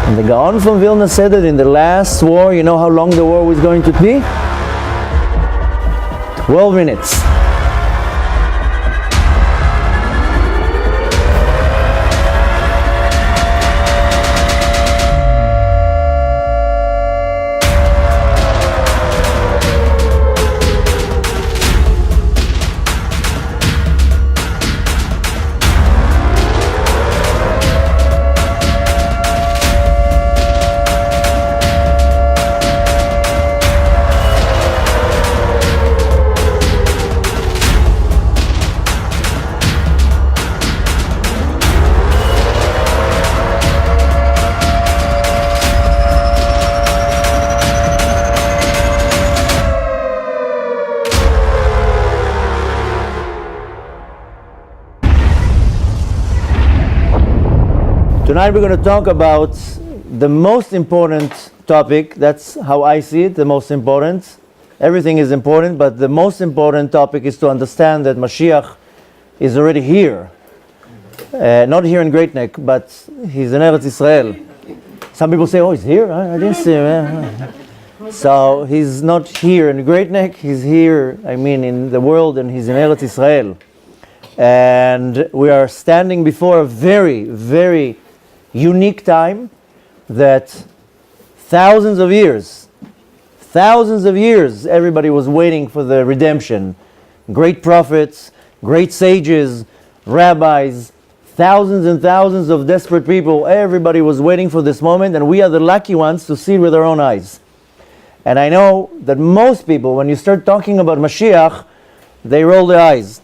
And the Gaon from Vilna said that in the last war, you know how long the war was going to be? 12 minutes. Tonight we're going to talk about the most important topic. That's how I see it, the most important. Everything is important, but the most important topic is to understand that Mashiach is already here. Not here in Great Neck, but he's in Eretz Israel. Some people say, oh, he's here? I didn't see him. So he's not here in Great Neck, he's here, in the world, and he's in Eretz Israel. And we are standing before a very, very unique time that thousands of years, everybody was waiting for the redemption. Great prophets, great sages, rabbis, thousands and thousands of desperate people, everybody was waiting for this moment, and we are the lucky ones to see it with our own eyes. And I know that most people, when you start talking about Mashiach, they roll their eyes.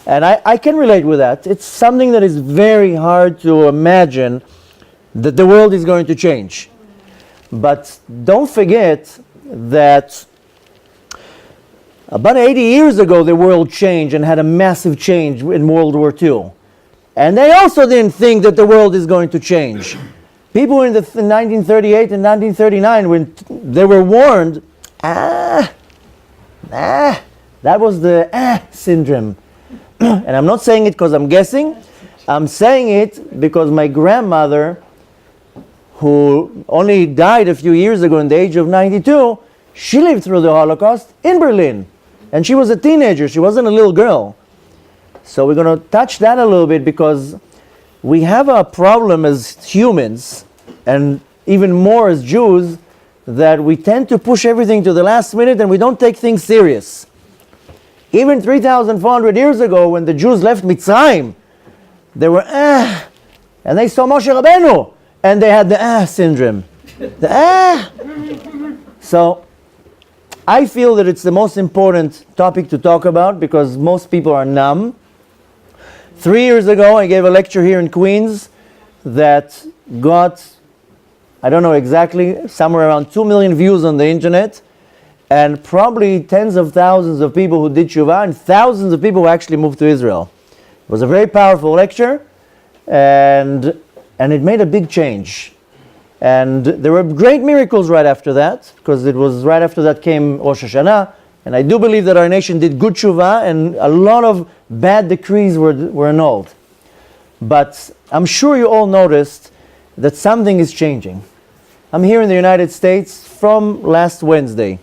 And I can relate with that. It's something that is very hard to imagine that the world is going to change. But don't forget that about 80 years ago the world changed and had a massive change in World War II. And they also didn't think that the world is going to change. People in 1938 and 1939, when they were warned, that was the syndrome. And I'm not saying it because I'm guessing. I'm saying it because my grandmother, who only died a few years ago in the age of 92, she lived through the Holocaust in Berlin. And she was a teenager. She wasn't a little girl. So we're going to touch that a little bit because we have a problem as humans, and even more as Jews, that we tend to push everything to the last minute and we don't take things serious. Even 3,400 years ago, when the Jews left Mitzrayim, they were and they saw Moshe Rabbeinu, and they had the syndrome. So I feel that it's the most important topic to talk about because most people are numb. 3 years ago, I gave a lecture here in Queens that got, I don't know exactly, somewhere around 2 million views on the internet. And probably tens of thousands of people who did Shuvah and thousands of people who actually moved to Israel. It was a very powerful lecture, and it made a big change. And there were great miracles right after that, because it was right after that came Rosh Hashanah, and I do believe that our nation did good Shuvah, and a lot of bad decrees were annulled. But I'm sure you all noticed that something is changing. I'm here in the United States from last Wednesday.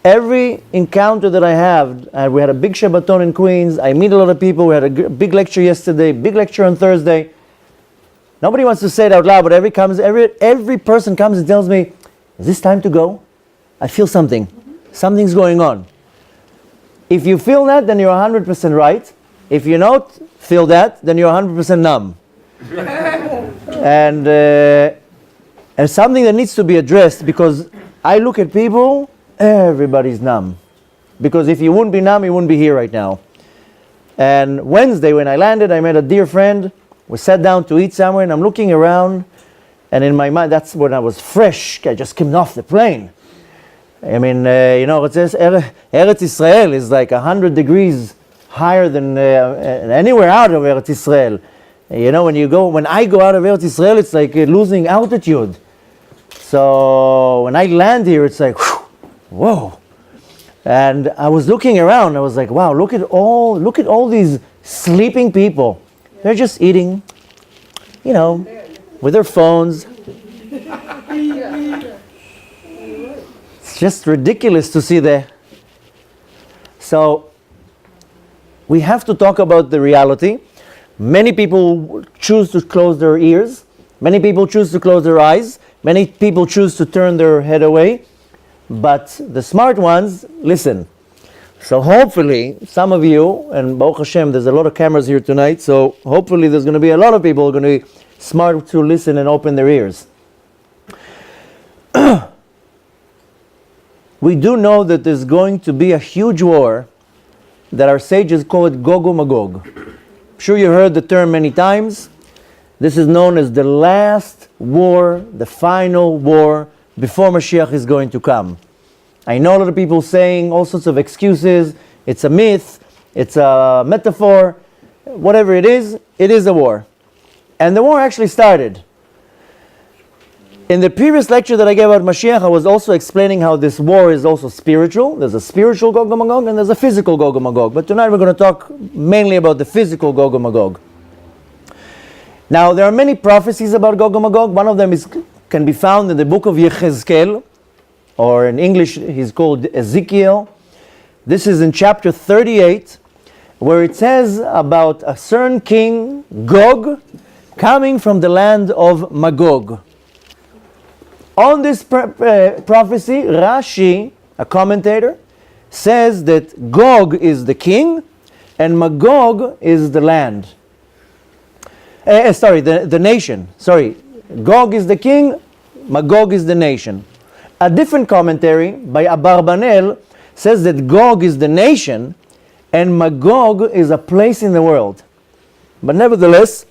Every encounter that I have, we had a big Shabbaton in Queens, I meet a lot of people, we had a big lecture yesterday, big lecture on Thursday. Nobody wants to say it out loud, but every person comes and tells me, is this time to go? I feel something. Something's going on. If you feel that, then you're 100% right. If you don't feel that, then you're 100% numb. And something that needs to be addressed, because I look at people, everybody's numb. Because if you wouldn't be numb, you wouldn't be here right now. And Wednesday when I landed, I met a dear friend. We sat down to eat somewhere, and I'm looking around, and in my mind, that's when I was fresh. I just came off the plane. It says Eretz Israel is like 100 degrees higher than anywhere out of Eretz Israel. When I go out of Eretz Israel, it's like losing altitude. So when I land here, it's like, whoa. And I was looking around, I was like, wow, look at all these sleeping people. They're just eating, with their phones. It's just ridiculous to see that. So we have to talk about the reality. Many people choose to close their ears. Many people choose to close their eyes. Many people choose to turn their head away. But the smart ones listen. So hopefully some of you, and Baruch Hashem, there's a lot of cameras here tonight, so hopefully there's going to be a lot of people who are going to be smart to listen and open their ears. We do know that there's going to be a huge war that our sages call it Gog or Magog. I'm sure you heard the term many times. This is known as the last war, the final war before Mashiach is going to come. I know a lot of people saying all sorts of excuses. It's a myth, it's a metaphor, whatever it is a war. And the war actually started. In the previous lecture that I gave about Mashiach, I was also explaining how this war is also spiritual. There's a spiritual Gog and Magog and there's a physical Gog and Magog. But tonight we're going to talk mainly about the physical Gog and Magog. Now, there are many prophecies about Gog and Magog. One of them can be found in the book of Yechezkel, or in English he's called Ezekiel. This is in chapter 38, where it says about a certain king, Gog, coming from the land of Magog. On this prophecy, Rashi, a commentator, says that Gog is the king and Magog is the land. The nation. Gog is the king, Magog is the nation. A different commentary by Abarbanel says that Gog is the nation and Magog is a place in the world. But nevertheless,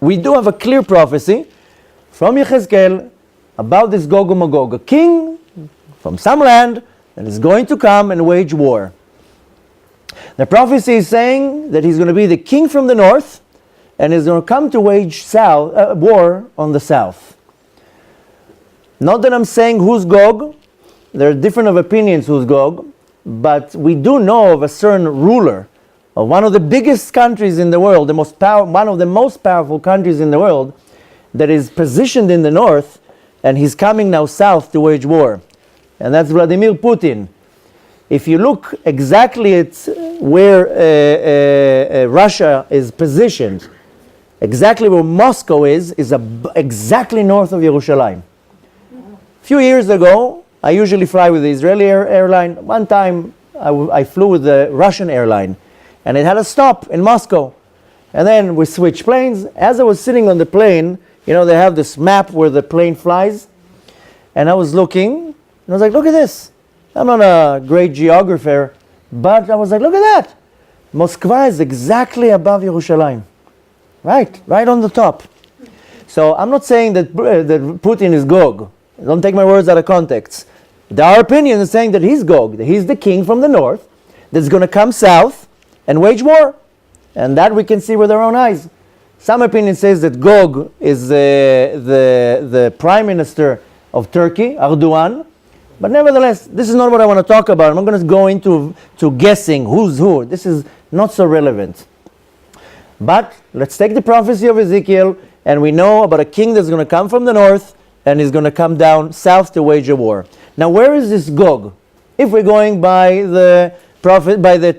we do have a clear prophecy from Yechezkel about this Gog and Magog, a king from some land that is going to come and wage war. The prophecy is saying that he's going to be the king from the north and is going to come to wage war on the south. Not that I'm saying who's Gog, there are different of opinions who's Gog, but we do know of a certain ruler of one of the biggest countries in the world, one of the most powerful countries in the world, that is positioned in the north, and he's coming now south to wage war. And that's Vladimir Putin. If you look exactly at where Russia is positioned, exactly where Moscow is exactly north of Yerushalayim. A few years ago, I usually fly with the Israeli airline. One time I flew with the Russian airline, and it had a stop in Moscow. And then we switched planes. As I was sitting on the plane, they have this map where the plane flies. And I was looking, and I was like, look at this. I'm not a great geographer, but I was like, look at that. Moskva is exactly above Yerushalayim. Right on the top. So I'm not saying that Putin is Gog. Don't take my words out of context. Our opinion is saying that he's Gog, that he's the king from the north that's going to come south and wage war. And that we can see with our own eyes. Some opinion says that Gog is the prime minister of Turkey, Erdogan. But nevertheless, this is not what I want to talk about. I'm not going to go into guessing who's who. This is not so relevant. But let's take the prophecy of Ezekiel, and we know about a king that's going to come from the north, and he's going to come down south to wage a war. Now, where is this Gog? If we're going by the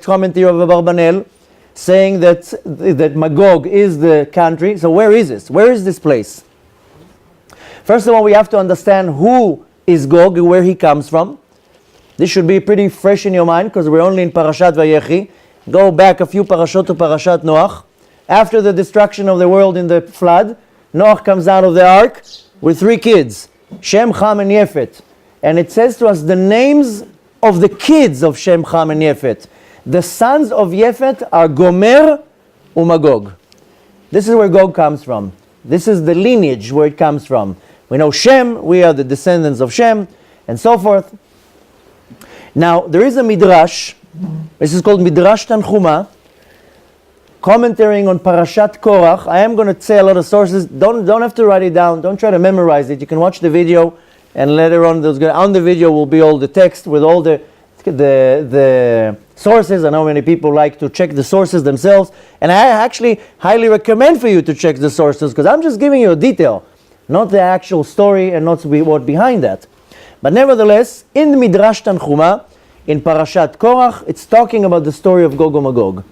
commentary of Abarbanel, saying that Magog is the country, so where is this? Where is this place? First of all, we have to understand who is Gog and where he comes from. This should be pretty fresh in your mind because we're only in Parashat Vayechi. Go back a few parashot to Parashat Noach. After the destruction of the world in the flood, Noach comes out of the ark with 3 kids, Shem, Ham, and Yefet. And it says to us the names of the kids of Shem, Ham, and Yefet. The sons of Yefet are Gomer and Magog. This is where Gog comes from. This is the lineage where it comes from. We know Shem, we are the descendants of Shem, and so forth. Now, there is a midrash, this is called Midrash Tanchuma, commentating on Parashat Korach. I am going to say a lot of sources. Don't have to write it down. Don't try to memorize it. You can watch the video, and later on the video will be all the text with all the sources. I know many people like to check the sources themselves, and I actually highly recommend for you to check the sources, because I'm just giving you a detail, not the actual story and not what behind that. But nevertheless, in the Midrash Tanchuma, in Parashat Korach, it's talking about the story of Gog and Magog.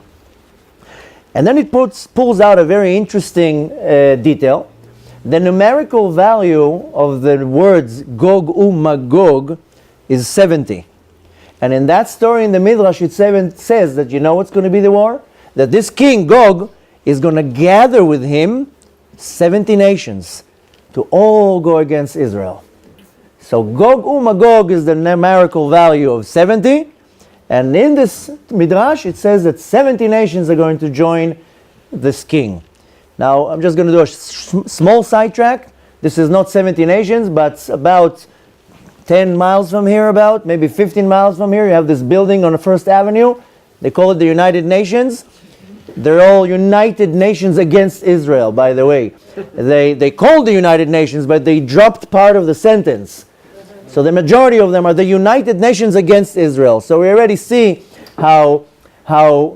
And then it pulls out a very interesting detail. The numerical value of the words Gog Magog is 70. And in that story in the Midrash, it says that, you know what's going to be the war? That this king, Gog, is going to gather with him 70 nations to all go against Israel. So Gog Magog is the numerical value of 70. And in this Midrash, it says that 70 nations are going to join this king. Now, I'm just going to do a small sidetrack. This is not 70 nations, but about 10 miles from here, maybe 15 miles from here, you have this building on the First Avenue. They call it the United Nations. They're all United Nations against Israel, by the way. They called the United Nations, but they dropped part of the sentence. So the majority of them are the United Nations against Israel. So we already see how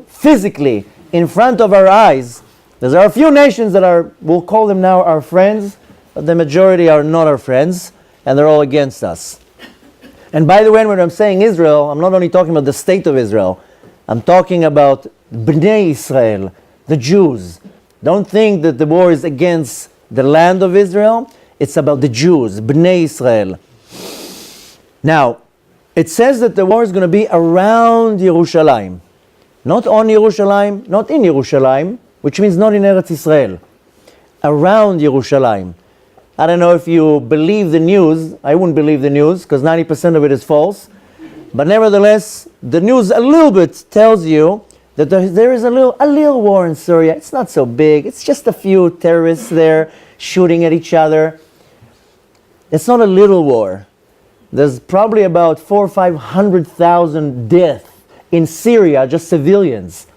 physically, in front of our eyes, there are a few nations that we'll call them now our friends, but the majority are not our friends, and they're all against us. And by the way, when I'm saying Israel, I'm not only talking about the state of Israel, I'm talking about Bnei Israel, the Jews. Don't think that the war is against the land of Israel, it's about the Jews, Bnei Israel. Now, it says that the war is going to be around Yerushalayim. Not on Yerushalayim, not in Yerushalayim, which means not in Eretz Israel. Around Yerushalayim. I don't know if you believe the news. I wouldn't believe the news, because 90% of it is false. But nevertheless, the news a little bit tells you that there is a little war in Syria. It's not so big. It's just a few terrorists there shooting at each other. It's not a little war. There's probably about 400,000 or 500,000 deaths in Syria, just civilians.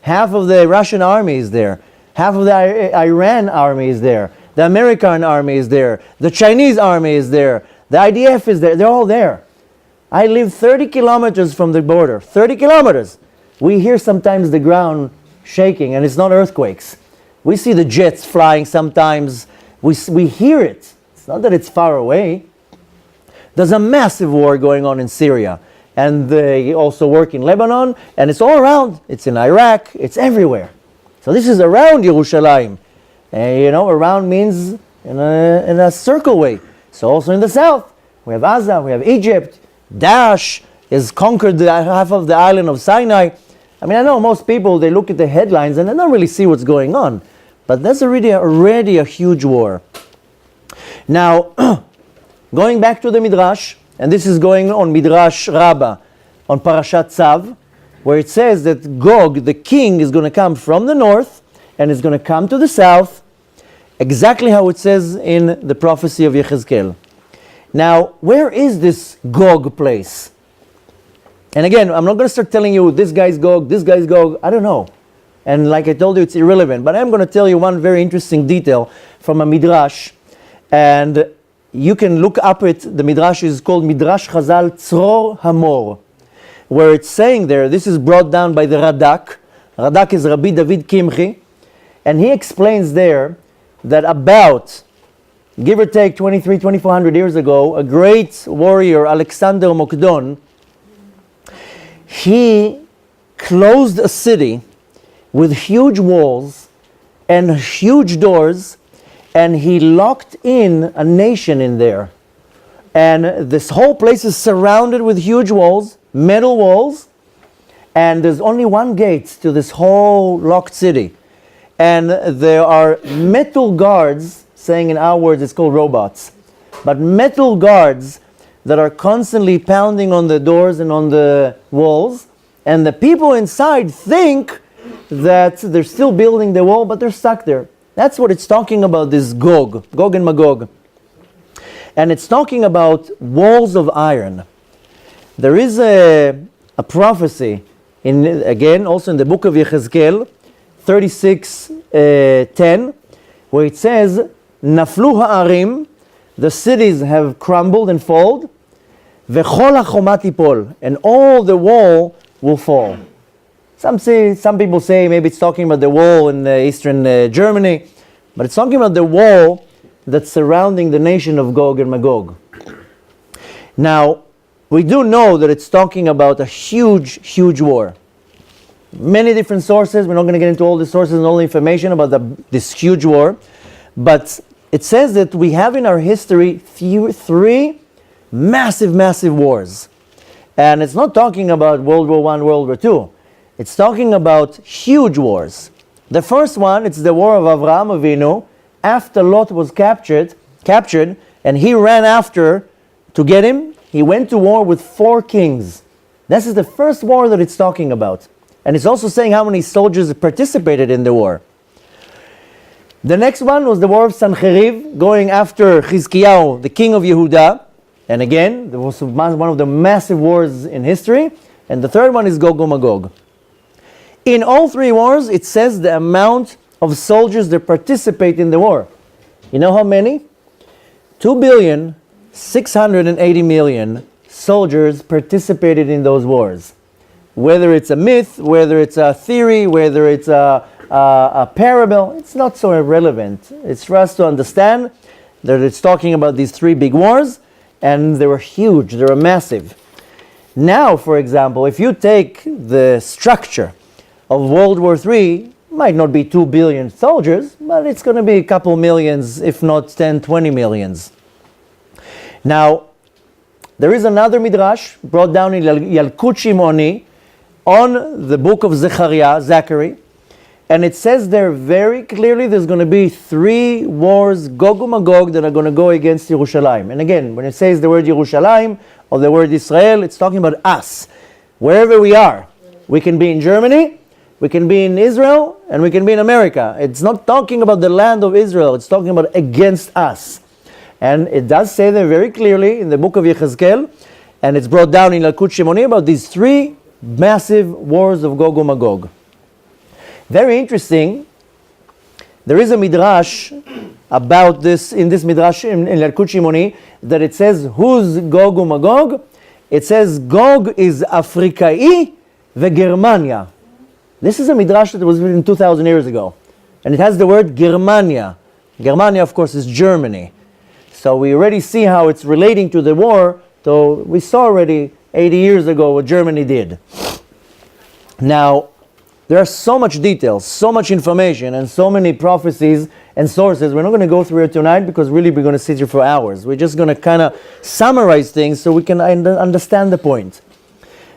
Half of the Russian army is there. Half of the Iran army is there. The American army is there. The Chinese army is there. The IDF is there. They're all there. I live 30 kilometers from the border. 30 kilometers. We hear sometimes the ground shaking, and it's not earthquakes. We see the jets flying sometimes. We hear it. It's not that it's far away. There's a massive war going on in Syria, and they also work in Lebanon, and it's all around. It's in Iraq. It's everywhere. So this is around Yerushalayim. Around means in a circle way. So also in the south, we have Gaza, we have Egypt. Daesh has conquered half of the island of Sinai. I mean, I know most people, they look at the headlines and they don't really see what's going on. But that's already a huge war. Now, going back to the Midrash, and this is going on Midrash Rabbah, on Parashat Tzav, where it says that Gog, the king, is going to come from the north and is going to come to the south, exactly how it says in the prophecy of Yechezkel. Now, where is this Gog place? And again, I'm not going to start telling you this guy's Gog, this guy's Gog, I don't know. And like I told you, it's irrelevant. But I'm going to tell you one very interesting detail from a Midrash. And you can look up it. The Midrash is called Midrash Chazal Tzror Hamor, where it's saying there, this is brought down by the Radak. Radak is Rabbi David Kimchi. And he explains there that about, give or take 2,400 years ago, a great warrior, Alexander Mokdon, he closed a city with huge walls and huge doors, and he locked in a nation in there. And this whole place is surrounded with huge walls, metal walls, and there's only one gate to this whole locked city. And there are metal guards, saying in our words it's called robots, but metal guards that are constantly pounding on the doors and on the walls, and the people inside think that they're still building the wall, but they're stuck there. That's what it's talking about, this Gog and Magog. And it's talking about walls of iron. There is a prophecy, again, also in the book of Yechezkel, 36:10, where it says, Naflu ha'arim, the cities have crumbled and fallen, v'chol ha'chomat ipol, and all the wall will fall. Some people say maybe it's talking about the wall in eastern Germany, but it's talking about the wall that's surrounding the nation of Gog and Magog. Now, we do know that it's talking about a huge, huge war. Many different sources. We're not going to get into all the sources and all the information about this huge war. But it says that we have in our history three massive, massive wars. And it's not talking about World War I, World War II. It's talking about huge wars. The first one, it's the war of Avraham Avinu, after Lot was captured, and he ran after to get him. He went to war with 4 kings. This is the first war that it's talking about. And it's also saying how many soldiers participated in the war. The next one was the war of Sancheriv, going after Chizkiyahu, the king of Yehuda. And again, there was one of the massive wars in history. And the third one is Gog and Magog. In all 3 wars, it says the amount of soldiers that participate in the war. You know how many? 2,680,000,000 soldiers participated in those wars. Whether it's a myth, whether it's a theory, whether it's a parable, it's not so irrelevant. It's for us to understand that it's talking about these 3 big wars, and they were huge, they were massive. Now, for example, if you take the structure of World War III, might not be 2 billion soldiers, but it's going to be a couple millions, if not 10, 20 millions. Now, there is another midrash brought down in Yalkut Shimoni on the book of Zechariah, and it says there very clearly there's going to be 3 wars, Gog and Magog, that are going to go against Yerushalayim. And again, when it says the word Yerushalayim or the word Israel, it's talking about us. Wherever we are, we can be in Germany, we can be in Israel, and we can be in America. It's not talking about the land of Israel, it's talking about against us. And it does say there very clearly in the book of Yechezkel, and it's brought down in Yalkut Shimoni about these 3 massive wars of Gog and Magog. Very interesting. There is a midrash about this, in this midrash in Yalkut Shimoni, that it says, who's Gog and Magog? It says, Gog is Afrikai veGermania. This is a midrash that was written 2,000 years ago. And it has the word Germania. Germania, of course, is Germany. So we already see how it's relating to the war. So we saw already 80 years ago what Germany did. Now, there are so much details, so much information, and so many prophecies and sources. We're not going to go through it tonight because really we're going to sit here for hours. We're just going to kind of summarize things so we can understand the point.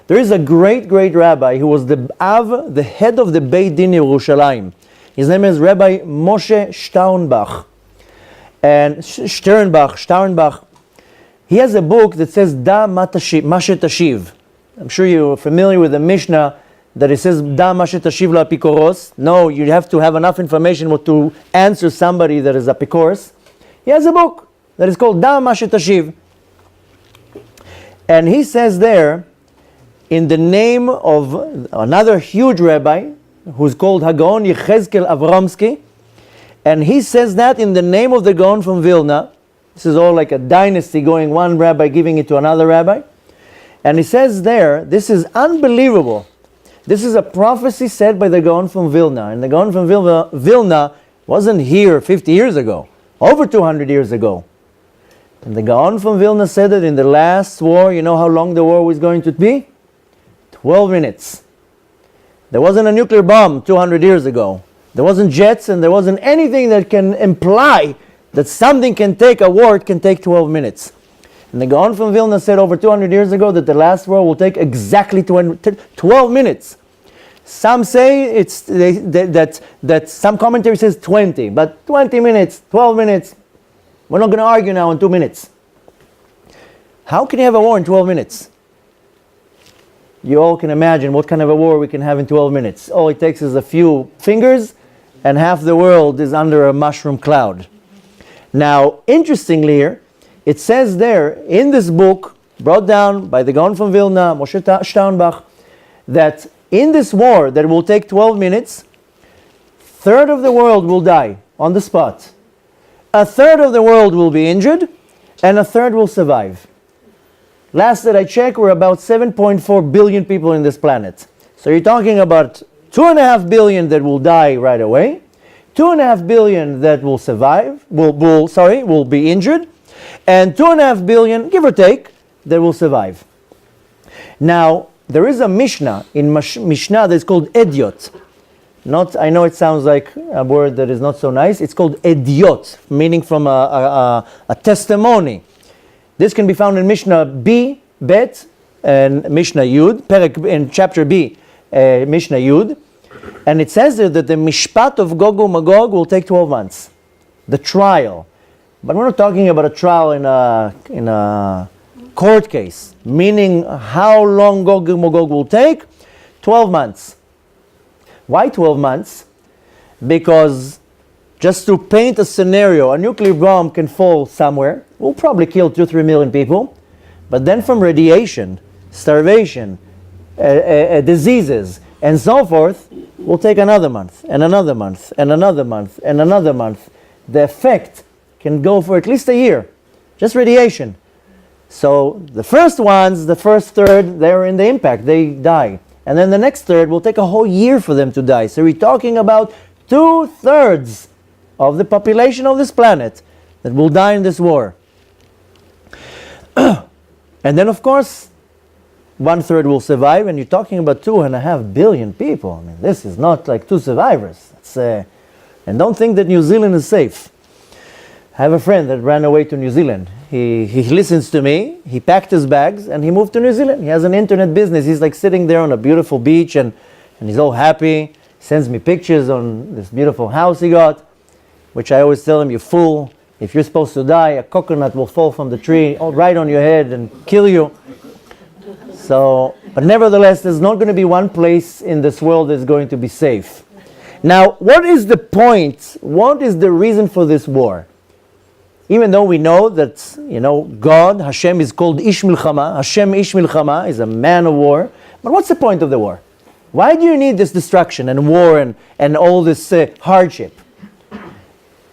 There is a great, great rabbi who was the head of the Beit Din Yerushalayim. His name is Rabbi Moshe Staurenbach. And Staurenbach. He has a book that says Da Mashe Tashiv. I'm sure you're familiar with the Mishnah that it says Da Mashe Tashiv lo apikoros. No, you have to have enough information to answer somebody that is apikoros. He has a book that is called Da Mashe Tashiv. And he says there, in the name of another huge rabbi who's called Hagaon Yechezkel Avramsky, and he says that in the name of the Gaon from Vilna. This is all like a dynasty going, one rabbi giving it to another rabbi. And he says there, this is unbelievable. This is a prophecy said by the Gaon from Vilna. And the Gaon from Vilna wasn't here 50 years ago, over 200 years ago. And the Gaon from Vilna said that in the last war, you know how long the war was going to be? 12 minutes. There wasn't a nuclear bomb 200 years ago. There wasn't jets, and there wasn't anything that can imply that something can take a war, it can take 12 minutes. And the Gaon from Vilna said over 200 years ago that the last war will take exactly 12 minutes. Some say that some commentary says 20, but 20 minutes, 12 minutes, we're not going to argue now in 2 minutes. How can you have a war in 12 minutes? You all can imagine what kind of a war we can have in 12 minutes. All it takes is a few fingers, and half the world is under a mushroom cloud. Now, interestingly here, it says there in this book, brought down by the Gaon from Vilna, Moshe Staurenbach, that in this war that will take 12 minutes, 1/3 of the world will die on the spot. 1/3 of the world will be injured, and 1/3 will survive. Last that I checked, we're about 7.4 billion people in this planet. So you're talking about 2.5 billion that will die right away, 2.5 billion that will survive, will be injured, and 2.5 billion, give or take, that will survive. Now, there is a Mishnah in Mishnah that's called Ediot. I know it sounds like a word that is not so nice. It's called Ediot, meaning from a testimony. This can be found in Mishnah B, Bet, and Mishnah Yud, in chapter B, Mishnah Yud. And it says there that the Mishpat of Gog and Magog will take 12 months. The trial. But we're not talking about a trial in a court case, meaning how long Gog and Magog will take? 12 months. Why 12 months? Because just to paint a scenario, a nuclear bomb can fall somewhere, will probably kill 2-3 million people, but then from radiation, starvation, diseases, and so forth, will take another month, and another month, and another month, and another month. The effect can go for at least a year, just radiation. So the first ones, the first third, they're in the impact, they die. And then the next third will take a whole year for them to die. So we're talking about 2/3 of the population of this planet that will die in this war. And then, of course, 1/3 will survive, and you're talking about 2.5 billion people. I mean, this is not like 2 survivors. And don't think that New Zealand is safe. I have a friend that ran away to New Zealand. He listens to me, he packed his bags, and he moved to New Zealand. He has an internet business. He's like sitting there on a beautiful beach, and he's all happy. He sends me pictures on this beautiful house he got, which I always tell him, you fool, if you're supposed to die, a coconut will fall from the tree right on your head and kill you. So, but nevertheless, there's not going to be one place in this world that's going to be safe. Now, what is the point? What is the reason for this war? Even though we know that, God, Hashem is called Ish Milchama, Hashem Ish Milchama is a man of war. But what's the point of the war? Why do you need this destruction and war and all this hardship?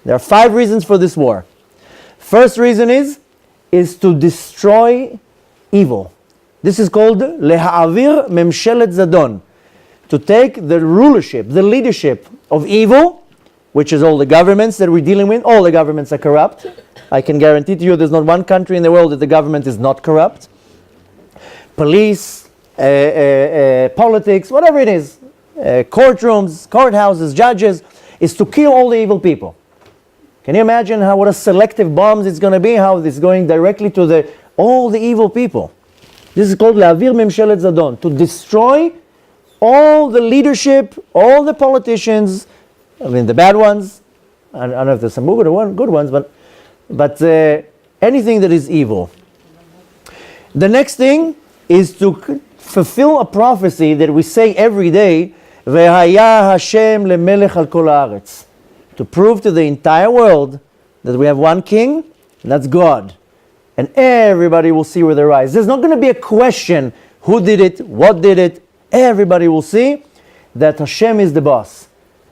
There are 5 reasons for this war. First reason is to destroy evil. This is called Leha'avir Memshelet Zadon. To take the rulership, the leadership of evil, which is all the governments that we're dealing with. All the governments are corrupt. I can guarantee to you there's not one country in the world that the government is not corrupt. Police, politics, whatever it is, courtrooms, courthouses, judges, is to kill all the evil people. Can you imagine what a selective bombs it's going to be, how it's going directly to all the evil people? This is called Le'avir Memshelet Zadon, to destroy all the leadership, all the politicians, I mean the bad ones. I don't know if there's some good ones, but anything that is evil. The next thing is to fulfill a prophecy that we say every day, V'haya Hashem lemelech al kol haaretz, to prove to the entire world that we have one king, and that's God. And everybody will see with their eyes. There's not going to be a question who did it, what did it. Everybody will see that Hashem is the boss.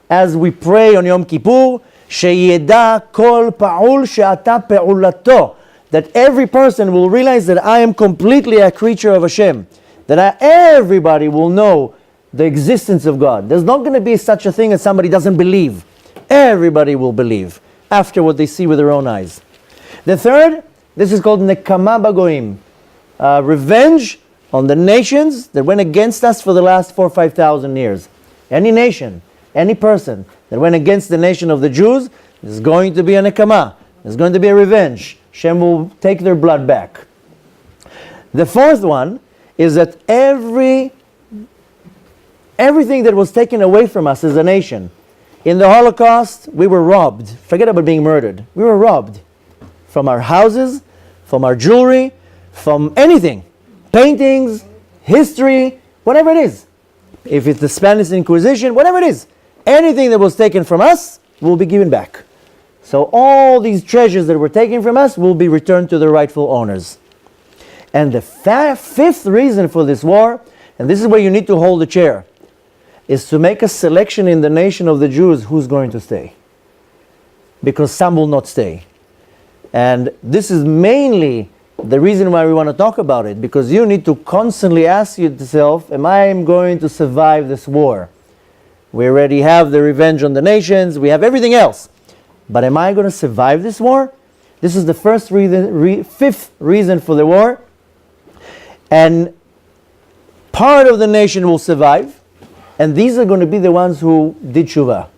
As we pray on Yom Kippur, sheyeda kol pa'ul she'ata pe'ulato, that every person will realize that I am completely a creature of Hashem, that everybody will know the existence of God. There's not going to be such a thing as somebody doesn't believe. Everybody will believe after what they see with their own eyes. The third, this is called nekama bagoim, revenge on the nations that went against us for the last 4,000 or 5,000 years. Any nation, any person that went against the nation of the Jews, there's going to be a nekama. There's going to be a revenge. Hashem will take their blood back. The fourth one is that everything that was taken away from us as a nation. In the Holocaust, we were robbed. Forget about being murdered. We were robbed from our houses, from our jewelry, from anything. Paintings, history, whatever it is. If it's the Spanish Inquisition, whatever it is. Anything that was taken from us will be given back. So all these treasures that were taken from us will be returned to the rightful owners. And the fifth reason for this war, and this is where you need to hold the chair, is to make a selection in the nation of the Jews who's going to stay. Because some will not stay. And this is mainly the reason why we want to talk about it, because you need to constantly ask yourself, am I going to survive this war? We already have the revenge on the nations, we have everything else. But am I going to survive this war? This is the fifth reason for the war. And part of the nation will survive, and these are going to be the ones who did tshuva.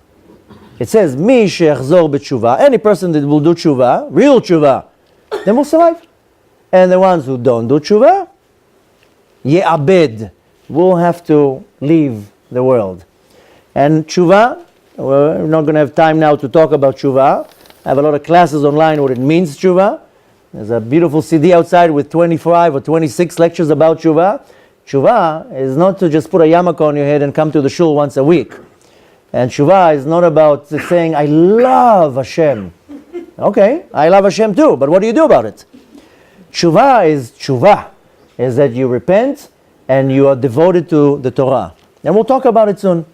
It says, Mi she'achzor b'tshuva, any person that will do tshuva, real tshuva, then will survive. And the ones who don't do tshuva, ye'abed, will have to leave the world. And tshuva, we're not going to have time now to talk about tshuva. I have a lot of classes online what it means tshuva. There's a beautiful CD outside with 25 or 26 lectures about tshuva. Tshuva is not to just put a yarmulke on your head and come to the shul once a week. And tshuva is not about saying, I love Hashem. Okay, I love Hashem too, but what do you do about it? Tshuva is that you repent and you are devoted to the Torah. And we'll talk about it soon.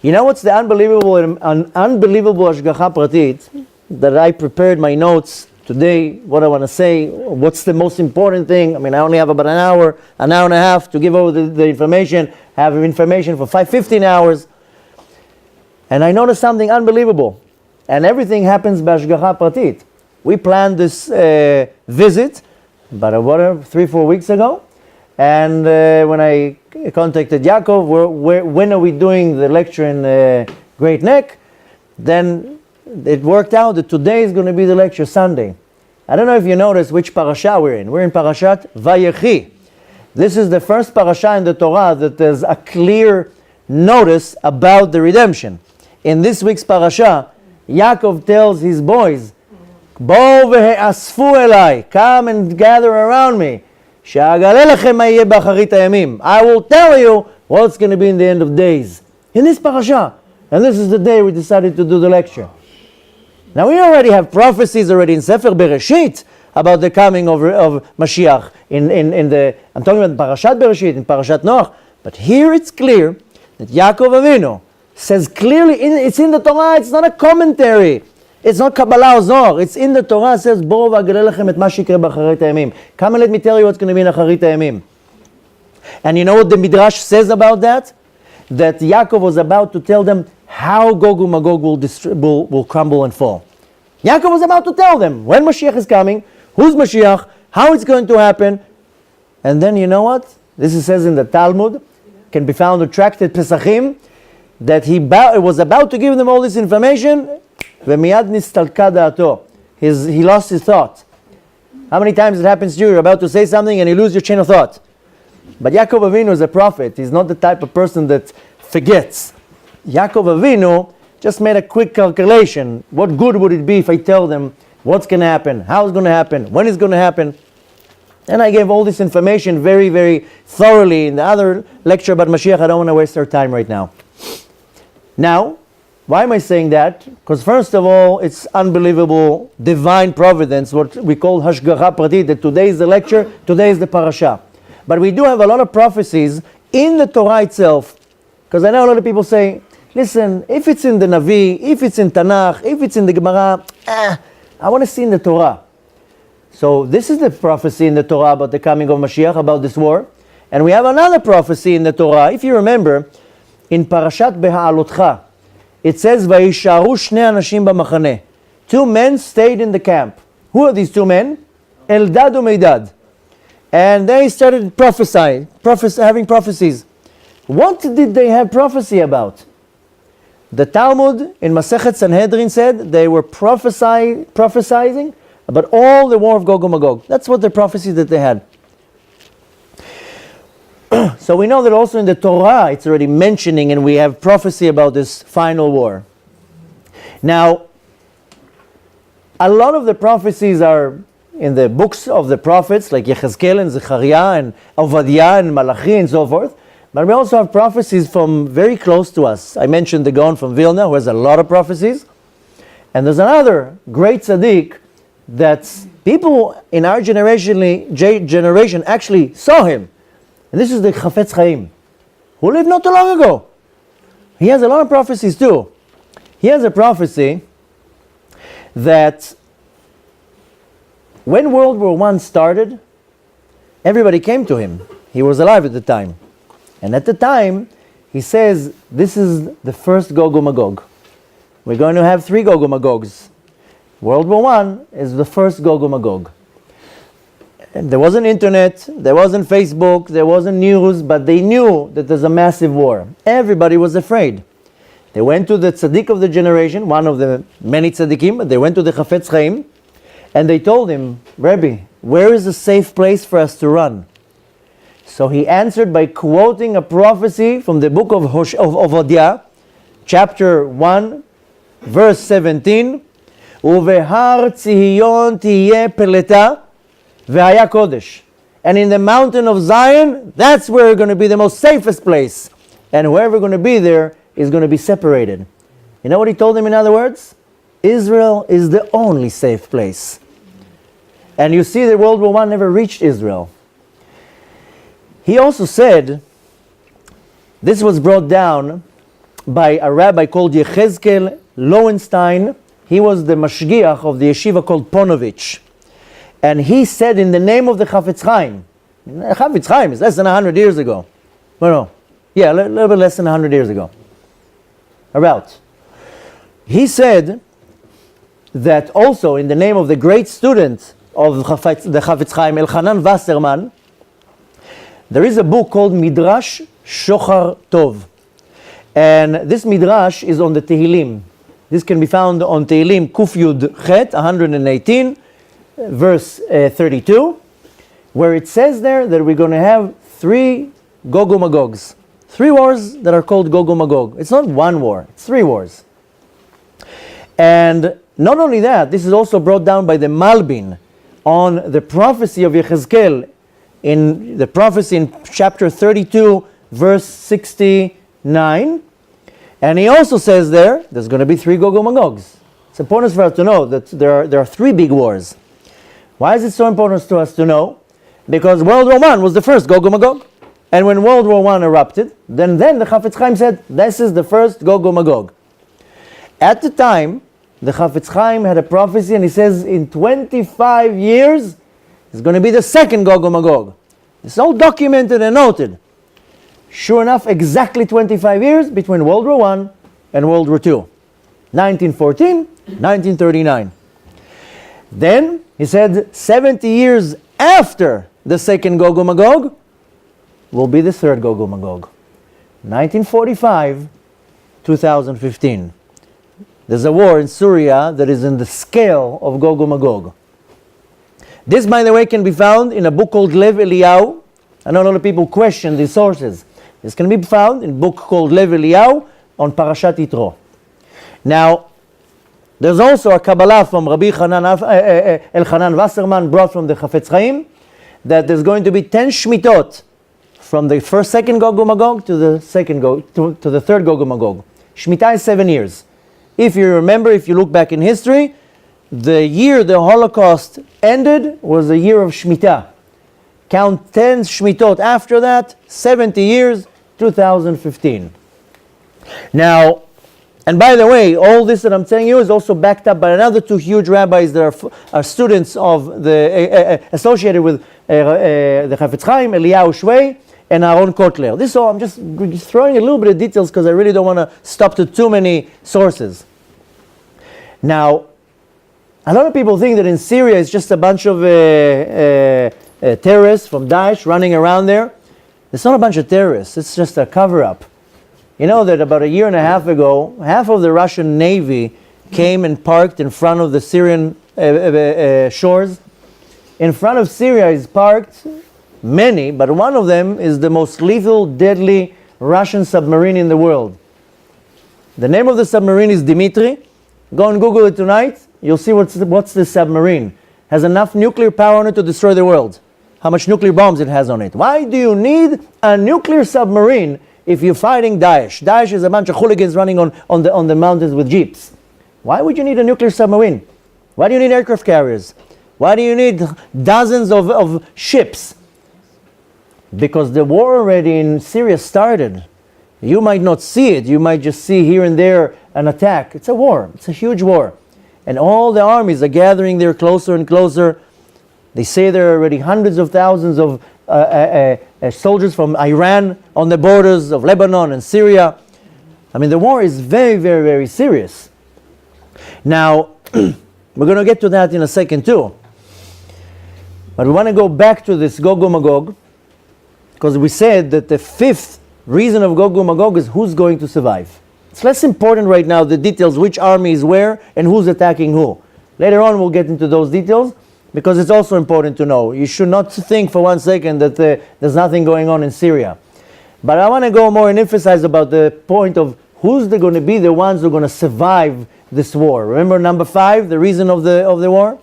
You know what's the unbelievable hashgacha pratit that I prepared my notes today, what I want to say, what's the most important thing? I mean, I only have about an hour and a half to give over the information. I have information for 15 hours. And I noticed something unbelievable. And everything happens by hashgacha pratit. We planned this visit about 3-4 weeks ago. And when I contacted Yaakov, when are we doing the lecture in Great Neck? Then it worked out that today is going to be the lecture Sunday. I don't know if you noticed which parasha we're in. We're in Parashat Vayechi. This is the first parasha in the Torah that there's a clear notice about the redemption. In this week's parasha, Yaakov tells his boys, Bo ve'asfu elai, come and gather around me. I will tell you what's going to be in the end of days. In this parasha. And this is the day we decided to do the lecture. Now we already have prophecies already in Sefer Bereshit about the coming of Mashiach. I'm talking about Parashat Bereshit, in Parashat Noach. But here it's clear that Yaakov Avinu says clearly, it's in the Torah, it's not a commentary. It's not Kabbalah or Zohar. It's in the Torah. It says, Bo v'agale lechem et ma shikre b'acharit hayamim. Come and let me tell you what's going to be in acharit hayamim. And you know what the Midrash says about that? That Yaakov was about to tell them how Gog and Magog will crumble and fall. Yaakov was about to tell them when Mashiach is coming, who's Mashiach, how it's going to happen. And then you know what? This says in the Talmud, can be found in Tractate Pesachim, that he was about to give them all this information. He lost his thought. How many times it happens to you? You're about to say something and you lose your chain of thought. But Yaakov Avinu is a prophet. He's not the type of person that forgets. Yaakov Avinu just made a quick calculation. What good would it be if I tell them what's going to happen, how it's going to happen, when it's going to happen? And I gave all this information very, very thoroughly in the other lecture about Mashiach. I don't want to waste our time right now. Now, why am I saying that? Because first of all, it's unbelievable divine providence, what we call hashgacha pratit, that today is the lecture, today is the parasha. But we do have a lot of prophecies in the Torah itself. Because I know a lot of people say, listen, if it's in the Navi, if it's in Tanakh, if it's in the Gemara, I want to see in the Torah. So this is the prophecy in the Torah about the coming of Mashiach, about this war. And we have another prophecy in the Torah. If you remember, in Parashat Beha'alotcha, it says, Vayisharu shnei anashim b'machaneh. 2 men stayed in the camp. Who are these 2 men? Eldad and Medad. And they started having prophecies. What did they have prophecy about? The Talmud in Masechet Sanhedrin said they were prophesying about all the war of Gog and Magog. That's what the prophecy that they had. So we know that also in the Torah it's already mentioning, and we have prophecy about this final war. Now, a lot of the prophecies are in the books of the prophets, like Yechezkel and Zechariah and Obadiah and Malachi and so forth. But we also have prophecies from very close to us. I mentioned the Gaon from Vilna, who has a lot of prophecies. And there's another great tzaddik that people in our generation actually saw him. And this is the Chafetz Chaim, who lived not too long ago. He has a lot of prophecies too. He has a prophecy that When World War I started, everybody came to him. He was alive at the time. And at the time, he says, this is the first Gog and Magog. We're going to have 3 Gog and Magogs. World War I is the first Gog and Magog. And there wasn't internet, there wasn't Facebook, there wasn't news, but they knew that there's a massive war. Everybody was afraid. They went to the tzaddik of the generation, one of the many tzaddikim, they went to the Chafetz Chaim, and they told him, Rabbi, where is a safe place for us to run? So he answered by quoting a prophecy from the book of Obadiah, chapter 1, verse 17, ובהר ציון תהיה פלטה והיה קודש. And in the mountain of Zion, that's where we're going to be the most safest place. And whoever going to be there is going to be separated. You know what he told them in other words? Israel is the only safe place. And you see that World War I never reached Israel. He also said, this was brought down by a rabbi called Yechezkel Lowenstein. He was the mashgiach of the yeshiva called Ponovich. And he said in the name of the Chafetz Chaim, Chafetz Chaim is less than 100 years ago. No. Yeah, a little bit less than 100 years ago. About. He said that also in the name of the great student of the Chafetz Chaim, Elchanan Wasserman, there is a book called Midrash Shochar Tov. And this Midrash is on the Tehillim. This can be found on Tehillim Kuf Yud Chet 118, verse 32, where it says there that we're going to have 3 Gog and Magogs. 3 wars that are called Gog and Magog. It's not 1 war, it's 3 wars. And not only that, this is also brought down by the Malbin on the prophecy of Yechezkel, in the prophecy in chapter 32, verse 69. And he also says there's going to be 3 Gog and Magogs. It's important for us to know that there are 3 big wars. Why is it so important to us to know? Because World War I was the first Gog and Magog. And when World War I erupted, then the Chafetz Chaim said, this is the first Gog and Magog. At the time, the Chafetz Chaim had a prophecy, and he says, in 25 years, it's going to be the second Gog and Magog. It's all documented and noted. Sure enough, exactly 25 years between World War I and World War II. 1914, 1939. Then, he said, 70 years after the second Gog and Magog will be the third Gog and Magog. 1945, 2015. There's a war in Syria that is in the scale of Gog and Magog. This, by the way, can be found in a book called Lev Eliyahu. I know a lot of people question these sources. This can be found in a book called Lev Eliyahu on Parashat Yitro. Now, there's also a Kabbalah from Rabbi Elchanan Wasserman brought from the Chafetz Chaim that there's going to be 10 Shmitot from the second Gog and Magog to the third Gog and Magog. Shemitah is 7 years. If you remember, if you look back in history, the year the Holocaust ended was a year of Shemitah. Count 10 Shmitot after that, 70 years, 2015. Now, and by the way, all this that I'm telling you is also backed up by another 2 huge rabbis that are students of the associated with the Chafetz Chaim, Eliyahu Shvei, and Aaron Kotler. This all I'm just throwing a little bit of details because I really don't want to stop to too many sources. Now, a lot of people think that in Syria it's just a bunch of terrorists from Daesh running around there. It's not a bunch of terrorists, it's just a cover-up. You know that about 1.5 years ago, half of the Russian Navy came and parked in front of the Syrian shores. In front of Syria is parked many, but one of them is the most lethal, deadly Russian submarine in the world. The name of the submarine is Dmitry. Go and Google it tonight. You'll see what's the submarine. Has enough nuclear power on it to destroy the world. How much nuclear bombs it has on it. Why do you need a nuclear submarine if you're fighting Daesh? Daesh is a bunch of hooligans running on the mountains with jeeps. Why would you need a nuclear submarine? Why do you need aircraft carriers? Why do you need dozens of ships? Because the war already in Syria started. You might not see it. You might just see here and there an attack. It's a war. It's a huge war. And all the armies are gathering there closer and closer. They say there are already hundreds of thousands of soldiers from Iran on the borders of Lebanon and Syria. I mean, the war is very, very, very serious. Now, we're going to get to that in a second too. But we want to go back to this Gog and Magog, because we said that the fifth reason of Gog and Magog is who's going to survive. It's less important right now, the details, which army is where and who's attacking who. Later on we'll get into those details, because it's also important to know. You should not think for 1 second that there's nothing going on in Syria. But I want to go more and emphasize about the point of who's going to be the ones who are going to survive this war. Remember number 5, the reason of the war?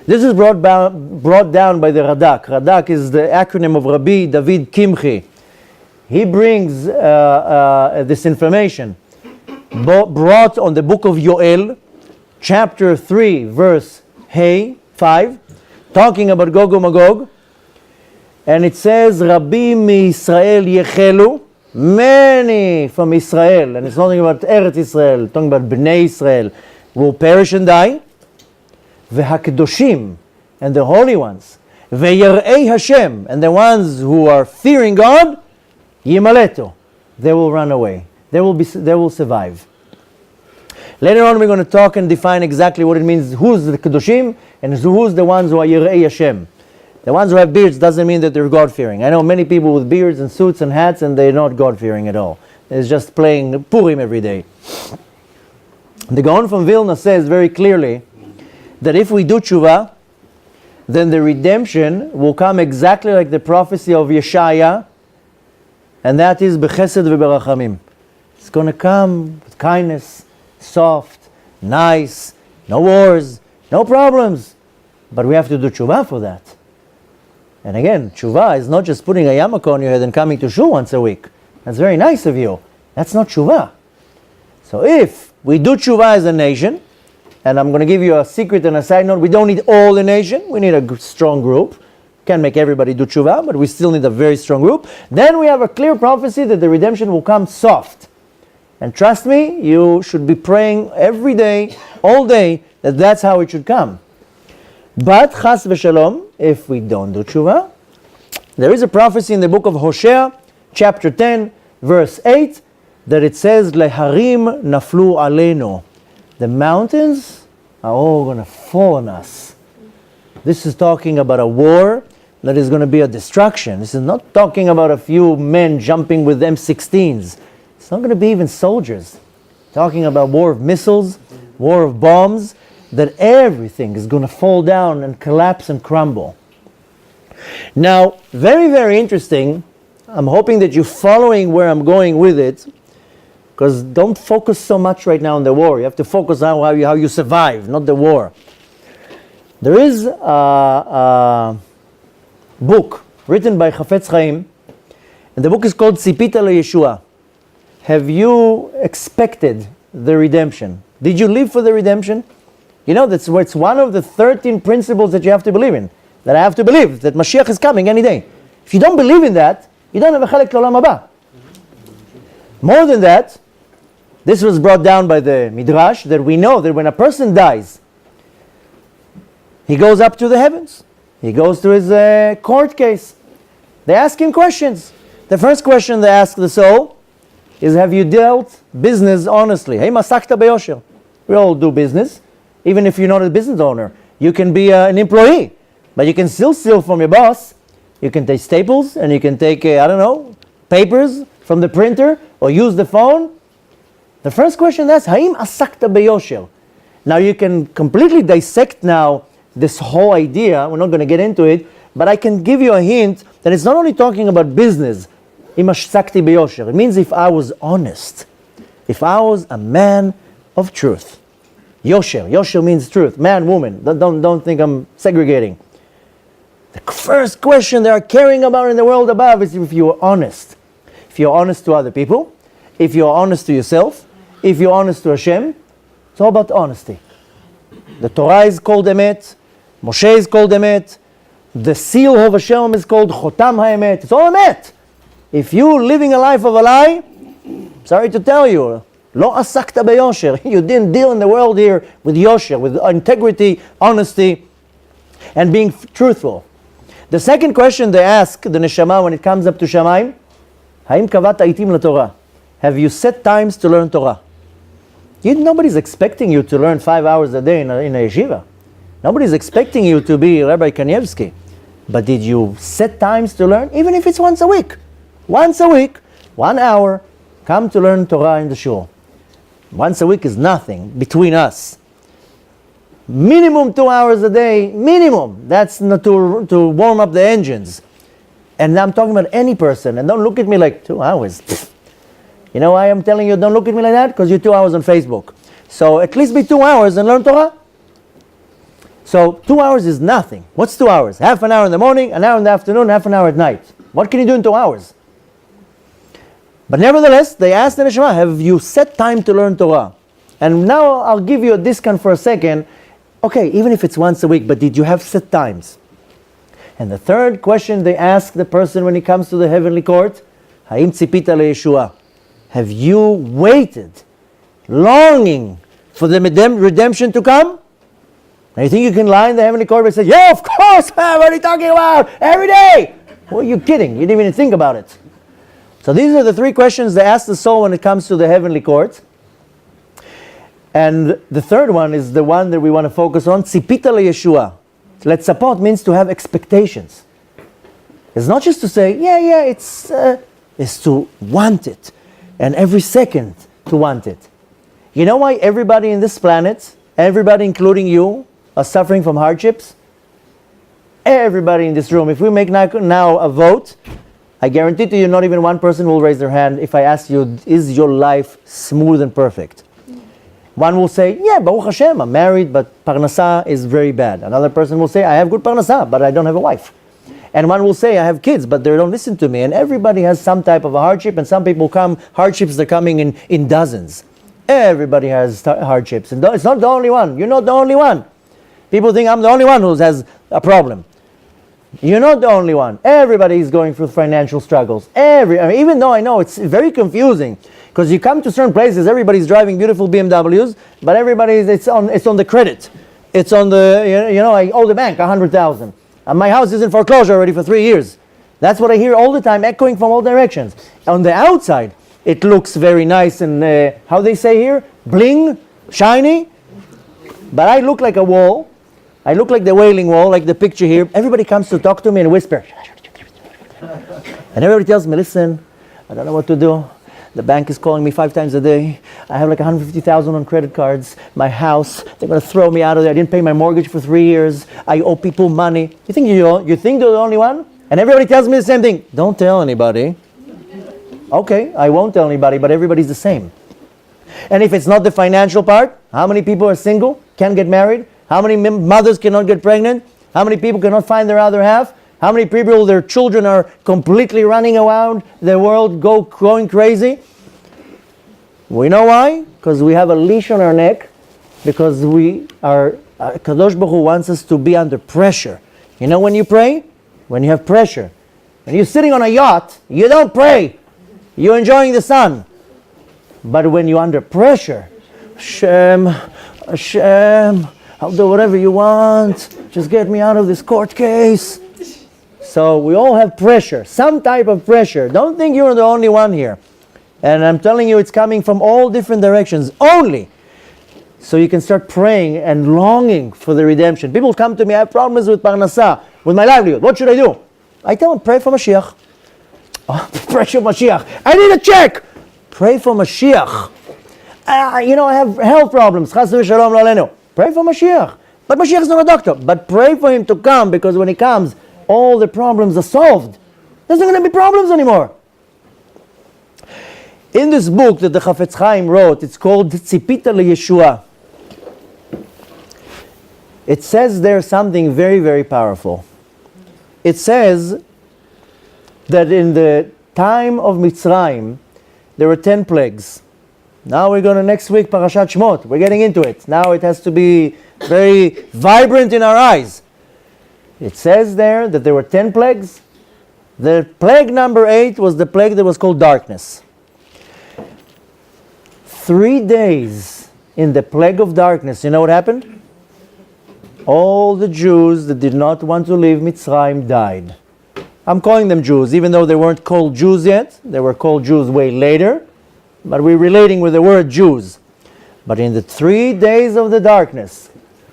This is brought down by the Radak. Radak is the acronym of Rabbi David Kimchi. He brings this information brought on the book of Yoel, chapter 3, verse 5, talking about Gog and Magog. And it says, Rabbi mi-Israel yechelu, many from Israel, and it's not talking about Eretz Israel, talking about Bnei Israel, will perish and die. V'hakedoshim, and the holy ones, v'yarei Hashem, and the ones who are fearing God, yimaleto, they will run away. They will survive. Later on, we're going to talk and define exactly what it means. Who's the kedoshim and who's the ones who are yarei Hashem. The ones who have beards doesn't mean that they're God-fearing. I know many people with beards and suits and hats, and they're not God-fearing at all. It's just playing Purim every day. The Gaon from Vilna says very clearly that if we do tshuva, then the redemption will come exactly like the prophecy of Yeshaya, and that is b'chesed v'berachamim. It's going to come with kindness, soft, nice, no wars, no problems. But we have to do tshuva for that. And again, tshuva is not just putting a yarmulke on your head and coming to shul once a week. That's very nice of you. That's not tshuva. So if we do tshuva as a nation, and I'm going to give you a secret and a side note, we don't need all the nation, we need a strong group. Can't make everybody do tshuva, but we still need a very strong group. Then we have a clear prophecy that the redemption will come soft. And trust me, you should be praying every day, all day, that that's how it should come. But, chas v'shalom, if we don't do tshuva, there is a prophecy in the book of Hosea, chapter 10, verse 8, that it says, Leharim naflu aleinu. The mountains are all going to fall on us. This is talking about a war that is going to be a destruction. This is not talking about a few men jumping with M16s. It's not going to be even soldiers. Talking about war of missiles, war of bombs, that everything is going to fall down and collapse and crumble. Now, very, very interesting. I'm hoping that you're following where I'm going with it, because don't focus so much right now on the war. You have to focus on how you survive, not the war. There is a book written by Chafetz Chaim, and the book is called Tzipita LeYeshua. Have you expected the redemption? Did you live for the redemption? You know, it's one of the 13 principles that you have to believe in. That I have to believe, that Mashiach is coming any day. If you don't believe in that, you don't have a chelek l'olam haba. More than that, this was brought down by the Midrash, that we know that when a person dies, he goes up to the heavens. He goes to his court case. They ask him questions. The first question they ask the soul is, have you dealt business honestly? Hey, masakta beyosher. We all do business. Even if you're not a business owner, you can be an employee, but you can still steal from your boss. You can take staples, and you can take, papers from the printer, or use the phone. The first question is, Haim asakta beyosher. Now you can completely dissect now this whole idea. We're not going to get into it, but I can give you a hint that it's not only talking about business. Im asakti beyosher. It means if I was honest, if I was a man of truth. Yosher. Yosher means truth. Man, woman. Don't think I'm segregating. The first question they are caring about in the world above is if you are honest. If you're honest to other people, if you're honest to yourself, if you're honest to Hashem, it's all about honesty. The Torah is called Emet, Moshe is called Emet, the seal of Hashem is called Chotam HaEmet. It's all Emet. If you're living a life of a lie, sorry to tell you, Lo asakta beyosher. You didn't deal in the world here with yosher, with integrity, honesty. and being truthful. The second question they ask the neshama when it comes up to Shamayim, Haim kavat aitim laTorah? Have you set times to learn Torah? Nobody's expecting you to learn 5 hours a day in a yeshiva. Nobody's expecting you to be Rabbi Kanievsky. But did you set times to learn? Even if it's once a week. Once a week, 1 hour, come to learn Torah in the shul. Once a week is nothing between us. Minimum 2 hours a day, minimum. That's not to warm up the engines. And I'm talking about any person. And don't look at me like 2 hours. You know why I'm telling you don't look at me like that? Because you're 2 hours on Facebook. So at least be 2 hours and learn Torah. So 2 hours is nothing. What's 2 hours? Half an hour in the morning, an hour in the afternoon, half an hour at night. What can you do in 2 hours? But nevertheless, they asked the neshama, have you set time to learn Torah? And now I'll give you a discount for a second. Okay, even if it's once a week, but did you have set times? And the third question they ask the person when he comes to the heavenly court, Haim tzipita leYeshua? Have you waited, longing for the redemption to come? Now you think you can lie in the heavenly court and say, yeah, of course, what are you talking about? Every day! Well, you're kidding. You didn't even think about it. So these are the three questions they ask the soul when it comes to the heavenly court. And the third one is the one that we want to focus on, tzipita leYeshua. Letzapot means to have expectations. It's not just to say, yeah, it's to want it. And every second to want it. You know why everybody in this planet, everybody including you, are suffering from hardships? Everybody in this room. If we make now a vote, I guarantee to you not even one person will raise their hand if I ask you, is your life smooth and perfect? One will say, yeah, Baruch Hashem, I'm married, but parnasa is very bad. Another person will say, I have good parnasa, but I don't have a wife. And one will say, I have kids, but they don't listen to me. And everybody has some type of a hardship, and some people hardships are coming in dozens. Everybody has hardships. And it's not the only one. You're not the only one. People think I'm the only one who has a problem. You're not the only one. Everybody is going through financial struggles. Even though I know it's very confusing, because you come to certain places, everybody's driving beautiful BMWs, but it's on the credit. It's on the, I owe the bank 100,000. And my house is in foreclosure already for 3 years. That's what I hear all the time, echoing from all directions. On the outside, it looks very nice and, how they say here, bling, shiny. But I look like a wall. I look like the Wailing Wall, like the picture here. Everybody comes to talk to me and whisper. And everybody tells me, listen, I don't know what to do. The bank is calling me 5 times a day. I have like 150,000 on credit cards. My house, they're going to throw me out of there. I didn't pay my mortgage for 3 years. I owe people money. You think they're the only one? And everybody tells me the same thing. Don't tell anybody. Okay, I won't tell anybody, but everybody's the same. And if it's not the financial part, how many people are single, can't get married? How many mothers cannot get pregnant? How many people cannot find their other half? How many people, their children are completely running around the world, going crazy? We know why? Because we have a leash on our neck. Because Kadosh Baruch Hu wants us to be under pressure. You know when you pray? When you have pressure. When you're sitting on a yacht, you don't pray. You're enjoying the sun. But when you're under pressure, Hashem, I'll do whatever you want. Just get me out of this court case. So we all have pressure, some type of pressure. Don't think you're the only one here. And I'm telling you, it's coming from all different directions only. So you can start praying and longing for the redemption. People come to me, I have problems with parnasa, with my livelihood. What should I do? I tell them, pray for Mashiach. Oh, pray for Mashiach. I need a check. Pray for Mashiach. I have health problems. Chas v'shalom lo alenu. Pray for Mashiach. But Mashiach is not a doctor. But pray for him to come, because when he comes, all the problems are solved. There's not going to be problems anymore. In this book that the Chafetz Chaim wrote, it's called Tzipita leYeshua. It says there something very, very powerful. It says that in the time of Mitzrayim, there were 10 plagues. Now we're going to next week, Parashat Shmot. We're getting into it. Now it has to be very vibrant in our eyes. It says there that there were 10 plagues. The plague number 8 was the plague that was called darkness. 3 days in the plague of darkness, you know what happened? all the Jews that did not want to leave Mitzrayim died. I'm calling them Jews, even though they weren't called Jews yet. They were called Jews way later. But we're relating with the word Jews. But in the 3 days of the darkness,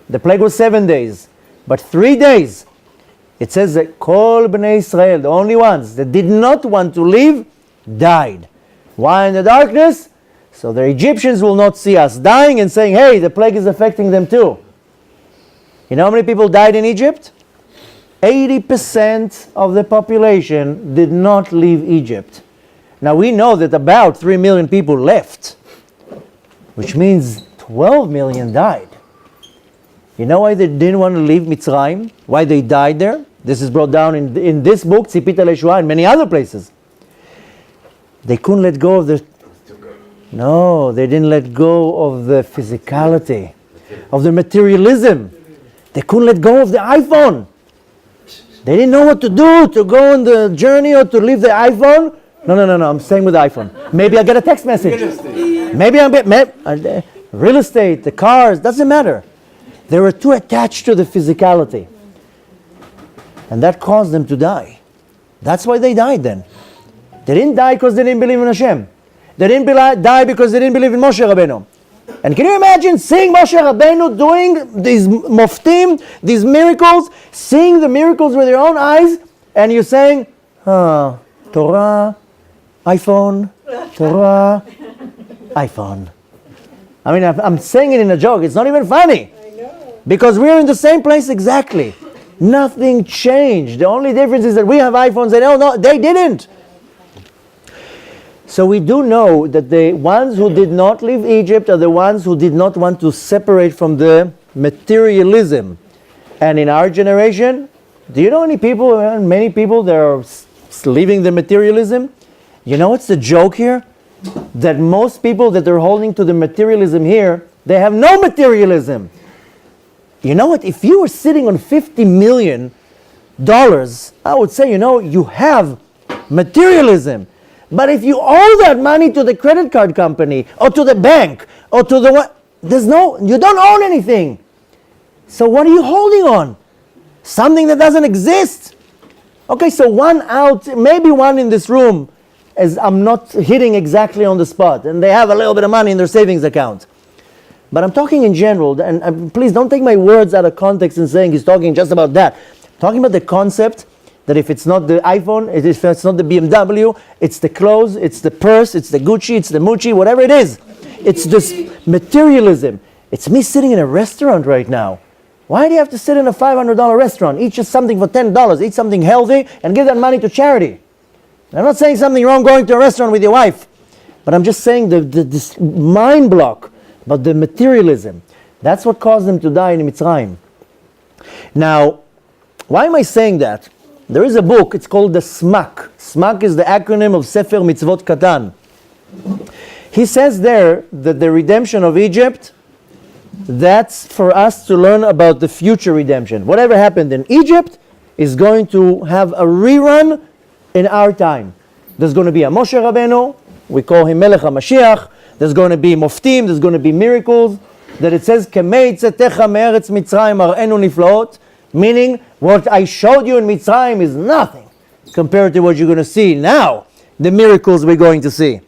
the plague was 7 days, but 3 days, it says that Kol Bnei Israel, the only ones that did not want to leave, died. Why in the darkness? So the Egyptians will not see us dying and saying, hey, the plague is affecting them too. You know how many people died in Egypt? 80% of the population did not leave Egypt. Now we know that about 3 million people left, which means 12 million died. You know why they didn't want to leave Mitzrayim? Why they died there? This is brought down in this book, Tzipita Leshua, and many other places. They couldn't let go of the... No, they didn't let go of the physicality, of the materialism. They couldn't let go of the iPhone. They didn't know what to do, to go on the journey or to leave the iPhone. No, I'm staying with the iPhone. Maybe I'll get a text message. Maybe I'll get... real estate, the cars, doesn't matter. They were too attached to the physicality. And that caused them to die. That's why they died then. They didn't die because they didn't believe in Hashem. They didn't die because they didn't believe in Moshe Rabbeinu. And can you imagine seeing Moshe Rabbeinu doing these moftim, these miracles, seeing the miracles with your own eyes, and you're saying, Torah, iPhone, Torah, iPhone. I mean, I'm saying it in a joke. It's not even funny. Because we're in the same place exactly. Nothing changed. The only difference is that we have iPhones and no, they didn't. So we do know that the ones who did not leave Egypt are the ones who did not want to separate from the materialism. And in our generation, do you know any people, many people that are leaving the materialism? You know what's the joke here? That most people that are holding to the materialism here, they have no materialism. You know what? If you were sitting on $50 million, I would say, you have materialism. But if you owe that money to the credit card company, or to the bank, or to the what, you don't own anything. So what are you holding on? Something that doesn't exist. Okay, so maybe one in this room, as I'm not hitting exactly on the spot, and they have a little bit of money in their savings account. But I'm talking in general, and please don't take my words out of context and saying he's talking just about that. I'm talking about the concept that if it's not the iPhone, if it's not the BMW, it's the clothes, it's the purse, it's the Gucci, it's the Mucci, whatever it is. It's this materialism. It's me sitting in a restaurant right now. Why do you have to sit in a $500 restaurant? Eat just something for $10, eat something healthy, and give that money to charity. And I'm not saying something wrong going to a restaurant with your wife, but I'm just saying this mind block about the materialism. That's what caused them to die in Mitzrayim. Now, why am I saying that? There is a book, it's called the SMAC. SMAC is the acronym of Sefer Mitzvot Katan. He says there that the redemption of Egypt, that's for us to learn about the future redemption. Whatever happened in Egypt is going to have a rerun in our time. There's going to be a Moshe Rabbeinu, we call him Melech HaMashiach. There's going to be moftim, there's going to be miracles. That it says, Kemei tzetecha me'eretz Mitzrayim ar'enu niflaot, meaning what I showed you in Mitzrayim is nothing compared to what you're going to see now, the miracles we're going to see.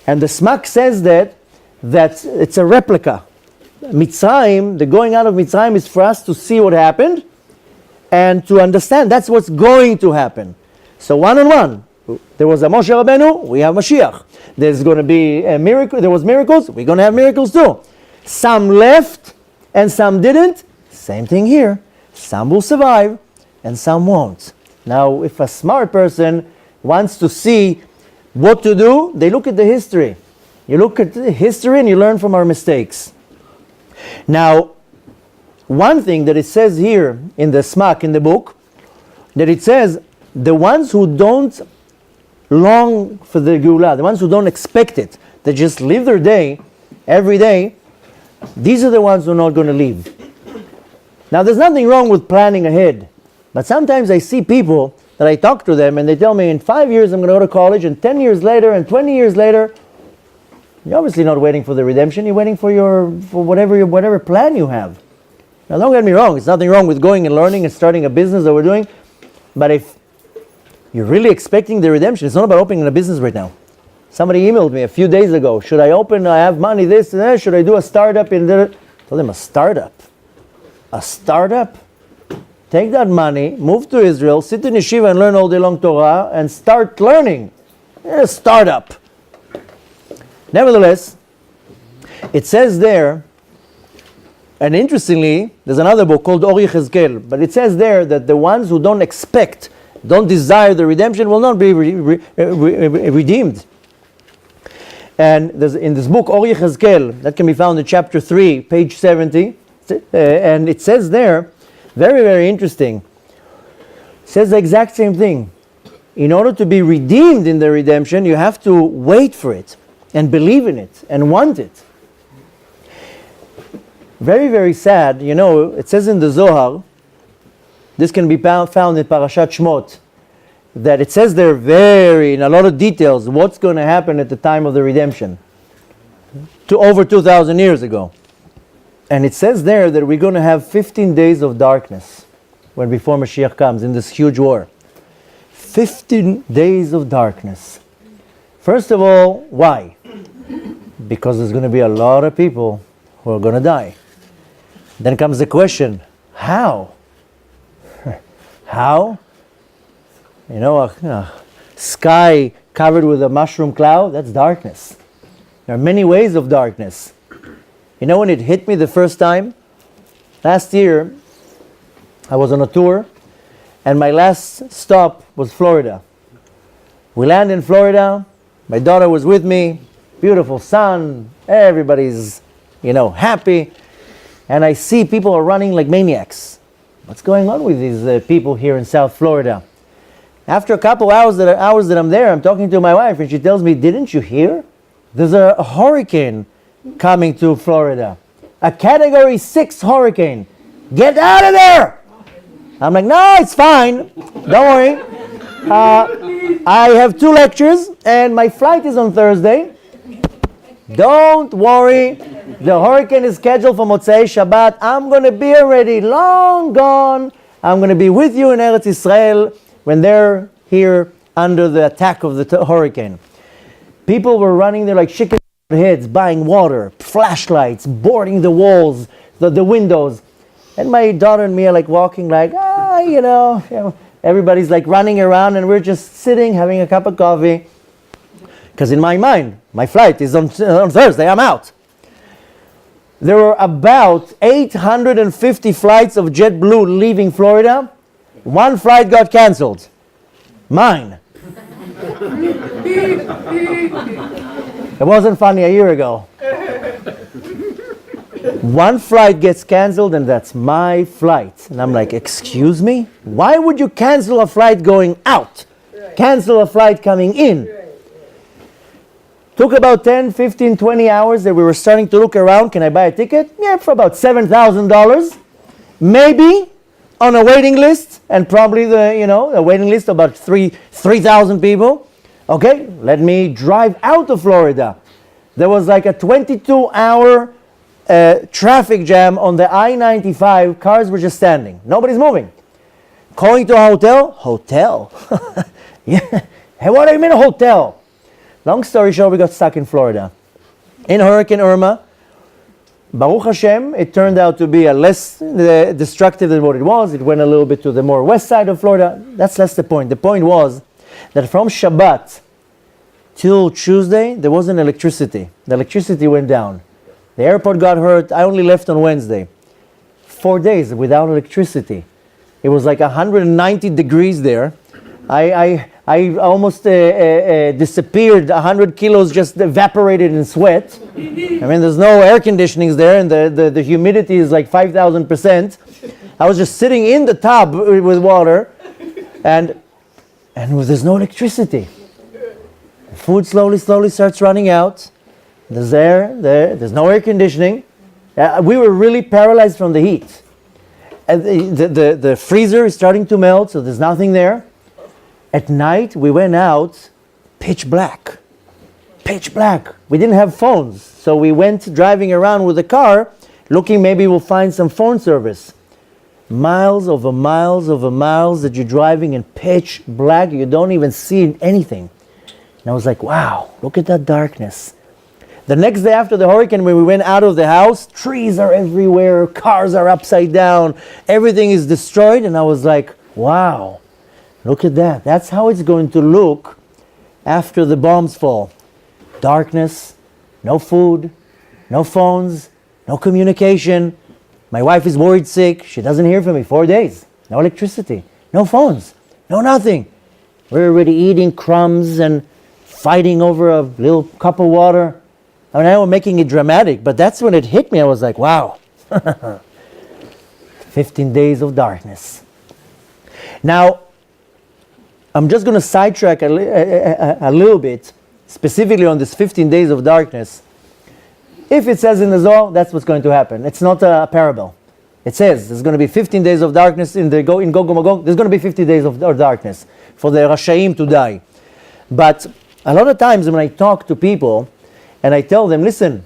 And the SMAC says that it's a replica. Mitzrayim, the going out of Mitzrayim is for us to see what happened and to understand that's what's going to happen. So one on one, there was a Moshe Rabbeinu, we have Mashiach. There's going to be a miracle, there was miracles, we're going to have miracles too. Some left and some didn't. Same thing here. Some will survive and some won't. Now, if a smart person wants to see what to do, they look at the history. You look at the history and you learn from our mistakes. Now, one thing that it says here in the SMAC, in the book, that it says the ones who don't long for the Geulah, the ones who don't expect it, they just live their day, every day, these are the ones who are not going to leave. Now, there's nothing wrong with planning ahead, but sometimes I see people that I talk to them and they tell me in 5 years I'm going to go to college, and 10 years later and 20 years later. You're obviously not waiting for the redemption, you're waiting for whatever plan you have. Now don't get me wrong, it's nothing wrong with going and learning and starting a business that we're doing, but if you're really expecting the redemption, it's not about opening a business right now. Somebody emailed me a few days ago, should I open, I have money, this and that, should I do a startup in there? I told them, a startup? A startup? Take that money, move to Israel, sit in yeshiva and learn all day long Torah, and start learning. A startup. Nevertheless, it says there, and interestingly, there's another book called Or Yechezkel, but it says there that the ones who don't expect, don't desire the redemption will not be redeemed. And there's, in this book, Or Yechezkel, that can be found in chapter 3, page 70, and it says there, very, very interesting, it says the exact same thing. In order to be redeemed in the redemption, you have to wait for it, and believe in it, and want it. Very, very sad, you know, it says in the Zohar, this can be found in Parashat Shmot, that it says there in a lot of details what's going to happen at the time of the redemption, to over 2,000 years ago. And it says there that we're going to have 15 days of darkness before Mashiach comes in this huge war. 15 days of darkness. First of all, why? Because there's going to be a lot of people who are going to die. Then comes the question, how? How? You know, a sky covered with a mushroom cloud, that's darkness. There are many ways of darkness. You know when it hit me the first time? Last year, I was on a tour, and my last stop was Florida. We landed in Florida, my daughter was with me, beautiful sun, everybody's, happy, and I see people are running like maniacs. What's going on with these people here in South Florida? After a couple hours that I'm there, I'm talking to my wife, and she tells me, didn't you hear? There's a hurricane coming to Florida. A category 6 hurricane. Get out of there! I'm like, no, it's fine. Don't worry. I have 2 lectures, and my flight is on Thursday. Don't worry. The hurricane is scheduled for Motzei Shabbat. I'm going to be already long gone. I'm going to be with you in Eretz Israel when they're here under the attack of the hurricane. People were running there like chicken heads, buying water, flashlights, boarding the walls, the windows. And my daughter and me are like walking like, everybody's like running around, and we're just sitting, having a cup of coffee. Because in my mind, my flight is on Thursday, I'm out. There were about 850 flights of JetBlue leaving Florida. 1 flight got canceled. Mine. It wasn't funny a year ago. 1 flight gets canceled, and that's my flight. And I'm like, excuse me? Why would you cancel a flight going out? Cancel a flight coming in. Took about 10, 15, 20 hours that we were starting to look around. Can I buy a ticket? Yeah, for about $7,000. Maybe on a waiting list, and probably a waiting list of about 3,000 people. Okay, let me drive out of Florida. There was like a 22-hour traffic jam on the I-95. Cars were just standing. Nobody's moving. Calling to a hotel? Hotel? Yeah. Hey, what do you mean a hotel? Long story short, we got stuck in Florida. In Hurricane Irma, Baruch Hashem, it turned out to be a less destructive than what it was. It went a little bit to the more west side of Florida. That's the point. The point was that from Shabbat till Tuesday, there wasn't electricity. The electricity went down. The airport got hurt. I only left on Wednesday. 4 days without electricity. It was like 190 degrees there. I almost disappeared. 100 kilos just evaporated in sweat. I mean, there's no air conditionings there, and the humidity is like 5,000%. I was just sitting in the tub with water, and there's no electricity. Food slowly starts running out. There's no air conditioning. We were really paralyzed from the heat. The freezer is starting to melt, so there's nothing there. At night, we went out, pitch black. Pitch black. We didn't have phones, so we went driving around with the car, looking, maybe we'll find some phone service. Miles over miles over miles that you're driving in pitch black, you don't even see anything. And I was like, wow, look at that darkness. The next day after the hurricane, when we went out of the house, trees are everywhere, cars are upside down, everything is destroyed. And I was like, wow, look at that. That's how it's going to look after the bombs fall. Darkness, no food, no phones, no communication. My wife is worried sick. She doesn't hear from me 4 days. No electricity, no phones, no nothing. We're already eating crumbs and fighting over a little cup of water. I mean, I know I'm making it dramatic, but that's when it hit me. I was like, wow. 15 days of darkness. Now, I'm just going to sidetrack a little bit, specifically on this 15 days of darkness. If it says in the Zohar, that's what's going to happen. It's not a parable. It says there's going to be 15 days of darkness in Gog and Magog. There's going to be 50 days of darkness for the Rashaim to die. But a lot of times when I talk to people and I tell them, listen,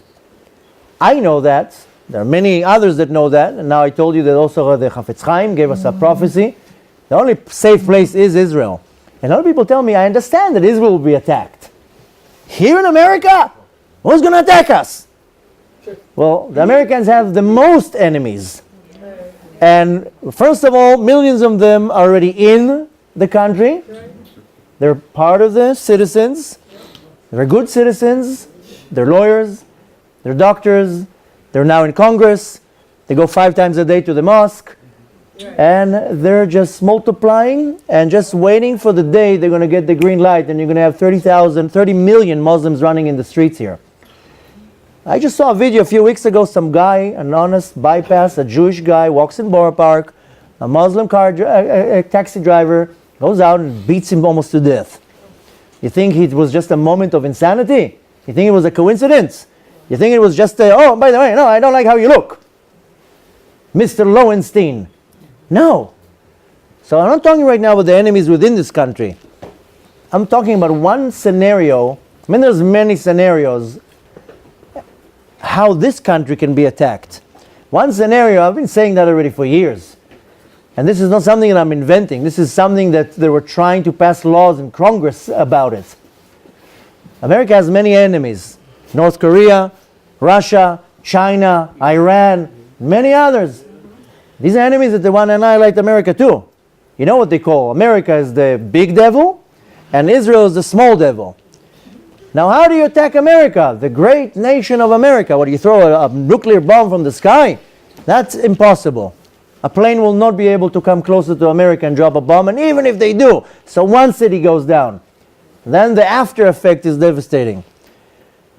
I know that. There are many others that know that. And now I told you that also the Chafetz Chaim gave us a prophecy. The only safe place is Israel. And a lot of people tell me, I understand that Israel will be attacked. Here in America, who's going to attack us? Well, the Americans have the most enemies. And first of all, millions of them are already in the country. They're part of the citizens. They're good citizens. They're lawyers. They're doctors. They're now in Congress. They go 5 times a day to the mosque. And they're just multiplying and just waiting for the day they're going to get the green light and you're going to have 30 million Muslims running in the streets here. I just saw a video a few weeks ago, some guy, an honest bypass, a Jewish guy, walks in Borough Park, a Muslim taxi driver goes out and beats him almost to death. You think it was just a moment of insanity? You think it was a coincidence? You think it was just oh, by the way, no, I don't like how you look, Mr. Lowenstein. No. So I'm not talking right now about the enemies within this country. I'm talking about one scenario. I mean, there's many scenarios how this country can be attacked. One scenario, I've been saying that already for years. And this is not something that I'm inventing. This is something that they were trying to pass laws in Congress about it. America has many enemies. North Korea, Russia, China, Iran, many others. These are enemies that they want to annihilate America too. You know what they call America is the big devil and Israel is the small devil. Now, how do you attack America, the great nation of America? What, do you throw a nuclear bomb from the sky? That's impossible. A plane will not be able to come closer to America and drop a bomb, and even if they do, so one city goes down, then the after effect is devastating.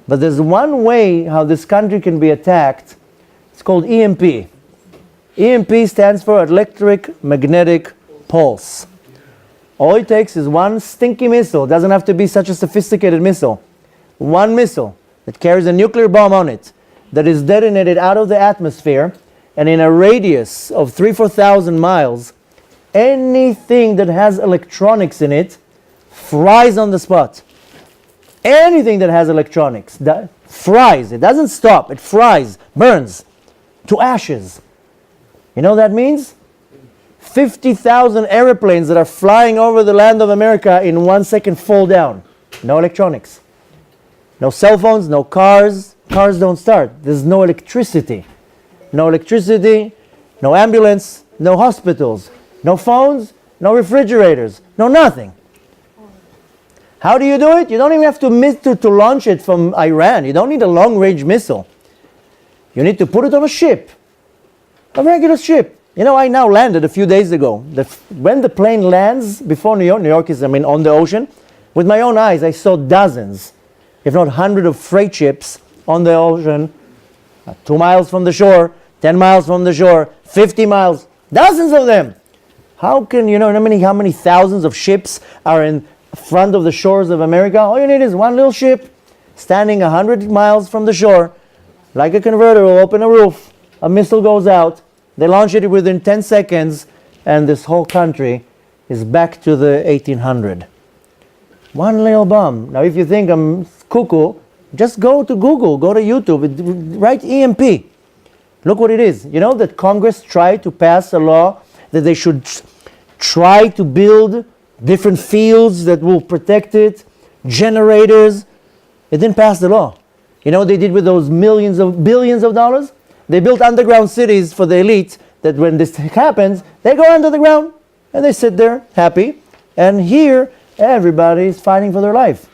But there's one way how this country can be attacked. It's called EMP. EMP stands for electric magnetic pulse. All it takes is one stinky missile. It doesn't have to be such a sophisticated missile. One missile that carries a nuclear bomb on it that is detonated out of the atmosphere and in a radius of 3,000-4,000 miles, anything that has electronics in it fries on the spot. Anything that has electronics that fries. It doesn't stop. It fries, burns to ashes. You know what that means? 50,000 airplanes that are flying over the land of America in 1 second fall down. No electronics. No cell phones, no cars. Cars don't start. There's no electricity. No electricity, no ambulance, no hospitals, no phones, no refrigerators, no nothing. How do you do it? You don't even have to launch it from Iran. You don't need a long-range missile. You need to put it on a ship. A regular ship. You know, I now landed a few days ago. When the plane lands before New York is, on the ocean, with my own eyes, I saw dozens, if not hundreds of freight ships on the ocean, 2 miles from the shore, 10 miles from the shore, 50 miles, dozens of them. How can, how many thousands of ships are in front of the shores of America? All you need is one little ship standing 100 miles from the shore, like a converter will open a roof, a missile goes out, they launch it within 10 seconds, and this whole country is back to the 1800. One little bomb. Now, if you think I'm cuckoo, just go to Google, go to YouTube, write EMP. Look what it is. You know that Congress tried to pass a law that they should try to build different fields that will protect it, generators. It didn't pass the law. You know what they did with those billions of dollars? They built underground cities for the elite that when this happens, they go under the ground and they sit there happy. And here, everybody is fighting for their life.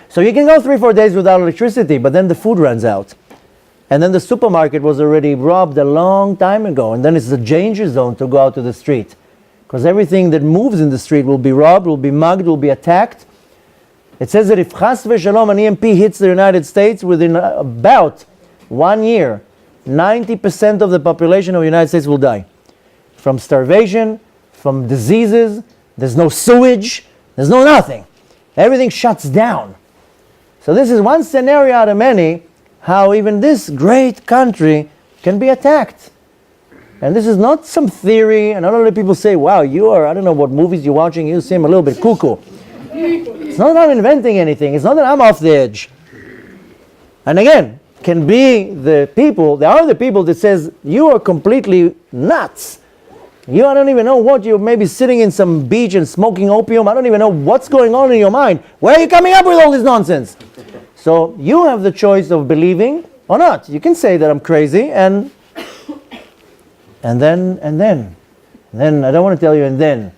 So you can go 3-4 days without electricity, but then the food runs out. And then the supermarket was already robbed a long time ago. And then it's a danger zone to go out to the street. Because everything that moves in the street will be robbed, will be mugged, will be attacked. It says that if chas v'shalom an EMP hits the United States within about 1 year, 90% of the population of the United States will die. From starvation, from diseases, there's no sewage, there's no nothing. Everything shuts down. So this is one scenario out of many, how even this great country can be attacked. And this is not some theory, and a lot of people say, wow, I don't know what movies you're watching, you seem a little bit cuckoo. It's not that I'm inventing anything. It's not that I'm off the edge. And again, can be there are the people that says, you are completely nuts. I don't even know what you're maybe sitting in some beach and smoking opium. I don't even know what's going on in your mind. Where are you coming up with all this nonsense? So you have the choice of believing or not. You can say that I'm crazy and then I don't want to tell you and then.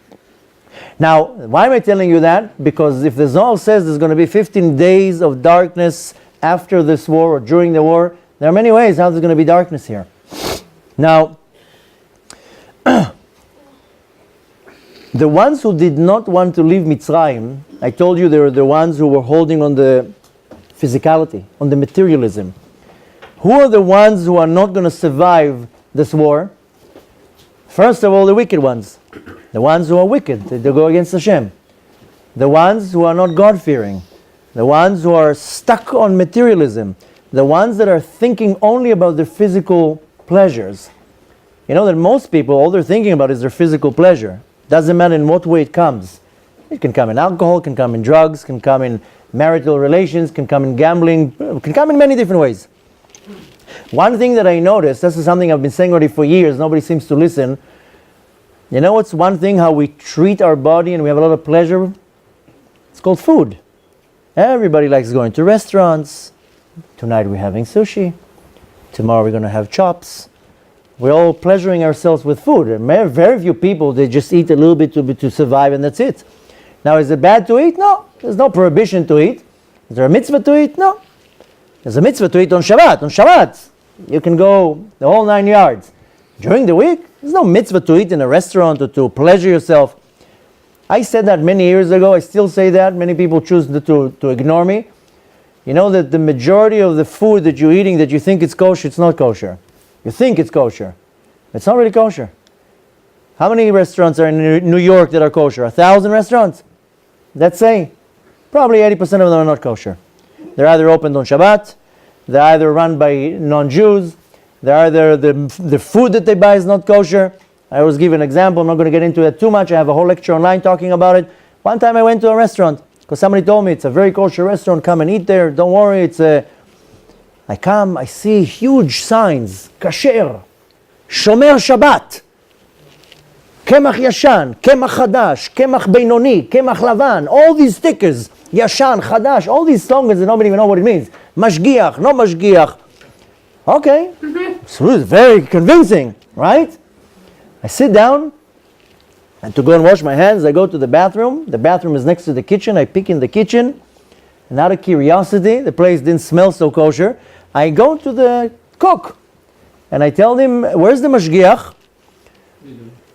Now, why am I telling you that? Because if the Zohar says there's going to be 15 days of darkness after this war or during the war, there are many ways how there's going to be darkness here. Now, the ones who did not want to leave Mitzrayim, I told you they were the ones who were holding on the physicality, on the materialism. Who are the ones who are not going to survive this war? First of all, the wicked ones. The ones who are wicked, they go against Hashem. The ones who are not God-fearing. The ones who are stuck on materialism. The ones that are thinking only about their physical pleasures. You know that most people, all they're thinking about is their physical pleasure. Doesn't matter in what way it comes. It can come in alcohol, can come in drugs, can come in marital relations, can come in gambling, can come in many different ways. One thing that I noticed, this is something I've been saying already for years, nobody seems to listen. You know what's one thing, how we treat our body and we have a lot of pleasure? It's called food. Everybody likes going to restaurants. Tonight we're having sushi. Tomorrow we're going to have chops. We're all pleasuring ourselves with food. And very few people, they just eat a little bit to survive and that's it. Now, is it bad to eat? No. There's no prohibition to eat. Is there a mitzvah to eat? No. There's a mitzvah to eat on Shabbat. On Shabbat, you can go the whole 9 yards. During the week, there's no mitzvah to eat in a restaurant or to pleasure yourself. I said that many years ago. I still say that. Many people choose to ignore me. You know that the majority of the food that you're eating that you think it's kosher, it's not kosher. You think it's kosher. It's not really kosher. How many restaurants are in New York that are kosher? 1,000 restaurants? Let's say. Probably 80% of them are not kosher. They're either opened on Shabbat, they're either run by non-Jews, they're either the food that they buy is not kosher. I always give an example. I'm not going to get into it too much. I have a whole lecture online talking about it. One time I went to a restaurant because somebody told me it's a very kosher restaurant. Come and eat there. Don't worry. I come, I see huge signs. Kasher, Shomer Shabbat, Kemach Yashan, Kemach Chadash, Kemach Beinoni, Kemach Lavan. All these stickers. Yashan, Chadash. All these slogans that nobody even know what it means. Mashgiach, no Mashgiach. Okay. So it's very convincing, right? I sit down, and to go and wash my hands, I go to the bathroom. The bathroom is next to the kitchen. I peek in the kitchen, and out of curiosity, the place didn't smell so kosher. I go to the cook, and I tell him, where's the mashgiach?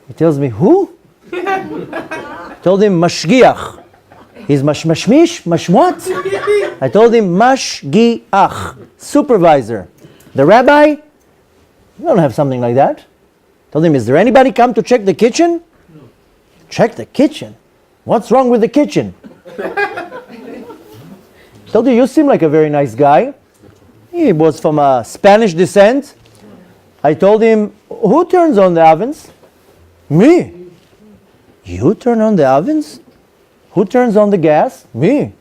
He tells me, who? Told him, mashgiach. He's mashmish, mash what? I told him, mashgiach, supervisor. The rabbi, you don't have something like that. Told him, is there anybody come to check the kitchen? No. Check the kitchen? What's wrong with the kitchen? Told you seem like a very nice guy. He was from a Spanish descent. I told him, who turns on the ovens? Me. You turn on the ovens? Who turns on the gas? Me.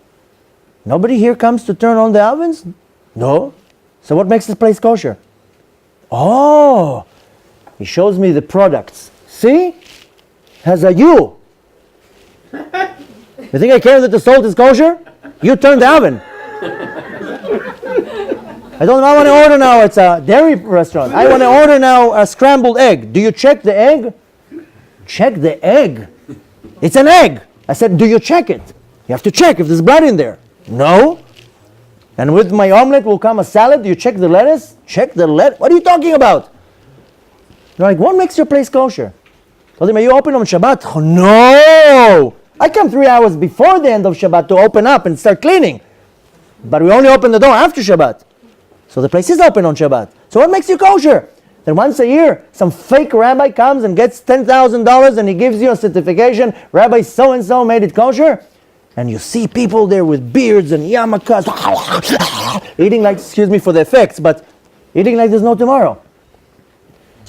Nobody here comes to turn on the ovens? No. So what makes this place kosher? Oh, he shows me the products. See? Has a U. You think I care that the salt is kosher? You turn the oven. I want to order now. It's a dairy restaurant. I want to order now a scrambled egg. Do you check the egg? Check the egg. It's an egg. I said, do you check it? You have to check if there's blood in there. No. And with my omelet will come a salad. Do you check the lettuce? Check the lettuce. What are you talking about? They're like, what makes your place kosher? I told him, are you open on Shabbat? Oh, no. I come 3 hours before the end of Shabbat to open up and start cleaning. But we only open the door after Shabbat. So the place is open on Shabbat. So what makes you kosher? Then once a year, some fake rabbi comes and gets $10,000 and he gives you a certification. Rabbi so-and-so made it kosher. And you see people there with beards and yarmulkes, eating like, excuse me for the effects, but eating like there's no tomorrow.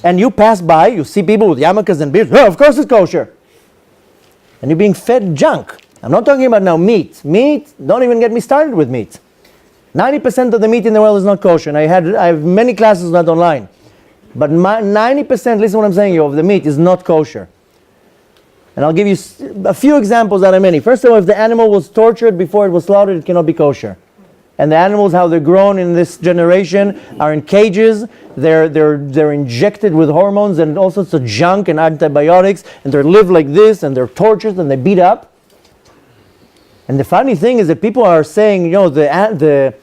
And you pass by, you see people with yarmulkes and beards. Oh, of course it's kosher. And you're being fed junk. I'm not talking about now meat. Meat, don't even get me started with meat. 90% of the meat in the world is not kosher. And I have many classes not online. But 90%, listen to what I'm saying here, of the meat is not kosher. And I'll give you a few examples out of many. First of all, if the animal was tortured before it was slaughtered, it cannot be kosher. And the animals, how they're grown in this generation, are in cages. They're injected with hormones and all sorts of junk and antibiotics. And they live like this, and they're tortured, and they beat up. And the funny thing is that people are saying, you know, the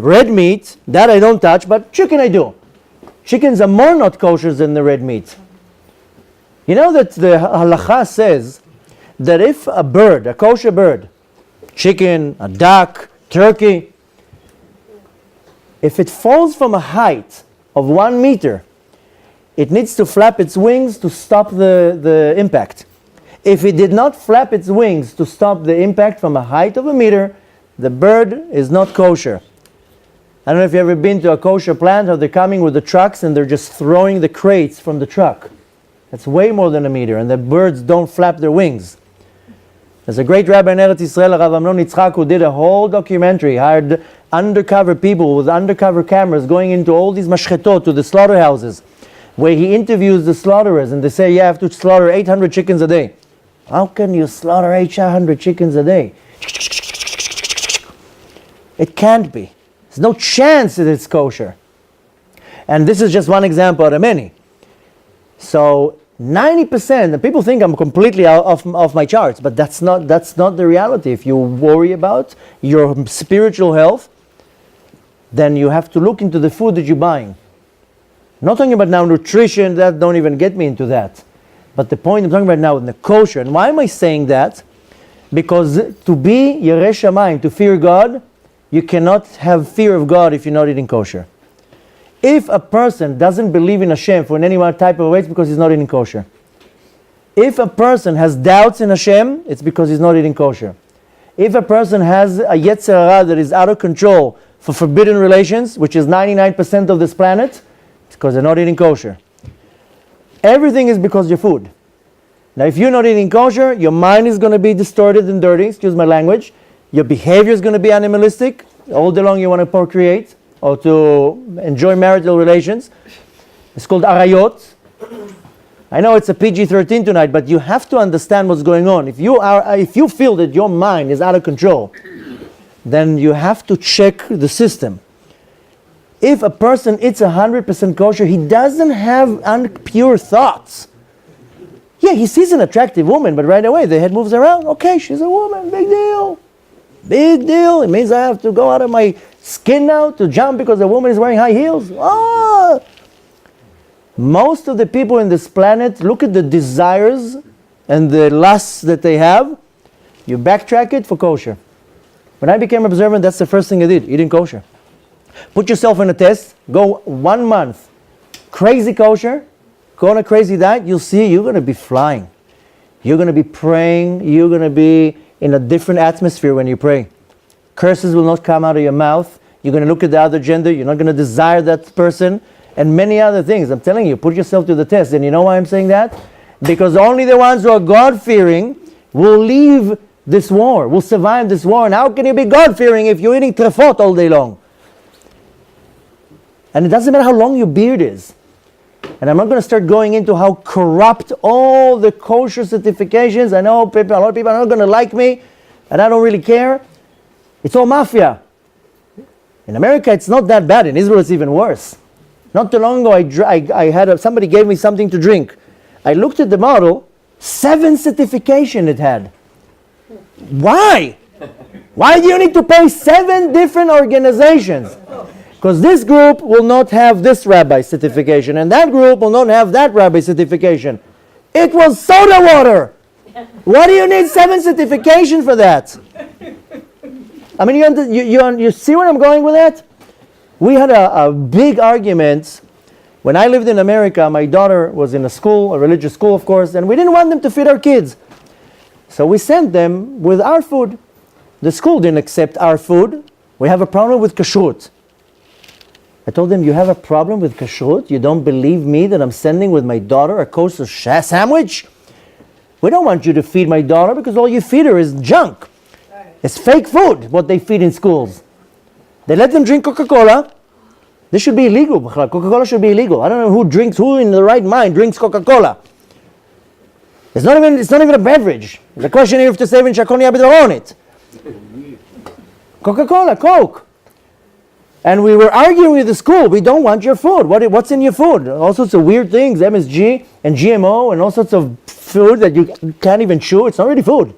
red meat, that I don't touch, but chicken I do. Chickens are more not kosher than the red meat. You know that the halacha says that if a bird, a kosher bird, chicken, a duck, turkey, if it falls from a height of 1 meter, it needs to flap its wings to stop the impact. If it did not flap its wings to stop the impact from a height of 1 meter, the bird is not kosher. I don't know if you've ever been to a kosher plant, how they're coming with the trucks and they're just throwing the crates from the truck. That's way more than 1 meter, and the birds don't flap their wings. There's a great rabbi in Eretz Yisrael, Rav Amnon Yitzchak, who did a whole documentary, hired undercover people with undercover cameras going into all these mashchetot, to the slaughterhouses, where he interviews the slaughterers, and they say, you have to slaughter 800 chickens a day. How can you slaughter 800 chickens a day? It can't be. There's no chance that it's kosher. And this is just one example out of many. So 90%, and people think I'm completely off my charts, but that's not the reality. If you worry about your spiritual health, then you have to look into the food that you're buying. I'm not talking about now nutrition, that don't even get me into that. But the point I'm talking about now is the kosher. And why am I saying that? Because to be Yerei Shamayim, to fear God, you cannot have fear of God if you're not eating kosher. If a person doesn't believe in Hashem for any type of way, it's because he's not eating kosher. If a person has doubts in Hashem, it's because he's not eating kosher. If a person has a Yetzer Hara that is out of control for forbidden relations, which is 99% of this planet, it's because they're not eating kosher. Everything is because of your food. Now, if you're not eating kosher, your mind is going to be distorted and dirty, excuse my language. Your behavior is going to be animalistic. All day long you want to procreate or to enjoy marital relations. It's called arayot. I know it's a PG-13 tonight, but you have to understand what's going on. If you feel that your mind is out of control, then you have to check the system. If a person eats 100% kosher, he doesn't have impure thoughts. Yeah, he sees an attractive woman, but right away the head moves around. Okay, she's a woman, big deal. Big deal. It means I have to go out of my skin now to jump because a woman is wearing high heels. Oh! Most of the people in this planet, look at the desires and the lusts that they have. You backtrack it for kosher. When I became observant, that's the first thing I did, eating kosher. Put yourself in a test, go 1 month, crazy kosher, go on a crazy diet, you'll see you're going to be flying. You're going to be praying, you're going to be in a different atmosphere when you pray. Curses will not come out of your mouth. You're going to look at the other gender. You're not going to desire that person. And many other things. I'm telling you, put yourself to the test. And you know why I'm saying that? Because only the ones who are God-fearing will leave this war, will survive this war. And how can you be God-fearing if you're eating trefot all day long? And it doesn't matter how long your beard is. And I'm not going to start going into how corrupt all the kosher certifications. I know a lot of people are not going to like me, and I don't really care. It's all mafia. In America, it's not that bad. In Israel, it's even worse. Not too long ago, I had somebody gave me something to drink. I looked at the bottle, 7 certification it had. Why? Why do you need to pay 7 different organizations? Because this group will not have this rabbi certification, and that group will not have that rabbi certification. It was soda water. Why do you need 7 certifications for that? I mean, you see where I'm going with that? We had a big argument. When I lived in America, my daughter was in a school, a religious school, of course, and we didn't want them to feed our kids. So we sent them with our food. The school didn't accept our food. We have a problem with kashrut. I told them, you have a problem with kashrut? You don't believe me that I'm sending with my daughter a kosher sandwich? We don't want you to feed my daughter because all you feed her is junk. It's fake food, what they feed in schools. They let them drink Coca-Cola. This should be illegal. Coca-Cola should be illegal. I don't know who in the right mind drinks Coca-Cola. It's not even a beverage. The question is if to save in Shakoni Abidor on it. Coca-Cola, Coke. And we were arguing with the school, we don't want your food. What's in your food? All sorts of weird things, MSG and GMO and all sorts of food that you can't even chew. It's not really food.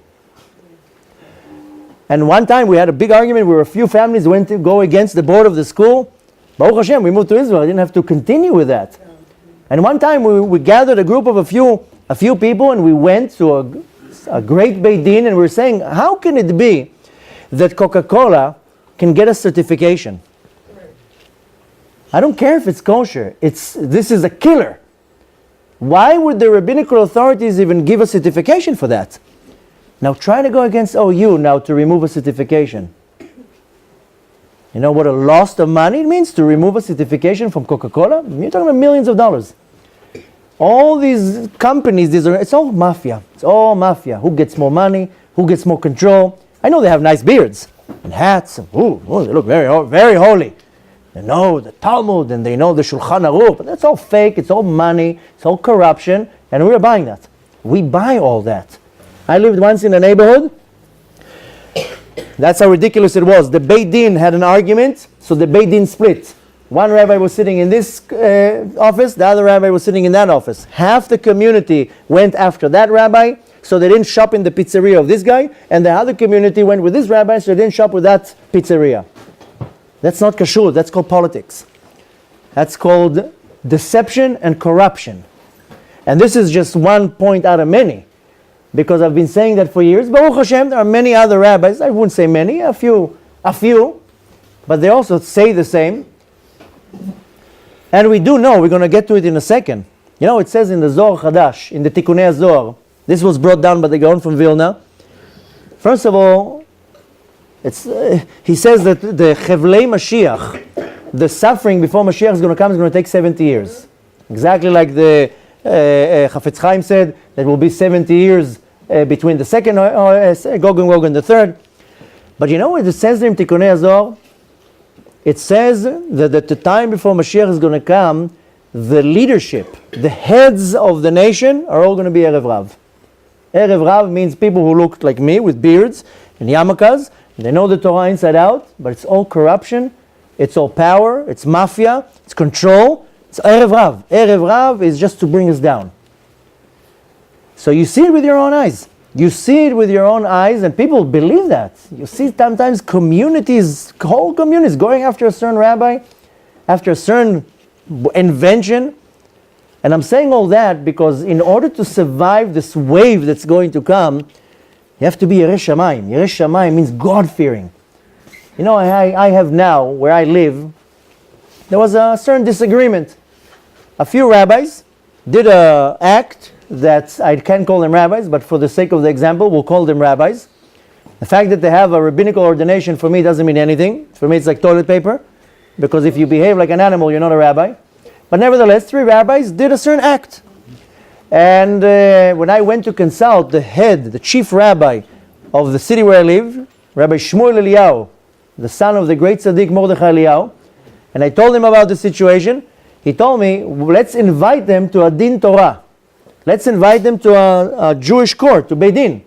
And one time we had a big argument where a few families went to go against the board of the school. Baruch Hashem, we moved to Israel. I didn't have to continue with that. And one time we gathered a group of a few people and we went to a great Beit Din and we were saying, how can it be that Coca-Cola can get a certification? I don't care if it's kosher. This is a killer. Why would the rabbinical authorities even give a certification for that? Now try to go against OU now to remove a certification. You know what a loss of money it means to remove a certification from Coca-Cola? You're talking about millions of dollars. All these companies, it's all mafia. It's all mafia. Who gets more money? Who gets more control? I know they have nice beards and hats. And, they look very, very holy. They know the Talmud and they know the Shulchan Aruch, but that's all fake, it's all money, it's all corruption, and we're buying that. We buy all that. I lived once in a neighborhood, that's how ridiculous it was. The Beit Din had an argument, so the Beit Din split. One rabbi was sitting in this office, the other rabbi was sitting in that office. Half the community went after that rabbi, so they didn't shop in the pizzeria of this guy, and the other community went with this rabbi, so they didn't shop with that pizzeria. That's not kashrut, that's called politics. That's called deception and corruption. And this is just one point out of many. Because I've been saying that for years. Baruch Hashem, there are many other rabbis, I wouldn't say many, a few, but they also say the same. And we do know, we're going to get to it in a second. You know, it says in the Zohar Chadash, in the Tikkunei Zohar, this was brought down by the Gaon from Vilna. First of all, he says that the Chevlei Mashiach, the suffering before Mashiach is going to come, is going to take 70 years. Exactly like the Chafetz Chaim said, that will be 70 years between the second Gog and Gog and the third. But you know what it says there in Tikkunei Zohar? It says that at the time before Mashiach is going to come, the leadership, the heads of the nation are all going to be Erev Rav. Erev Rav means people who look like me with beards and yarmulkes. They know the Torah inside out, but it's all corruption, it's all power, it's mafia, it's control. It's Erev Rav. Erev Rav is just to bring us down. So you see it with your own eyes. You see it with your own eyes, and people believe that. You see sometimes communities, whole communities, going after a certain rabbi, after a certain invention. And I'm saying all that because in order to survive this wave that's going to come, you have to be Yerei Shamayim. Yerei Shamayim means God-fearing. You know, I have now, where I live, there was a certain disagreement. A few rabbis did an act that I can't call them rabbis, but for the sake of the example, we'll call them rabbis. The fact that they have a rabbinical ordination for me doesn't mean anything. For me, it's like toilet paper, because if you behave like an animal, you're not a rabbi. But nevertheless, 3 rabbis did a certain act. And when I went to consult the chief rabbi of the city where I live, Rabbi Shmuel Eliyahu, the son of the great tzaddik Mordechai Eliyahu, And I told him about the situation. He told me, let's invite them to a din Torah. Let's invite them to a Jewish court, to Beit Din.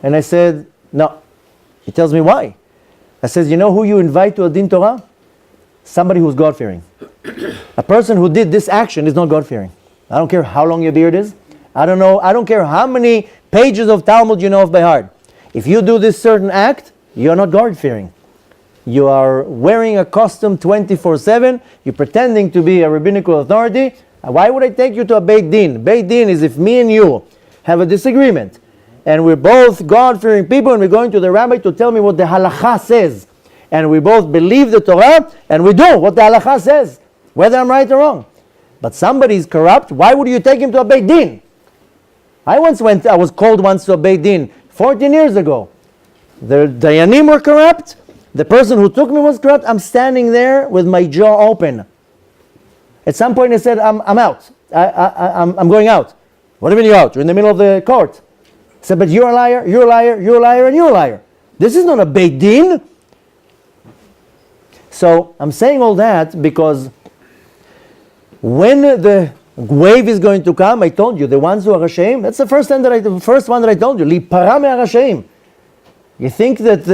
And I said, no. He tells me, why? I said, you know who you invite to a din Torah? Somebody who's God-fearing. A person who did this action is not God-fearing. I don't care how long your beard is. I don't care how many pages of Talmud you know of by heart. If you do this certain act, you're not God-fearing. You are wearing a costume 24/7. You're pretending to be a rabbinical authority. Why would I take you to a Beit Din? Beit Din is if me and you have a disagreement, and we're both God-fearing people, and we're going to the rabbi to tell me what the halacha says. And we both believe the Torah, and we do what the halacha says, whether I'm right or wrong. But somebody is corrupt, why would you take him to a Beit Din? I was called once to a Beit Din 14 years ago. The Dayanim were corrupt, the person who took me was corrupt. I'm standing there with my jaw open. At some point I said, I'm out. I'm going out. What do you mean you're out? You're in the middle of the court. I said, but you're a liar, you're a liar, you're a liar, and you're a liar. This is not a Beit Din. So I'm saying all that because when the wave is going to come, I told you, the ones who are ashamed, that's the first one that I told you, Lipara me'arashaim. You think that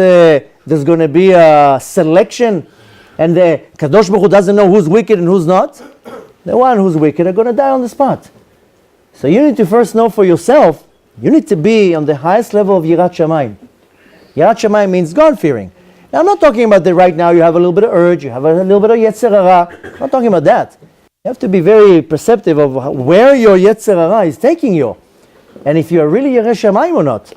there's going to be a selection and the Kadosh Baruch Hu doesn't know who's wicked and who's not? The one who's wicked are going to die on the spot. So you need to first know for yourself, you need to be on the highest level of Yirat Shamayim. Yirat Shamayim means God-fearing. Now I'm not talking about that right now you have a little bit of urge, you have a little bit of Yetzer Hara. I'm not talking about that. You have to be very perceptive of where your Yetzer Hara is taking you. And if you are really Yirei Shamayim or not.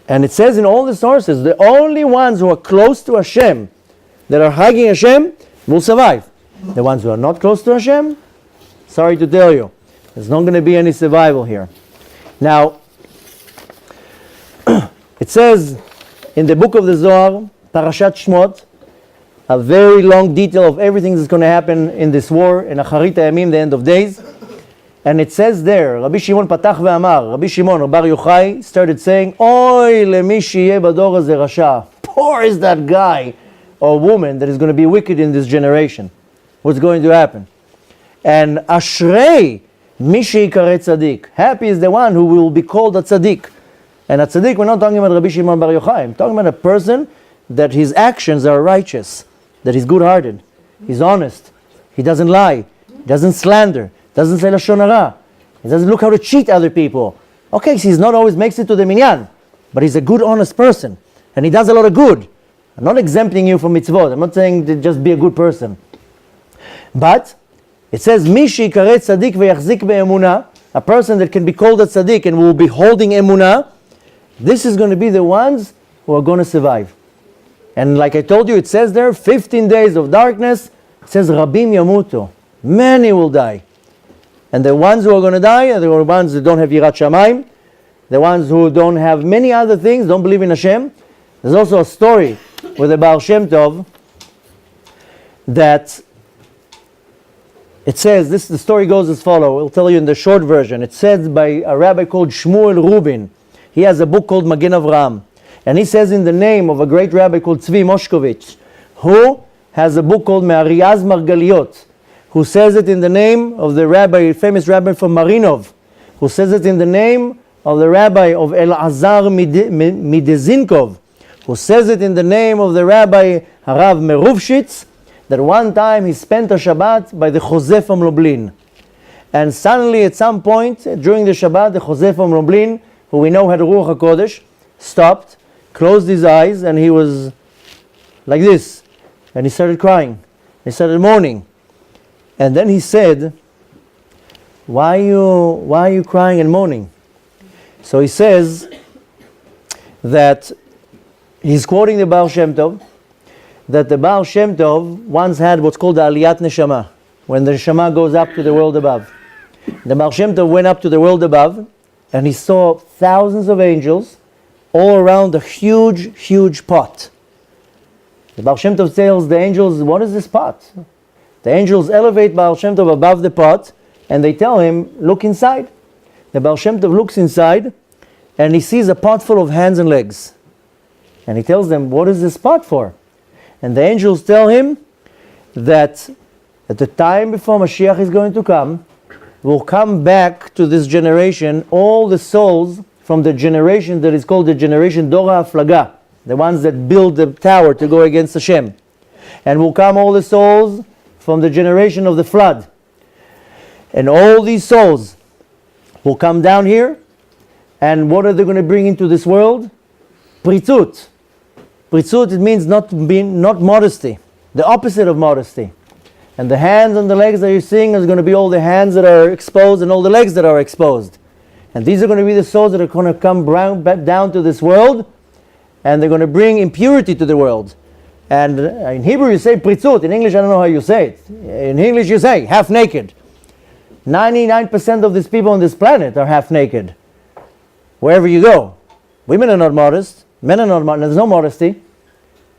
And it says in all the sources, the only ones who are close to Hashem, that are hugging Hashem, will survive. The ones who are not close to Hashem, sorry to tell you, there's not going to be any survival here. Now, it says in the book of the Zohar, Parashat Shmot, a very long detail of everything that's going to happen in this war, in Acharit HaYamim, the end of days. And it says there, Rabbi Shimon Patach ve'amar, Rabbi Shimon, Bar Yochai, started saying, Oy lemi sheyeh bador hazeh rasha. Poor is that guy or woman that is going to be wicked in this generation. What's going to happen? And Ashrei mi sheyikareh tzaddik. Happy is the one who will be called a tzaddik. And a tzaddik, we're not talking about Rabbi Shimon Bar Yochai. I'm talking about a person that his actions are righteous, that he's good-hearted, he's honest, he doesn't lie, he doesn't slander, doesn't say lashon hara, he doesn't look how to cheat other people. Okay, so he's not always makes it to the minyan, but he's a good, honest person, and he does a lot of good. I'm not exempting you from mitzvot. I'm not saying to just be a good person. But it says, Mi sheyikareh tzaddik v'yachzik be'emunah, a person that can be called a tzaddik and will be holding emunah, this is going to be the ones who are going to survive. And like I told you, it says there, 15 days of darkness, it says, Rabim yamutu, many will die. And the ones who are going to die are the ones who don't have Yirat Shamayim, the ones who don't have many other things, don't believe in Hashem. There's also a story with the Baal Shem Tov that it says, the story goes as follows. I'll tell you in the short version. It says by a rabbi called Shmuel Rubin. He has a book called Magen Avraham. And he says in the name of a great rabbi called Tzvi Moshkovich, who has a book called Me'ariaz Margaliot, who says it in the name of the rabbi, famous rabbi from Marinov, who says it in the name of the rabbi of Elazar Midezinkov, who says it in the name of the rabbi Harav Meruvshitz, that one time he spent a Shabbat by the Chozeh from Lublin. And suddenly at some point during the Shabbat, the Chozeh from Lublin, who we know had Ruach HaKodesh, stopped, closed his eyes, and he was like this. And he started crying. He started mourning. And then he said, why are you crying and mourning? So he says that he's quoting the Baal Shem Tov, that the Baal Shem Tov once had what's called the Aliyat Neshama, when the Neshama goes up to the world above. The Baal Shem Tov went up to the world above, and he saw thousands of angels all around a huge, huge pot. The Baal Shem Tov tells the angels, what is this pot? The angels elevate Baal Shem Tov above the pot, and they tell him, look inside. The Baal Shem Tov looks inside, and he sees a pot full of hands and legs. And he tells them, what is this pot for? And the angels tell him, that at the time before Mashiach is going to come, will come back to this generation all the souls from the generation that is called the generation Dora Aflaga, the ones that build the tower to go against Hashem. And will come all the souls from the generation of the flood. And all these souls will come down here, and what are they going to bring into this world? Pritzut. Pritzut, it means not modesty, the opposite of modesty. And the hands and the legs that you're seeing is going to be all the hands that are exposed and all the legs that are exposed. And these are going to be the souls that are going to come back down to this world, and they're going to bring impurity to the world. And in Hebrew you say pritzut. In English I don't know how you say it. In English you say half naked. 99% of these people on this planet are half naked. Wherever you go. Women are not modest. Men are not modest. There's no modesty.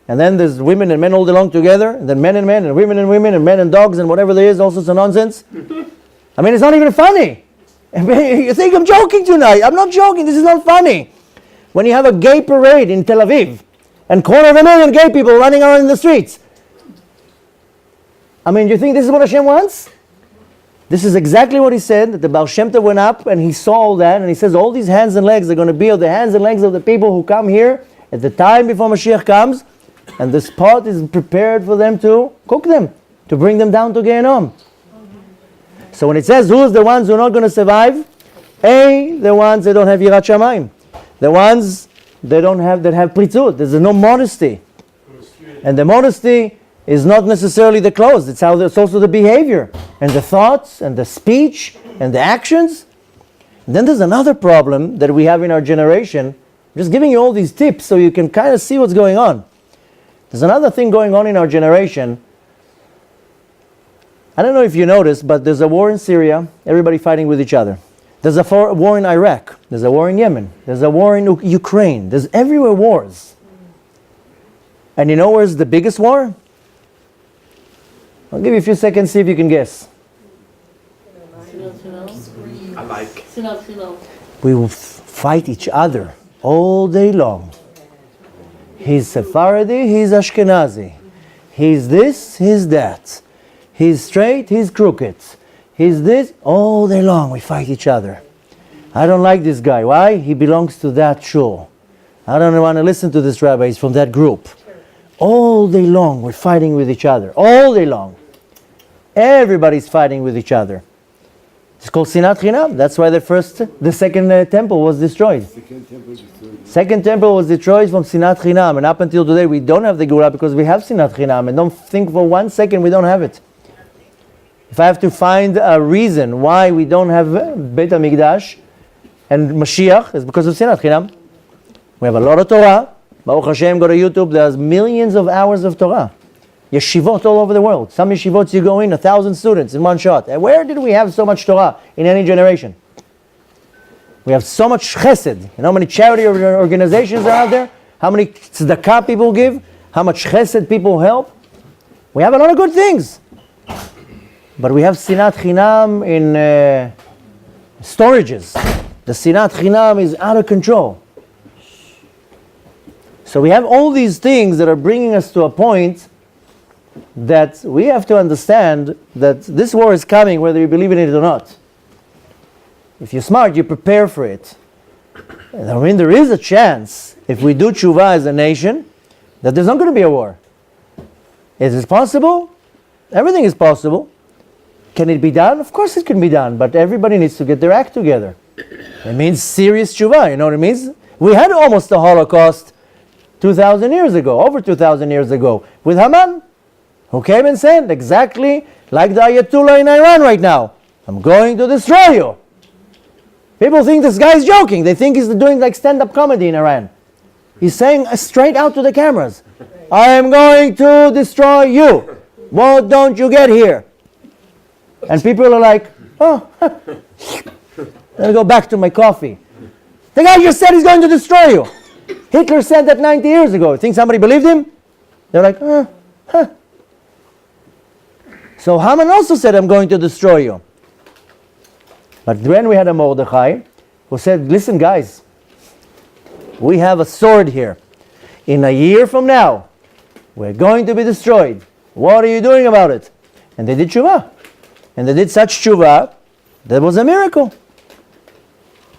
And then there's women and men all along together. And then men and women and men and dogs and whatever there is, all sorts of nonsense. I mean, it's not even funny. You think I'm joking tonight. I'm not joking. This is not funny. When you have a gay parade in Tel Aviv, and 250,000 gay people running around in the streets. I mean, do you think this is what Hashem wants? This is exactly what he said, that the Baal Shem Tov went up and he saw all that, and he says all these hands and legs are going to be the hands and legs of the people who come here at the time before Mashiach comes, and this pot is prepared for them to cook them, to bring them down to Gehenom. So when it says who's the ones who are not going to survive, the ones that don't have Yirat Shamayim, the ones that have pritzut. There's no modesty, and the modesty is not necessarily the clothes. It's also the behavior and the thoughts and the speech and the actions. And then there's another problem that we have in our generation. I'm just giving you all these tips so you can kind of see what's going on. There's another thing going on in our generation. I don't know if you noticed, but there's a war in Syria. Everybody fighting with each other. There's a war in Iraq. There's a war in Yemen. There's a war in Ukraine. There's everywhere wars. And you know where's the biggest war? I'll give you a few seconds, see if you can guess. We will fight each other all day long. He's Sephardi, he's Ashkenazi. He's this, he's that. He's straight, he's crooked. He's this, all day long we fight each other. I don't like this guy. Why? He belongs to that shul. I don't want to listen to this rabbi, he's from that group. All day long we're fighting with each other. All day long. Everybody's fighting with each other. It's called Sinat Chinam. That's why the second temple was destroyed. Second temple was destroyed from Sinat Chinam. And up until today we don't have the Geulah because we have Sinat Chinam. And don't think for 1 second we don't have it. If I have to find a reason why we don't have Beit HaMikdash and Mashiach, it's because of Sinat Chinam. We have a lot of Torah. Baruch Hashem, go to YouTube, there's millions of hours of Torah. Yeshivot all over the world. Some yeshivot you go in, 1,000 students in one shot. And where did we have so much Torah in any generation? We have so much chesed. You know how many charity organizations are out there? How many tzedakah people give? How much chesed people help? We have a lot of good things. But we have Sinat Chinam in storages. The Sinat Chinam is out of control. So we have all these things that are bringing us to a point that we have to understand that this war is coming whether you believe in it or not. If you're smart, you prepare for it. I mean, there is a chance, if we do tshuva as a nation, that there's not going to be a war. Is it possible? Everything is possible. Can it be done? Of course it can be done, but everybody needs to get their act together. It means serious tshuva, you know what it means? We had almost a Holocaust 2,000 years ago, over 2,000 years ago, with Haman, who came and said exactly like the Ayatollah in Iran right now, I'm going to destroy you. People think this guy is joking. They think he's doing like stand-up comedy in Iran. He's saying straight out to the cameras, I am going to destroy you. Why don't you get here? And people are like, oh, I'll go back to my coffee. The guy just said he's going to destroy you. Hitler said that 90 years ago. Think somebody believed him? They're like, So Haman also said, I'm going to destroy you. But then we had a Mordechai who said, listen guys, we have a sword here. In a year from now, we're going to be destroyed. What are you doing about it? And they did tshuva. And they did such tshuva, that was a miracle.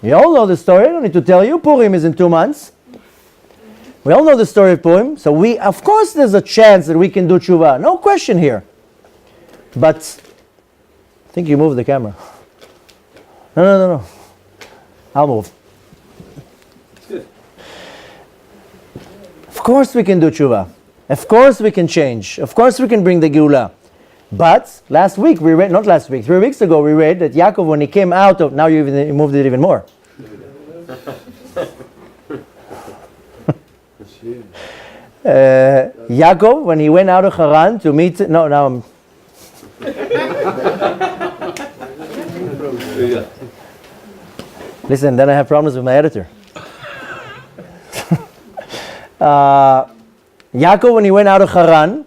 You all know the story, I don't need to tell you. Purim is in 2 months. We all know the story of Purim. So of course there's a chance that we can do tshuva. No question here. But, I think you moved the camera. No. I'll move. Of course we can do tshuva. Of course we can change. Of course we can bring the Geula. But last week we read, not last week, 3 weeks ago we read that Yaakov, when he came out of, now you moved it even more. Yaakov, when he went out of Haran to meet, no, now I'm... Listen, then I have problems with my editor. Yaakov, when he went out of Haran,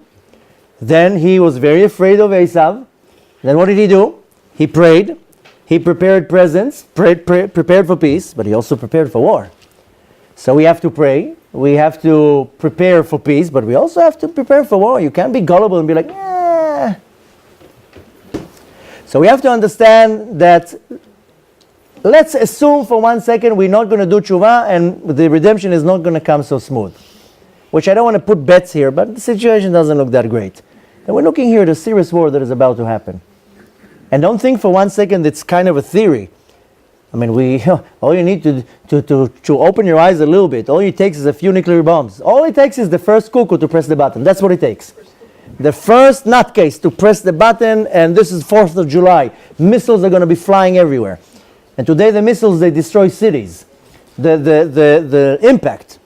then he was very afraid of Esav. Then what did he do? He prayed. He prepared presents, prepared for peace, but he also prepared for war. So we have to pray. We have to prepare for peace, but we also have to prepare for war. You can't be gullible and be like, eh. So we have to understand that, let's assume for 1 second we're not going to do tshuva and the redemption is not going to come so smooth. Which I don't want to put bets here, but the situation doesn't look that great. And we're looking here at a serious war that is about to happen. And don't think for 1 second it's kind of a theory. I mean, all you need to open your eyes a little bit, all it takes is a few nuclear bombs. All it takes is the first cuckoo to press the button. That's what it takes. The first nutcase to press the button, and this is 4th of July. Missiles are going to be flying everywhere. And today the missiles, they destroy cities. The impact.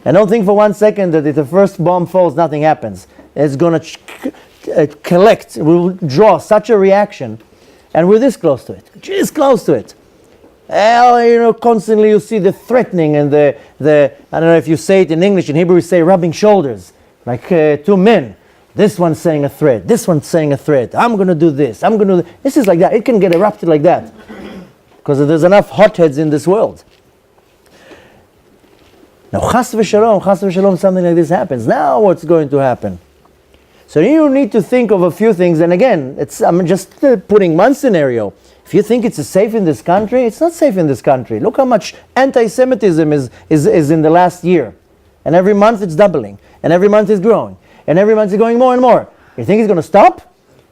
And don't think for 1 second that if the first bomb falls, nothing happens. It's going to collect, it will draw such a reaction. And we're this close to it. Just close to it. Well, constantly you see the threatening and the I don't know if you say it in English, in Hebrew we say rubbing shoulders. Like 2 men. This one's saying a threat. This one's saying a threat. I'm going to do this. I'm going to do this. This is like that. It can get erupted like that. Because there's enough hotheads in this world. Now, chas v'shalom, something like this happens. Now what's going to happen? So you need to think of a few things. And again, I'm just putting one scenario. If you think it's safe in this country, it's not safe in this country. Look how much anti-Semitism is in the last year. And every month it's doubling. And every month it's growing. And every month it's going more and more. You think it's going to stop?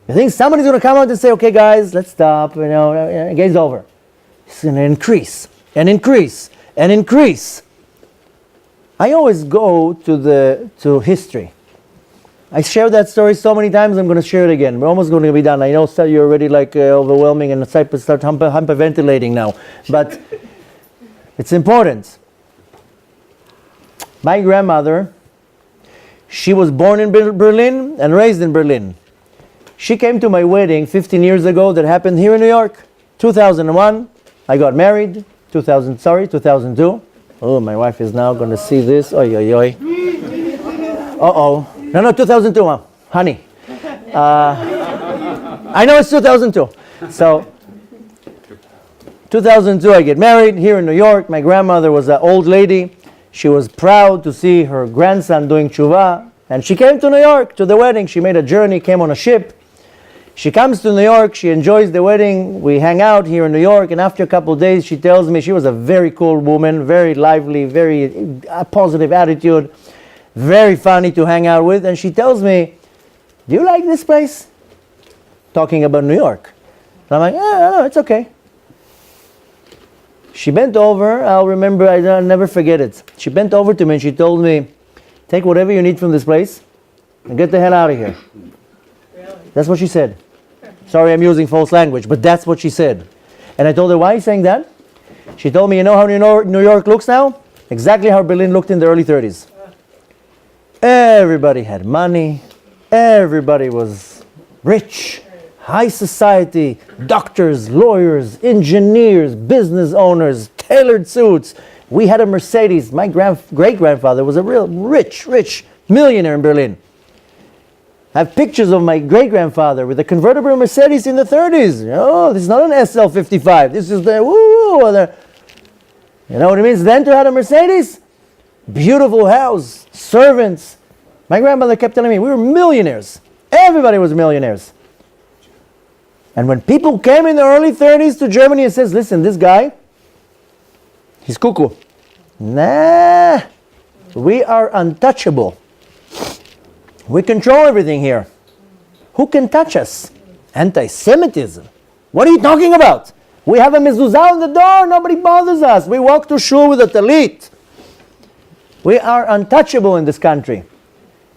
You think somebody's going to come out and say, okay guys, let's stop, game's over. It's going to increase, and increase, and increase. I always go to history. I shared that story so many times, I'm going to share it again. We're almost going to be done. I know you're already overwhelming and start hyperventilating now. But it's important. My grandmother, she was born in Berlin and raised in Berlin. She came to my wedding 15 years ago that happened here in New York. 2001, I got married. 2002. Oh, my wife is now going to see this. Oy, oy, oy. Uh-oh. No, 2002, honey. I know it's 2002. So, 2002 I get married here in New York. My grandmother was an old lady. She was proud to see her grandson doing tshuva. And she came to New York to the wedding. She made a journey, came on a ship. She comes to New York. She enjoys the wedding. We hang out here in New York. And after a couple of days, she tells me she was a very cool woman, very lively, very positive attitude. Very funny to hang out with. And she tells me, do you like this place? Talking about New York. And I'm like, no, it's okay. She bent over, I'll never forget it. She bent over to me and she told me, take whatever you need from this place and get the hell out of here. Really? That's what she said. Sorry, I'm using false language, but that's what she said. And I told her, why are you saying that? She told me, you know how New York looks now? Exactly how Berlin looked in the early 30s. Everybody had money. Everybody was rich. High society, doctors, lawyers, engineers, business owners, tailored suits. We had a Mercedes. My great-grandfather was a real rich millionaire in Berlin. I have pictures of my great-grandfather with a convertible Mercedes in the 30s. Oh, this is not an SL55. This is the you know what it means then to have a Mercedes? Beautiful house, servants. My grandmother kept telling me we were millionaires. Everybody was millionaires. And when people came in the early 30s to Germany and says, listen, this guy, he's cuckoo. Nah, we are untouchable. We control everything here. Who can touch us? Anti-Semitism. What are you talking about? We have a mezuzah on the door, nobody bothers us. We walk to shul with a talit. We are untouchable in this country.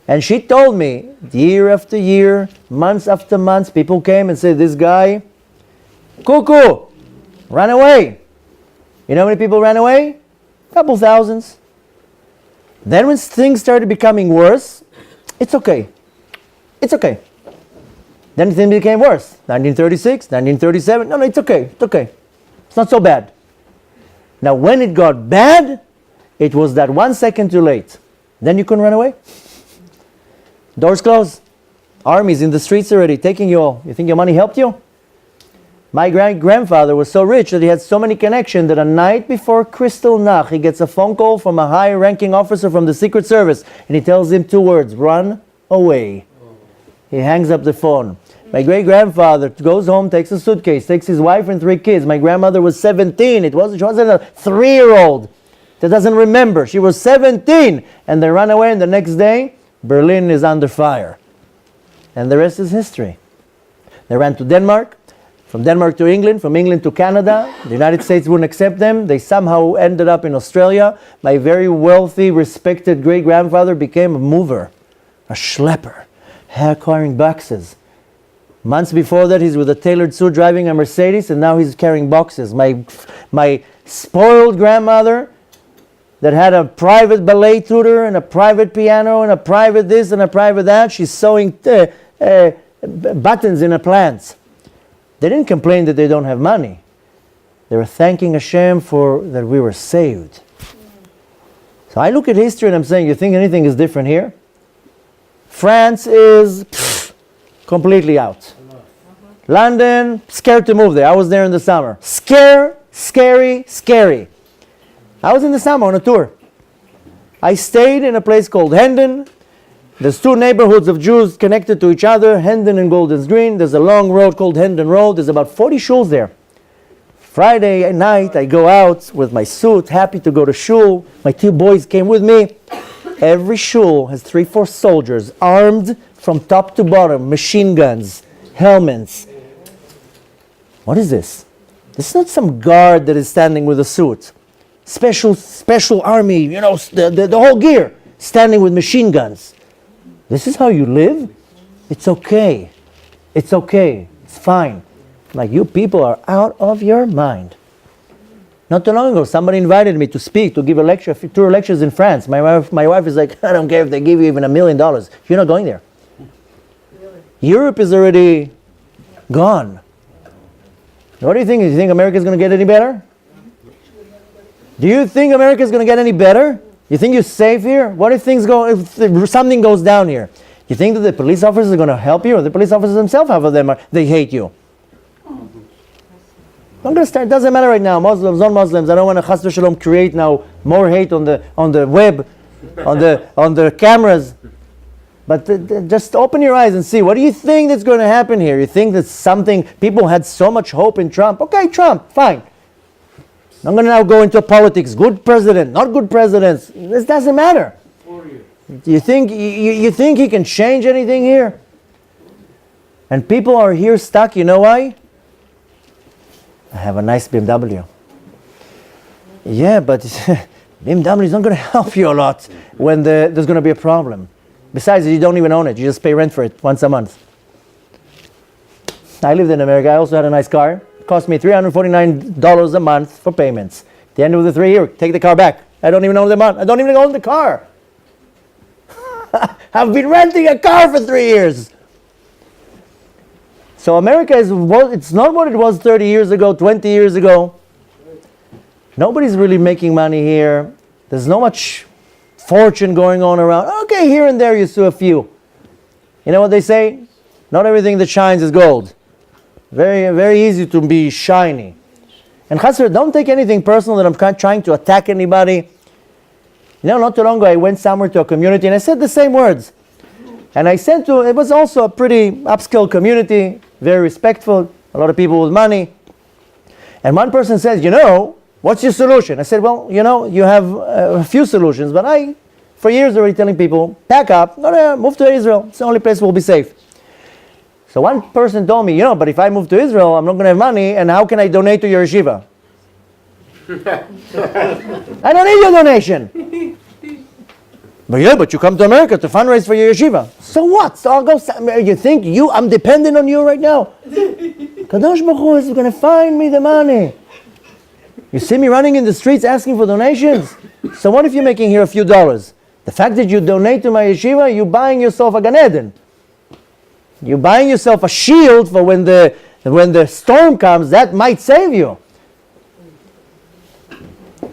And she told me, year after year, months after months, people came and said, this guy, cuckoo, ran away. You know how many people ran away? A couple thousands. Then when things started becoming worse, it's okay. It's okay. Then things became worse. 1936, 1937, no, it's okay, it's okay. It's not so bad. Now when it got bad, it was that 1 second too late. Then you couldn't run away. Doors closed. Armies in the streets already taking you all. You think your money helped you? My grandfather was so rich that he had so many connections that a night before Kristallnacht, he gets a phone call from a high-ranking officer from the Secret Service, and he tells him 2 words, run away. He hangs up the phone. My great-grandfather goes home, takes a suitcase, takes his wife and 3 kids. My grandmother was 17. She wasn't a 3-year-old that doesn't remember. She was 17, and they run away, and the next day, Berlin is under fire. And the rest is history. They ran to Denmark, from Denmark to England, from England to Canada. The United States wouldn't accept them. They somehow ended up in Australia. My very wealthy, respected great-grandfather became a mover, a schlepper, carrying boxes. Months before that, he's with a tailored suit driving a Mercedes, and now he's carrying boxes. My spoiled grandmother that had a private ballet tutor and a private piano and a private this and a private that, she's sewing buttons in her plants. They didn't complain that they don't have money. They were thanking Hashem for that we were saved. So I look at history and I'm saying, you think anything is different here? France is completely out. London, scared to move there. I was there in the summer. Scary. I was in the summer on a tour. I stayed in a place called Hendon. There's 2 neighborhoods of Jews connected to each other, Hendon and Golders Green. There's a long road called Hendon Road. There's about 40 shuls there. Friday night, I go out with my suit, happy to go to shul. My 2 boys came with me. Every shul has 3-4 soldiers, armed from top to bottom, machine guns, helmets. What is this? This is not some guard that is standing with a suit. Special army, the whole gear, standing with machine guns. This is how you live? It's okay. It's okay. It's fine. Like, you people are out of your mind. Not too long ago, somebody invited me to speak, to give a lecture, 2 lectures in France. My wife is like, I don't care if they give you even $1 million. You're not going there. Really? Europe is already gone. What do you think? Do you think America is going to get any better? Do you think America is going to get any better? You think you're safe here? What if if something goes down here? You think that the police officers are going to help you, or the police officers themselves, half of them they hate you? I'm going to start. It doesn't matter right now. Muslims, non-Muslims. I don't want to chas v'shalom create now more hate on the web, on the cameras. But just open your eyes and see. What do you think that's going to happen here? You think that people had so much hope in Trump? Okay, Trump, fine. I'm going to now go into politics. Good president, not good presidents. This doesn't matter. Do you think he can change anything here? And people are here stuck. You know why? I have a nice BMW. Yeah, but BMW is not going to help you a lot when there's going to be a problem. Besides, you don't even own it. You just pay rent for it once a month. I lived in America. I also had a nice car. It cost me $349 a month for payments. At the end of the 3 years, take the car back. I don't even own I don't even own the car. I've been renting a car for 3 years. So America it's not what it was 30 years ago, 20 years ago. Nobody's really making money here. There's no much fortune going on around. Okay, here and there you see a few. You know what they say? Not everything that shines is gold. Very, very easy to be shiny. And Chasser, don't take anything personal that I'm trying to attack anybody. Not too long ago I went somewhere to a community and I said the same words. And I sent to, it was also a pretty upscale community, very respectful, a lot of people with money. And one person says, what's your solution? I said, well, you have a few solutions, but I, for years already telling people, pack up, move to Israel. It's the only place we'll be safe. So one person told me, but if I move to Israel, I'm not going to have money, and how can I donate to your yeshiva? I don't need your donation. But you come to America to fundraise for your yeshiva. So what? So I'll go, you think I'm dependent on you right now? Kadosh Baruch Hu is going to find me the money. You see me running in the streets asking for donations? So what if you're making here a few dollars? The fact that you donate to my yeshiva, you're buying yourself a Gan Eden. You're buying yourself a shield for when the storm comes, that might save you.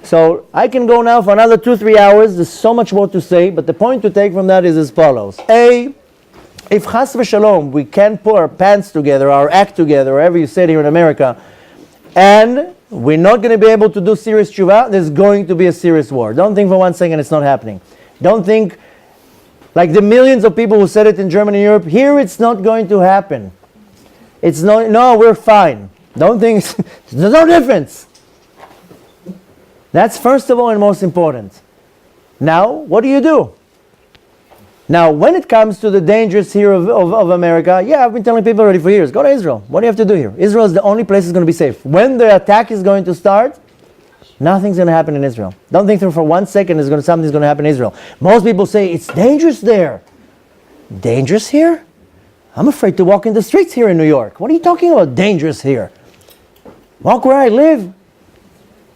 So I can go now for another 2-3 hours. There's so much more to say, but the point to take from that is as follows. A, if chas v'shalom, we can't put our pants together, our act together, wherever you say it here in America, and we're not going to be able to do serious tshuva, there's going to be a serious war. Don't think for one second it's not happening. Don't think, like the millions of people who said it in Germany and Europe, here it's not going to happen. It's no, we're fine. Don't think, there's no difference. That's first of all and most important. Now, what do? Now, when it comes to the dangers here of America, I've been telling people already for years, go to Israel. What do you have to do here? Israel is the only place that's going to be safe. When the attack is going to start, nothing's going to happen in Israel. Don't think for 1 second something's going to happen in Israel. Most people say, it's dangerous there. Dangerous here? I'm afraid to walk in the streets here in New York. What are you talking about, dangerous here? Walk where I live.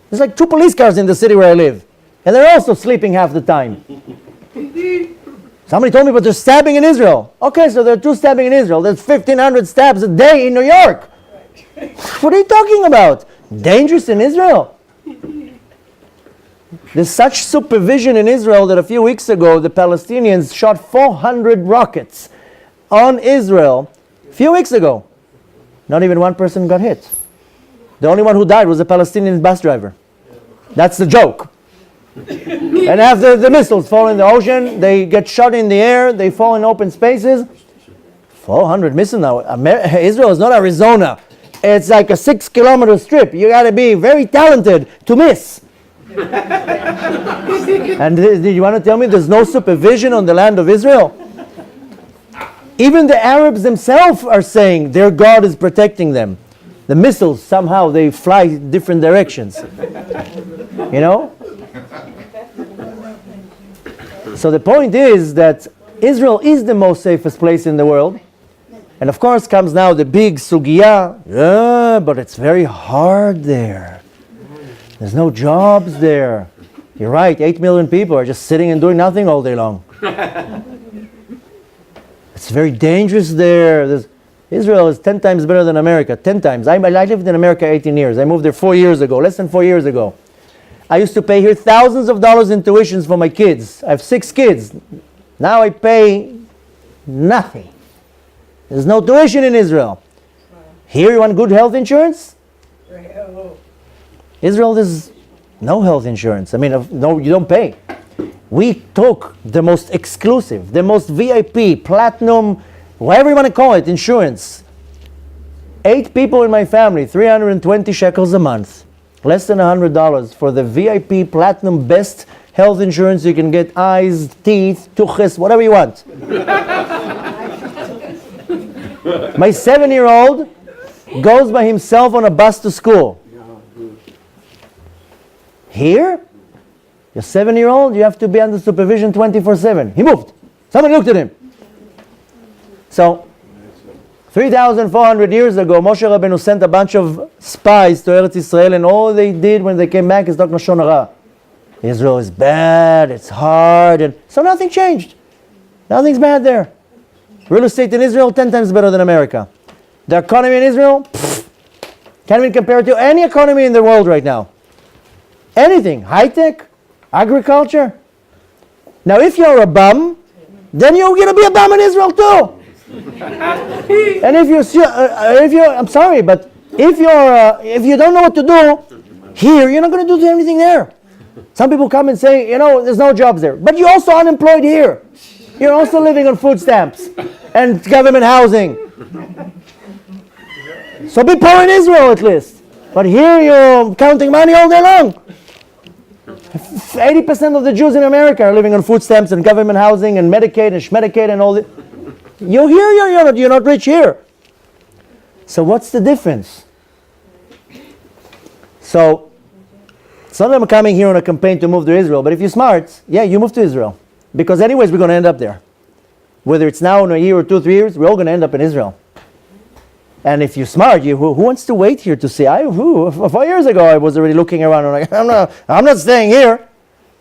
There's like 2 police cars in the city where I live. And they're also sleeping half the time. Somebody told me, but they're stabbing in Israel. Okay, so there are 2 stabbing in Israel. There's 1,500 stabs a day in New York. What are you talking about? Dangerous in Israel? There's such supervision in Israel that a few weeks ago, the Palestinians shot 400 rockets on Israel. A few weeks ago. Not even one person got hit. The only one who died was a Palestinian bus driver. That's the joke. And after the missiles fall in the ocean, they get shot in the air, they fall in open spaces. 400 missiles now. Israel is not Arizona. It's like a 6-kilometer strip. You got to be very talented to miss. And do you want to tell me there's no supervision on the land of Israel? Even the Arabs themselves are saying their God is protecting them. The missiles, somehow, they fly different directions. So the point is that Israel is the most safest place in the world. And of course comes now the big sugya. But it's very hard there. There's no jobs there. You're right, 8 million people are just sitting and doing nothing all day long. It's very dangerous there. Israel is 10 times better than America, 10 times. I lived in America 18 years. I moved there 4 years ago, less than 4 years ago. I used to pay here thousands of dollars in tuitions for my kids. I have 6 kids. Now I pay nothing. There's no tuition in Israel. Here you want good health insurance? Israel, there's no health insurance. No, you don't pay. We took the most exclusive, the most VIP, platinum, whatever you want to call it, insurance. 8 people in my family, 320 shekels a month. Less than $100 for the VIP, platinum, best health insurance you can get. Eyes, teeth, tuches, whatever you want. My 7-year-old goes by himself on a bus to school. Here, your 7-year-old, you have to be under supervision 24/7. He moved. Somebody looked at him. So, 3,400 years ago, Moshe Rabbeinu sent a bunch of spies to Eretz Israel, and all they did when they came back is talk Lashon Hara. Israel is bad, it's hard, and so nothing changed. Nothing's bad there. Real estate in Israel, 10 times better than America. The economy in Israel, can't even compare it to any economy in the world right now. Anything, high-tech, agriculture. Now if you're a bum, then you're going to be a bum in Israel too. And if I'm sorry, but if you don't know what to do here, you're not going to do anything there. Some people come and say, there's no jobs there, but you're also unemployed here. You're also living on food stamps and government housing. So be poor in Israel at least. But here you're counting money all day long. 80% of the Jews in America are living on food stamps and government housing and Medicaid and Schmedicaid and all this. You're here, you're not rich here. So what's the difference? So, some of them are coming here on a campaign to move to Israel, but if you're smart, yeah, you move to Israel. Because anyways, we're going to end up there. Whether it's now in a year or 2, 3 years, we're all going to end up in Israel. And if you're smart, who wants to wait here to see? 4 years ago, I was already looking around and like, I'm not staying here.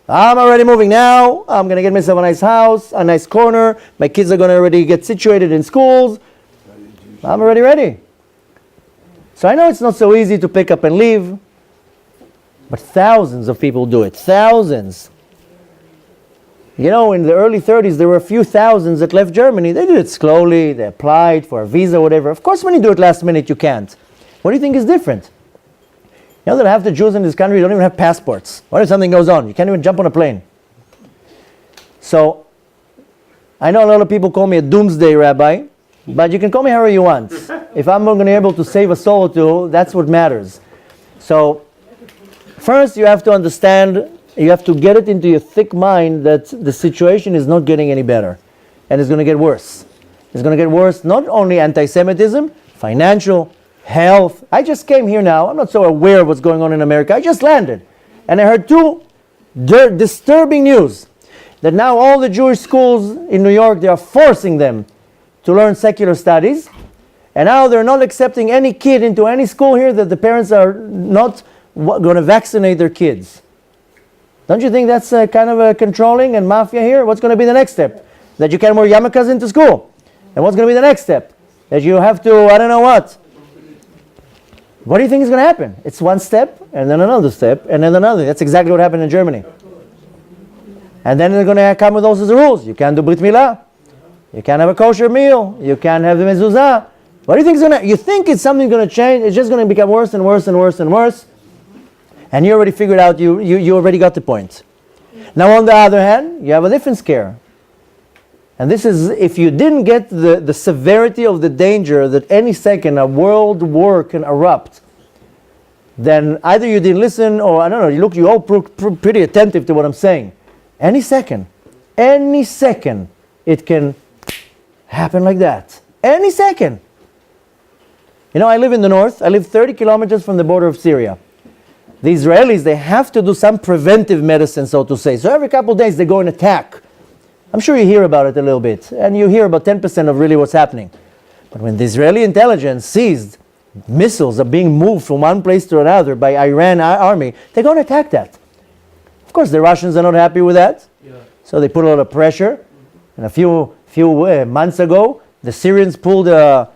I'm already moving now. I'm going to get myself a nice house, a nice corner. My kids are going to already get situated in schools. I'm already ready. So I know it's not so easy to pick up and leave, but thousands of people do it. Thousands. You know, in the early 30s, there were a few thousands that left Germany. They did it slowly. They applied for a visa, whatever. Of course, when you do it last minute, you can't. What do you think is different? You know that half the Jews in this country don't even have passports. What if something goes on? You can't even jump on a plane. So, I know a lot of people call me a doomsday rabbi, but you can call me however you want. If I'm going to be able to save a soul or two, that's what matters. So, first you have to understand, you have to get it into your thick mind that the situation is not getting any better. And it's going to get worse. It's going to get worse, not only anti-Semitism, financial, health. I just came here now. I'm not so aware of what's going on in America. I just landed. And I heard two disturbing news. That now all the Jewish schools in New York, they are forcing them to learn secular studies. And now they're not accepting any kid into any school here that the parents are not going to vaccinate their kids. Don't you think that's kind of a controlling and mafia here? What's going to be the next step? That you can't wear yarmulkes into school. And what's going to be the next step? That you have to, I don't know what. What do you think is going to happen? It's one step, and then another step, and then another. That's exactly what happened in Germany. And then they're going to come with all sorts of rules. You can't do Brit Milah. You can't have a kosher meal. You can't have the mezuzah. What do you think is going to... You think it's something going to change? It's just going to become worse and worse and worse and worse. And you already figured out, you already got the point. Now on the other hand, you have a different scare. And this is, if you didn't get the severity of the danger that any second a world war can erupt, then either you didn't listen or, I don't know, you all pretty attentive to what I'm saying. Any second, it can happen like that. Any second. You know, I live in the north. I live 30 kilometers from the border of Syria. The Israelis, they have to do some preventive medicine, so to say. So every couple of days they go and attack. I'm sure you hear about it a little bit, and you hear about 10% of really what's happening. But when the Israeli intelligence sees missiles are being moved from one place to another by Iran army, they're going to attack that. Of course, the Russians are not happy with that, so they put a lot of pressure. And a few months ago, the Syrians pulled a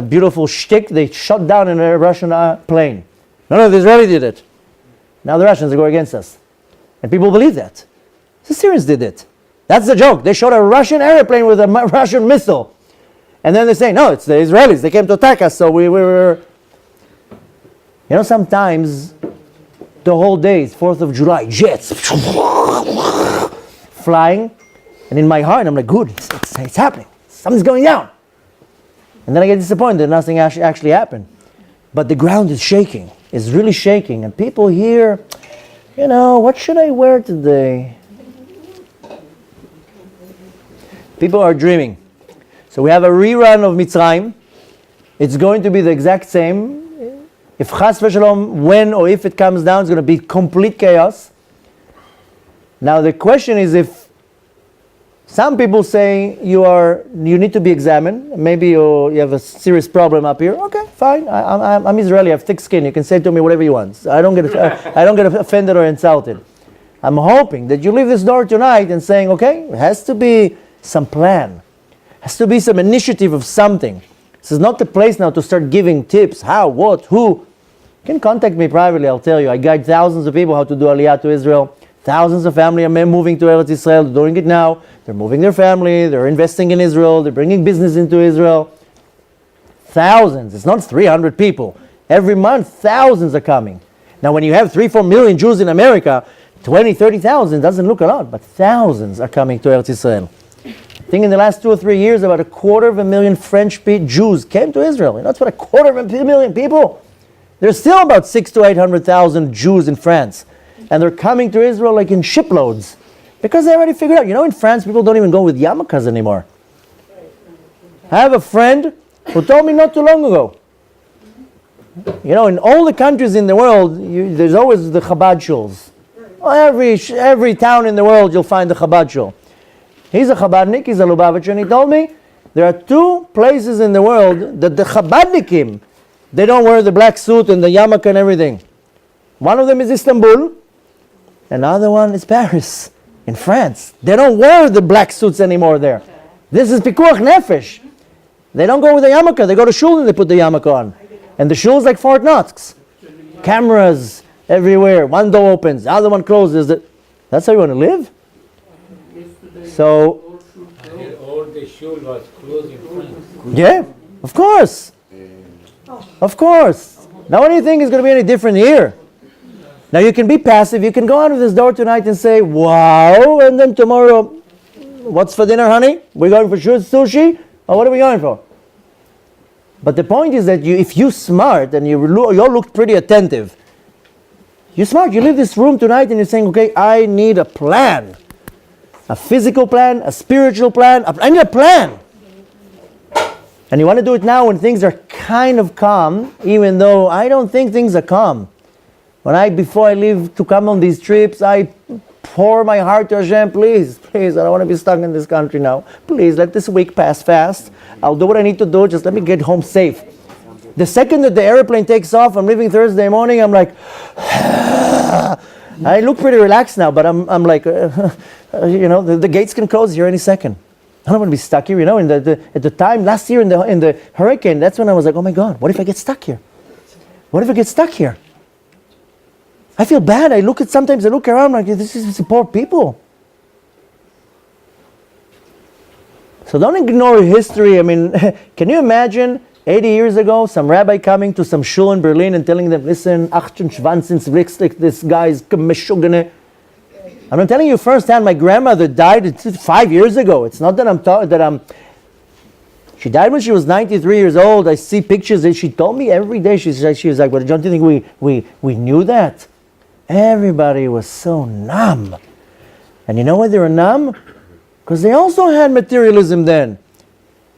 beautiful shtick. They shot down a Russian plane. None of the Israelis did it. Now the Russians are going against us. And people believe that. The Syrians did it. That's the joke. They shot a Russian airplane with a Russian missile. And then they say, no, it's the Israelis. They came to attack us, so we were... You know, sometimes the whole day, it's 4th of July, jets flying. And in my heart, I'm like, good, it's happening. Something's going down. And then I get disappointed that nothing actually happened. But the ground is shaking. It's really shaking. And people here, you know, what should I wear today? People are dreaming. So we have a rerun of Mitzrayim. It's going to be the exact same. If Chas v'Shalom, when or if it comes down, it's going to be complete chaos. Now the question is, if some people say you need to be examined, maybe you have a serious problem up here. Okay, fine. I'm Israeli. I have thick skin. You can say to me whatever you want. I don't get offended or insulted. I'm hoping that you leave this door tonight and saying, okay, it has to be some plan. Has to be some initiative of something. This is not the place now to start giving tips. How, what, who. You can contact me privately, I'll tell you. I guide thousands of people how to do Aliyah to Israel. Thousands of family are moving to Eretz Israel. They're doing it now. They're moving their family. They're investing in Israel. They're bringing business into Israel. Thousands. It's not 300 people. Every month, thousands are coming. Now, when you have 3-4 million Jews in America, 20,000, 30,000 doesn't look a lot, but thousands are coming to Eretz Israel. think in the last 2 or 3 years, about 250,000 French Jews came to Israel. You know, that's what 250,000 people. There's still about 600,000 to 800,000 Jews in France. And they're coming to Israel like in shiploads. Because they already figured out, you know, in France, people don't even go with yarmulkes anymore. I have a friend who told me not too long ago. You know, in all the countries in the world, there's always the Chabad shuls. Every town in the world, you'll find the Chabad shul. He's a Chabadnik, he's a Lubavitcher, and he told me there are 2 places in the world that the Chabadnikim, they don't wear the black suit and the yarmulke and everything. One of them is Istanbul, and the other one is Paris, in France. They don't wear the black suits anymore there. This is Pikuach Nefesh. They don't go with the yarmulke, they go to shul and they put the yarmulke on. And the shul is like Fort Knox. Cameras everywhere, one door opens, the other one closes. That's how you want to live? So, all the shul was closed in France. Yeah, of course. Of course. Now what do you think is going to be any different here? Now you can be passive, you can go out of this door tonight and say, wow, and then tomorrow, what's for dinner, honey? We're going for sushi? Or what are we going for? But the point is that if you're smart and you all looked pretty attentive, you're smart, you leave this room tonight and you're saying, okay, I need a plan. A physical plan, a spiritual plan, I need a plan. And you want to do it now when things are kind of calm, even though I don't think things are calm. Before I leave to come on these trips, I pour my heart to Hashem, please, I don't want to be stuck in this country now. Please, let this week pass fast. I'll do what I need to do, just let me get home safe. The second that the airplane takes off, I'm leaving Thursday morning, I'm like, I look pretty relaxed now, but I'm like, you know, the gates can close here any second. I don't want to be stuck here, you know. At the time last year in the hurricane, that's when I was like, oh my God, what if I get stuck here? What if I get stuck here? I feel bad. Sometimes I look around like, this is poor people. So don't ignore history. I mean, can you imagine 80 years ago, some rabbi coming to some shul in Berlin and telling them, listen, this guy's meshugane. I'm telling you firsthand, my grandmother died 5 years ago. It's not that she died when she was 93 years old. I see pictures and she told me every day, she was like, well, don't you think we knew that? Everybody was so numb. And you know why they were numb? Because they also had materialism then.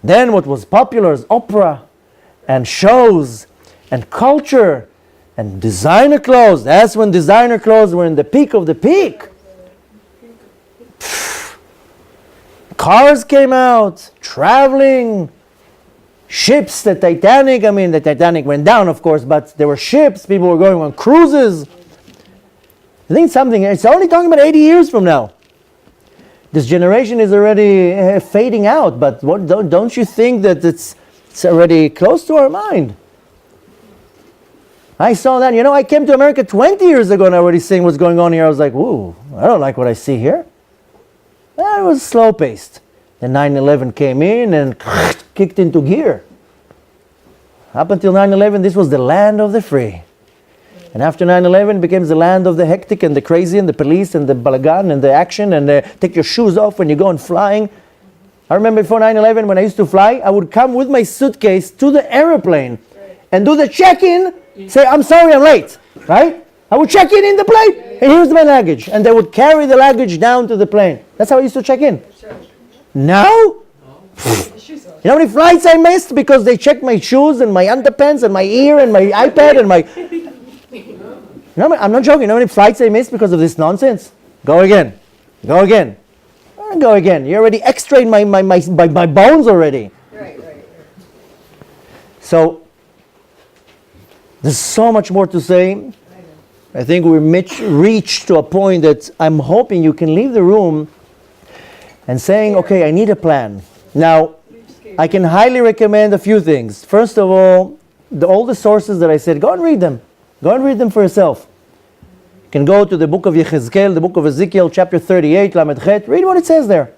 Then what was popular is opera and shows and culture and designer clothes. That's when designer clothes were in the peak of the peak. Cars came out, traveling, ships, the Titanic went down, of course, but there were ships, people were going on cruises. I think it's only talking about 80 years from now. This generation is already fading out, but don't you think that it's already close to our mind? I saw that, I came to America 20 years ago and I already seeing what's going on here. I was like, whoa, I don't like what I see here. Well, it was slow-paced. Then 9/11 came in and kicked into gear. Up until 9/11, this was the land of the free. And after 9/11, it became the land of the hectic and the crazy and the police and the balagan and the action and take your shoes off when you're going flying. I remember before 9/11, when I used to fly, I would come with my suitcase to the airplane and do the check-in, say, I'm sorry, I'm late, right? I would check in the plane, and here's my luggage. And they would carry the luggage down to the plane. That's how I used to check in. Now? You know how many flights I missed because they checked my shoes and my underpants and my ear and my iPad and my... I'm not joking. You know how many flights I missed because of this nonsense? Go again. Go again. Go again. You already x-rayed my bones already. Right. So, there's so much more to say. I think we reached to a point that I'm hoping you can leave the room and saying, okay, I need a plan. Now, I can highly recommend a few things. First of all the sources that I said, go and read them. Go and read them for yourself. You can go to the book of Yechezkel, the book of Ezekiel, chapter 38, Lamed Chet. Read what it says there.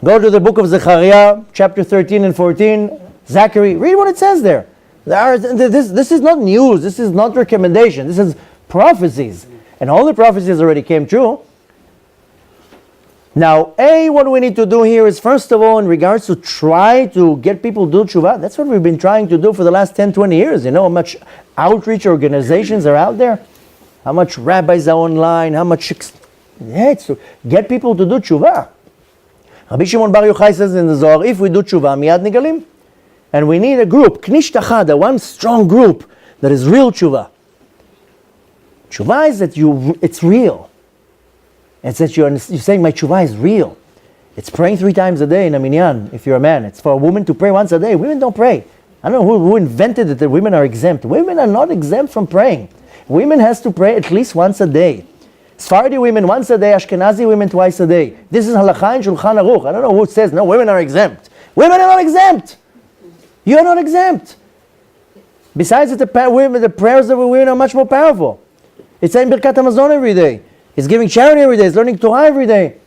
Go to the book of Zechariah, chapter 13 and 14, Zachary. Read what it says there. This is not news. This is not recommendation. This is prophecies. And all the prophecies already came true. Now, what do we need to do here is, first of all, in regards to try to get people to do tshuva, that's what we've been trying to do for the last 10, 20 years. You know how much outreach organizations are out there? How much rabbis are online? How much... it's to get people to do tshuva. Rabbi Shimon Bar Yochai says in the Zohar, if we do tshuva, miyad nigalim. And we need a group, knish tachada, one strong group that is real tshuva. Tshuva is that it's real. It's that you're saying my tshuva is real. It's praying 3 times a day in a minyan, if you're a man. It's for a woman to pray once a day. Women don't pray. I don't know who invented it that women are exempt. Women are not exempt from praying. Women has to pray at least once a day. Sephardi women once a day, Ashkenazi women twice a day. This is halakha in Shulchan Aruch. I don't know who says, no, women are exempt. Women are not exempt. You are not exempt. Besides, the prayers of women are much more powerful. It's saying Birkat HaMazon every day. It's giving charity every day. It's learning Torah every day.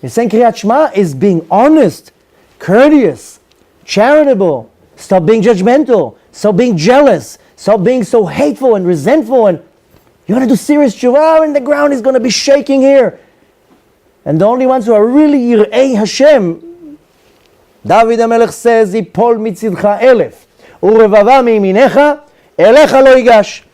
It's saying Kriyat Shema is being honest, courteous, charitable. Stop being judgmental. Stop being jealous. Stop being so hateful and resentful. And you want to do serious tshuva, and the ground is going to be shaking here. And the only ones who are really Yirei Hashem, David HaMelech says, Yipol mitzidcha 1,000, urevava miiminecha, elecha lo yigash.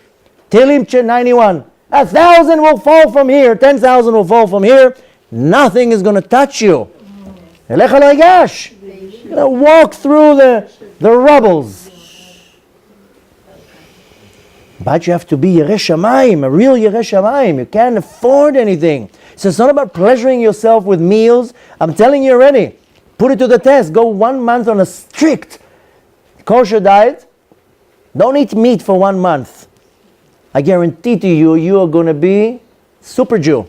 Tehillim 91. 1,000 will fall from here, 10,000 will fall from here. Nothing is going to touch you. Elecha lo yigash. You're going to walk through the rubbles. But you have to be Yirei Shamayim, a real Yirei Shamayim. You can't afford anything. So it's not about pleasuring yourself with meals. I'm telling you already. Put it to the test. Go 1 month on a strict kosher diet. Don't eat meat for 1 month. I guarantee to you, you are going to be super Jew.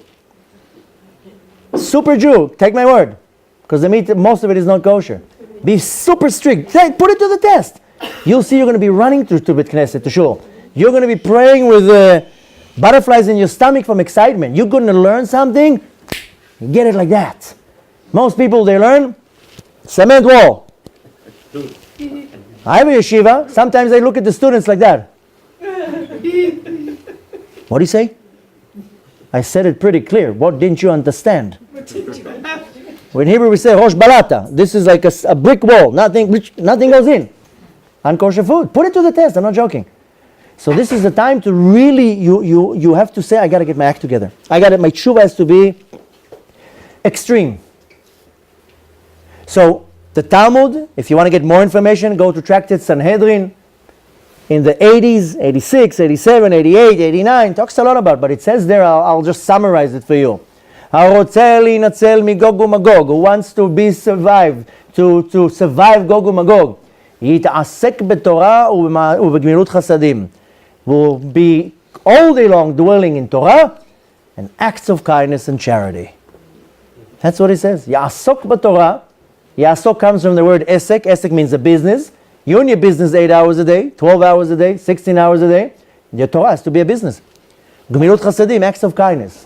Super Jew. Take my word. Because the meat, most of it is not kosher. Be super strict. Put it to the test. You'll see you're going to be running to Bet Knesset, to shul. You're going to be praying with butterflies in your stomach from excitement. You're going to learn something. You get it like that. Most people, they learn cement wall. I have a yeshiva. Sometimes I look at the students like that. What do you say? I said it pretty clear. What didn't you understand? In Hebrew we say rosh balata. This is like a brick wall. Nothing goes in. Unkosher food. Put it to the test. I'm not joking. So this is the time to really, you have to say, I got to get my act together. My tshuva has to be extreme. So the Talmud, if you want to get more information, go to Tractate Sanhedrin. In the 80s, 86, 87, 88, 89, talks a lot about it, but it says there, I'll just summarize it for you. הרוצה להינצל מגוג ומגוג, who wants to be survived, to survive גוג ומגוג, יתעסק בתורה ובגמילות חסדים. Will be all day long dwelling in Torah and acts of kindness and charity. That's what it says. יעסוק בתורה. יעסוק comes from the word esek. Esek means a business. You own your business 8 hours a day, 12 hours a day, 16 hours a day. Your Torah has to be a business. Gemilut chasadim, acts of kindness.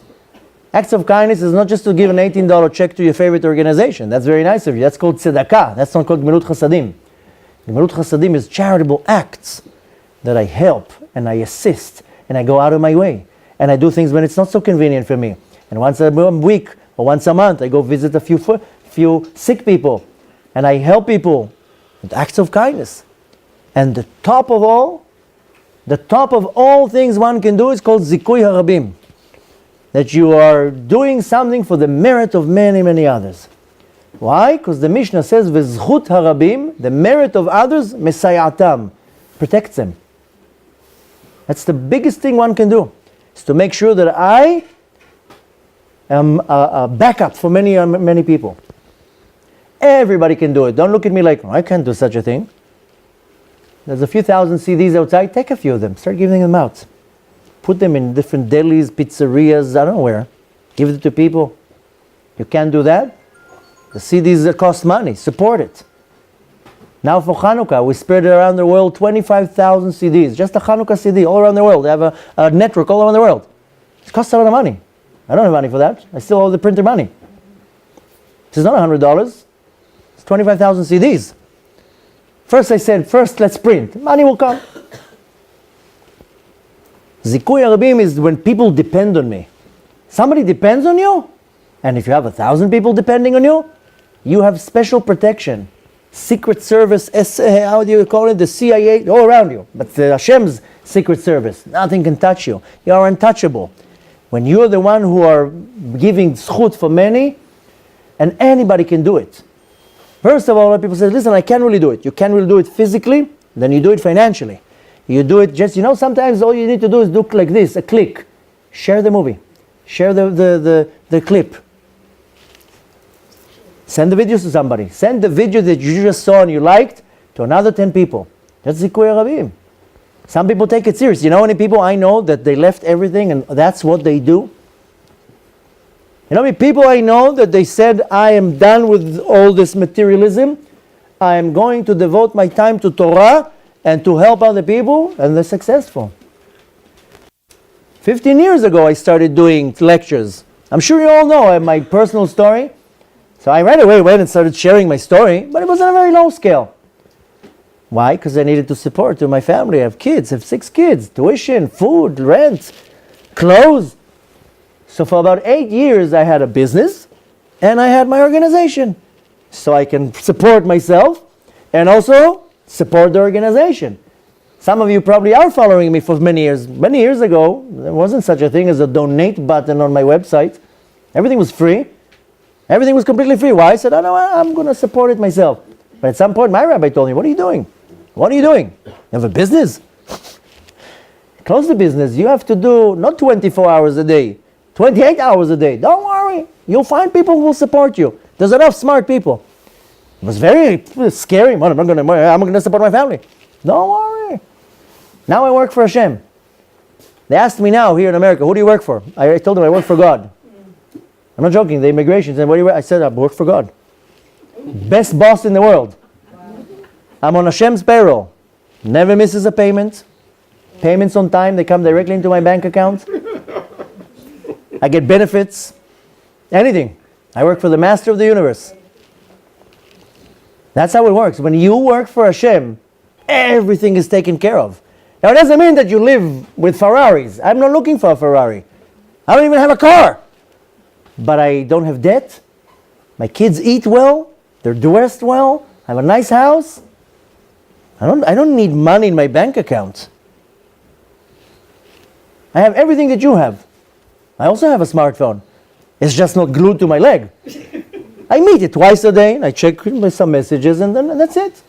Acts of kindness is not just to give an $18 check to your favorite organization. That's very nice of you. That's called tzedakah. That's not called gemilut chasadim. Gemilut chasadim is charitable acts that I help and I assist and I go out of my way. And I do things when it's not so convenient for me. And once a week or once a month, I go visit a few sick people. And I help people. Acts of kindness. And the top of all things one can do is called zikui harabim. That you are doing something for the merit of many, many others. Why? Because the Mishnah says, v'zchut harabim, the merit of others, mesayatam, protects them. That's the biggest thing one can do, is to make sure that I am a backup for many, many people. Everybody can do it. Don't look at me like, I can't do such a thing. There's a few thousand CDs outside. Take a few of them. Start giving them out. Put them in different delis, pizzerias, I don't know where. Give it to people. You can't do that? The CDs cost money. Support it. Now for Hanukkah, we spread it around the world, 25,000 CDs. Just a Hanukkah CD all around the world. They have a network all around the world. It costs a lot of money. I don't have money for that. I still owe the printer money. This is not $100. 25,000 CDs. First I said, let's print. Money will come. Zikui Arabim is when people depend on me. Somebody depends on you, And if you have 1,000 people depending on you, you have special protection. Secret Service, how do you call it? The CIA, all around you. But the Hashem's Secret Service, nothing can touch you. You are untouchable. When you're the one who are giving zchut for many, and anybody can do it. First of all, people say, listen, I can't really do it. You can't really do it physically, then you do it financially. You do it just, sometimes all you need to do is do like this, a click. Share the movie. Share the clip. Send the videos to somebody. Send the video that you just saw and you liked to another 10 people. That's Zikuy Rabim. Some people take it serious. You know how many people I know that they left everything and that's what they do? You know how many people I know that they said, I am done with all this materialism. I am going to devote my time to Torah and to help other people, and they're successful. 15 years ago I started doing lectures. I'm sure you all know my personal story. So I right away went and started sharing my story, but it was on a very low scale. Why? Because I needed to support my family. I have kids, I have 6 kids, tuition, food, rent, clothes. So for about 8 years I had a business and I had my organization. So I can support myself and also support the organization. Some of you probably are following me for many years. Many years ago, there wasn't such a thing as a donate button on my website. Everything was free. Everything was completely free. Why? I said, I'm going to support it myself. But at some point, my rabbi told me, what are you doing? What are you doing? You have a business? Close the business. You have to do not 24 hours a day, 28 hours a day. Don't worry. You'll find people who will support you. There's enough smart people. It was very scary. I'm going to support my family. Don't worry. Now I work for Hashem. They asked me now here in America, who do you work for? I told them I work for God. I'm not joking. The immigration said, what do you work? I said, I work for God. Best boss in the world. I'm on Hashem's payroll. Never misses a payment. Payments on time. They come directly into my bank account. I get benefits. Anything. I work for the master of the universe. That's how it works. When you work for Hashem, everything is taken care of. Now, it doesn't mean that you live with Ferraris. I'm not looking for a Ferrari. I don't even have a car. But I don't have debt. My kids eat well. They're dressed well. I have a nice house. I don't need money in my bank account. I have everything that you have. I also have a smartphone. It's just not glued to my leg. I meet it twice a day. I check some messages and then that's it.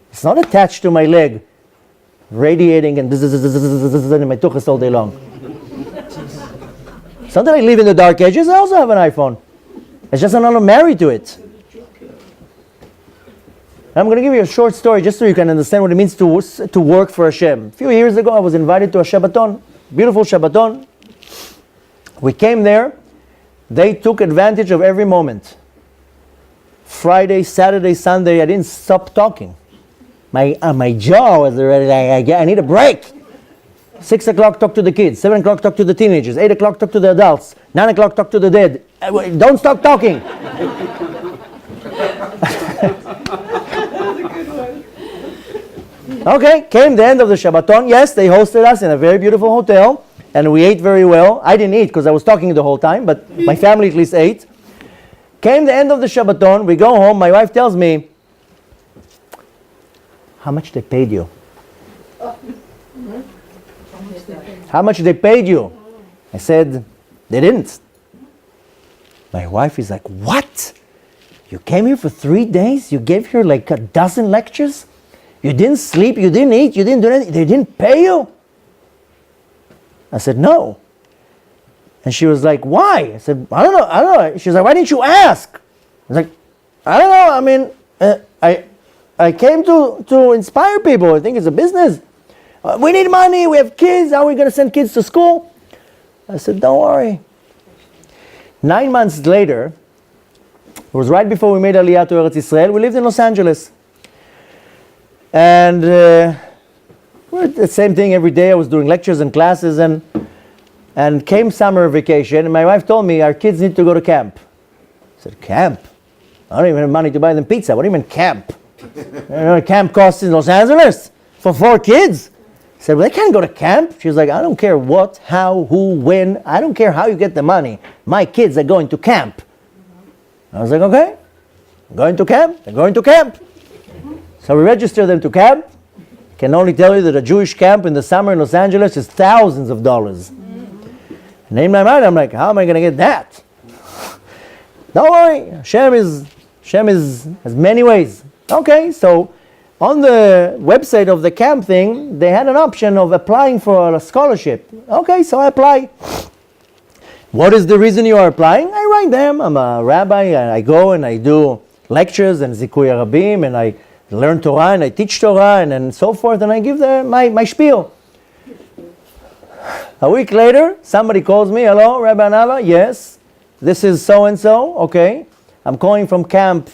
It's not attached to my leg, radiating and in my tuchus all day long. It's not that I live in the dark ages. I also have an iPhone. It's just I'm not married to it. I'm going to give you a short story just so you can understand what it means to work for Hashem. A few years ago, I was invited to a Shabbaton, beautiful Shabbaton. We came there. They took advantage of every moment. Friday, Saturday, Sunday, I didn't stop talking. My jaw was already like, I need a break. 6 o'clock, talk to the kids. 7 o'clock, talk to the teenagers. 8 o'clock, talk to the adults. 9 o'clock, talk to the dead. Don't stop talking. Okay, came the end of the Shabbaton. Yes, they hosted us in a very beautiful hotel, and we ate very well. I didn't eat because I was talking the whole time, but my family at least ate. Came the end of the Shabbaton, we go home, my wife tells me, how much they paid you? How much they paid you? I said, they didn't. My wife is like, what? You came here for 3 days? You gave here like a dozen lectures? You didn't sleep, you didn't eat, you didn't do anything. They didn't pay you? I said, no. And she was like, why? I said, I don't know. She was like, why didn't you ask? I was like, I don't know. I mean, I came to inspire people. I think it's a business. We need money, we have kids. How are we going to send kids to school? I said, don't worry. 9 months later, it was right before we made Aliyah to Eretz Yisrael. We lived in Los Angeles. And we're the same thing every day. I was doing lectures and classes, and came summer vacation, and my wife told me, our kids need to go to camp. I said, camp? I don't even have money to buy them pizza. What do you mean camp? You know what camp costs in Los Angeles? For 4 kids? I said, well, they can't go to camp. She was like, I don't care what, how, who, when. I don't care how you get the money. My kids are going to camp. I was like, okay, I'm going to camp. They're going to camp. So we register them to camp. Can only tell you that a Jewish camp in the summer in Los Angeles is thousands of dollars. And in my mind, I'm like, how am I going to get that? Don't worry, Hashem has many ways. Okay, so on the website of the camp thing, they had an option of applying for a scholarship. Okay, so I apply. What is the reason you are applying? I write them. I'm a rabbi, and I go and I do lectures and Zikuy Rabim, and I learn Torah and I teach Torah and so forth, and I give them my spiel. A week later, somebody calls me, hello, Rabbi Anava? Yes, this is so-and-so, okay. I'm calling from camp.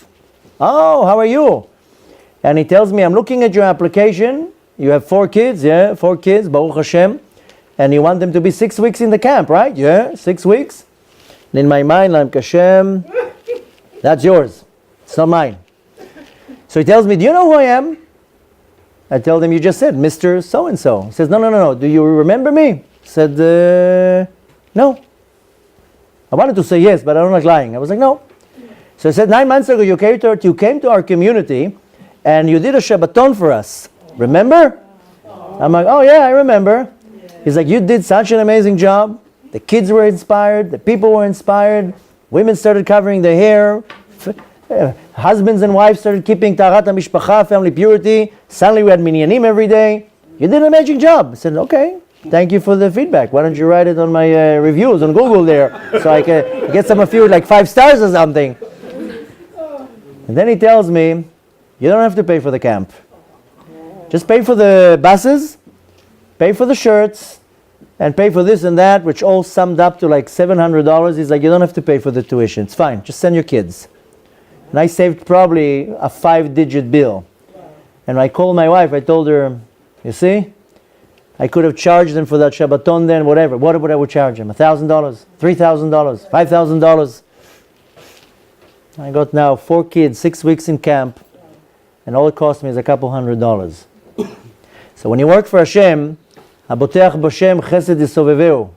Oh, how are you? And he tells me, I'm looking at your application. You have 4 kids, yeah, 4 kids, Baruch Hashem. And you want them to be 6 weeks in the camp, right? Yeah, 6 weeks. And in my mind, I'm Hashem, that's yours. It's not mine. So he tells me, do you know who I am? I tell them, you just said, Mr. So-and-so. He says, no. Do you remember me? I said, no. I wanted to say yes, but I don't like lying. I was like, no. So he said, 9 months ago, you came to our community and you did a Shabbaton for us. Remember? I'm like, oh yeah, I remember. He's like, you did such an amazing job. The kids were inspired. The people were inspired. Women started covering their hair. Husbands and wives started keeping Taharat HaMishpacha, family purity. Suddenly we had minyanim every day. You did an amazing job. I said, okay, thank you for the feedback. Why don't you write it on my reviews on Google there so I can get a few like 5 stars or something. And then he tells me, you don't have to pay for the camp. Just pay for the buses, pay for the shirts, and pay for this and that, which all summed up to like $700. He's like, you don't have to pay for the tuition. It's fine. Just send your kids. And I saved probably a 5-digit bill. And I called my wife. I told her, you see, I could have charged them for that Shabbaton then, whatever. What would I would charge them? $1,000, $3,000, $5,000. I got now 4 kids, 6 weeks in camp, and all it cost me is a couple $100. So when you work for Hashem, Aboteach B'Shem Chesed Yisoveveu.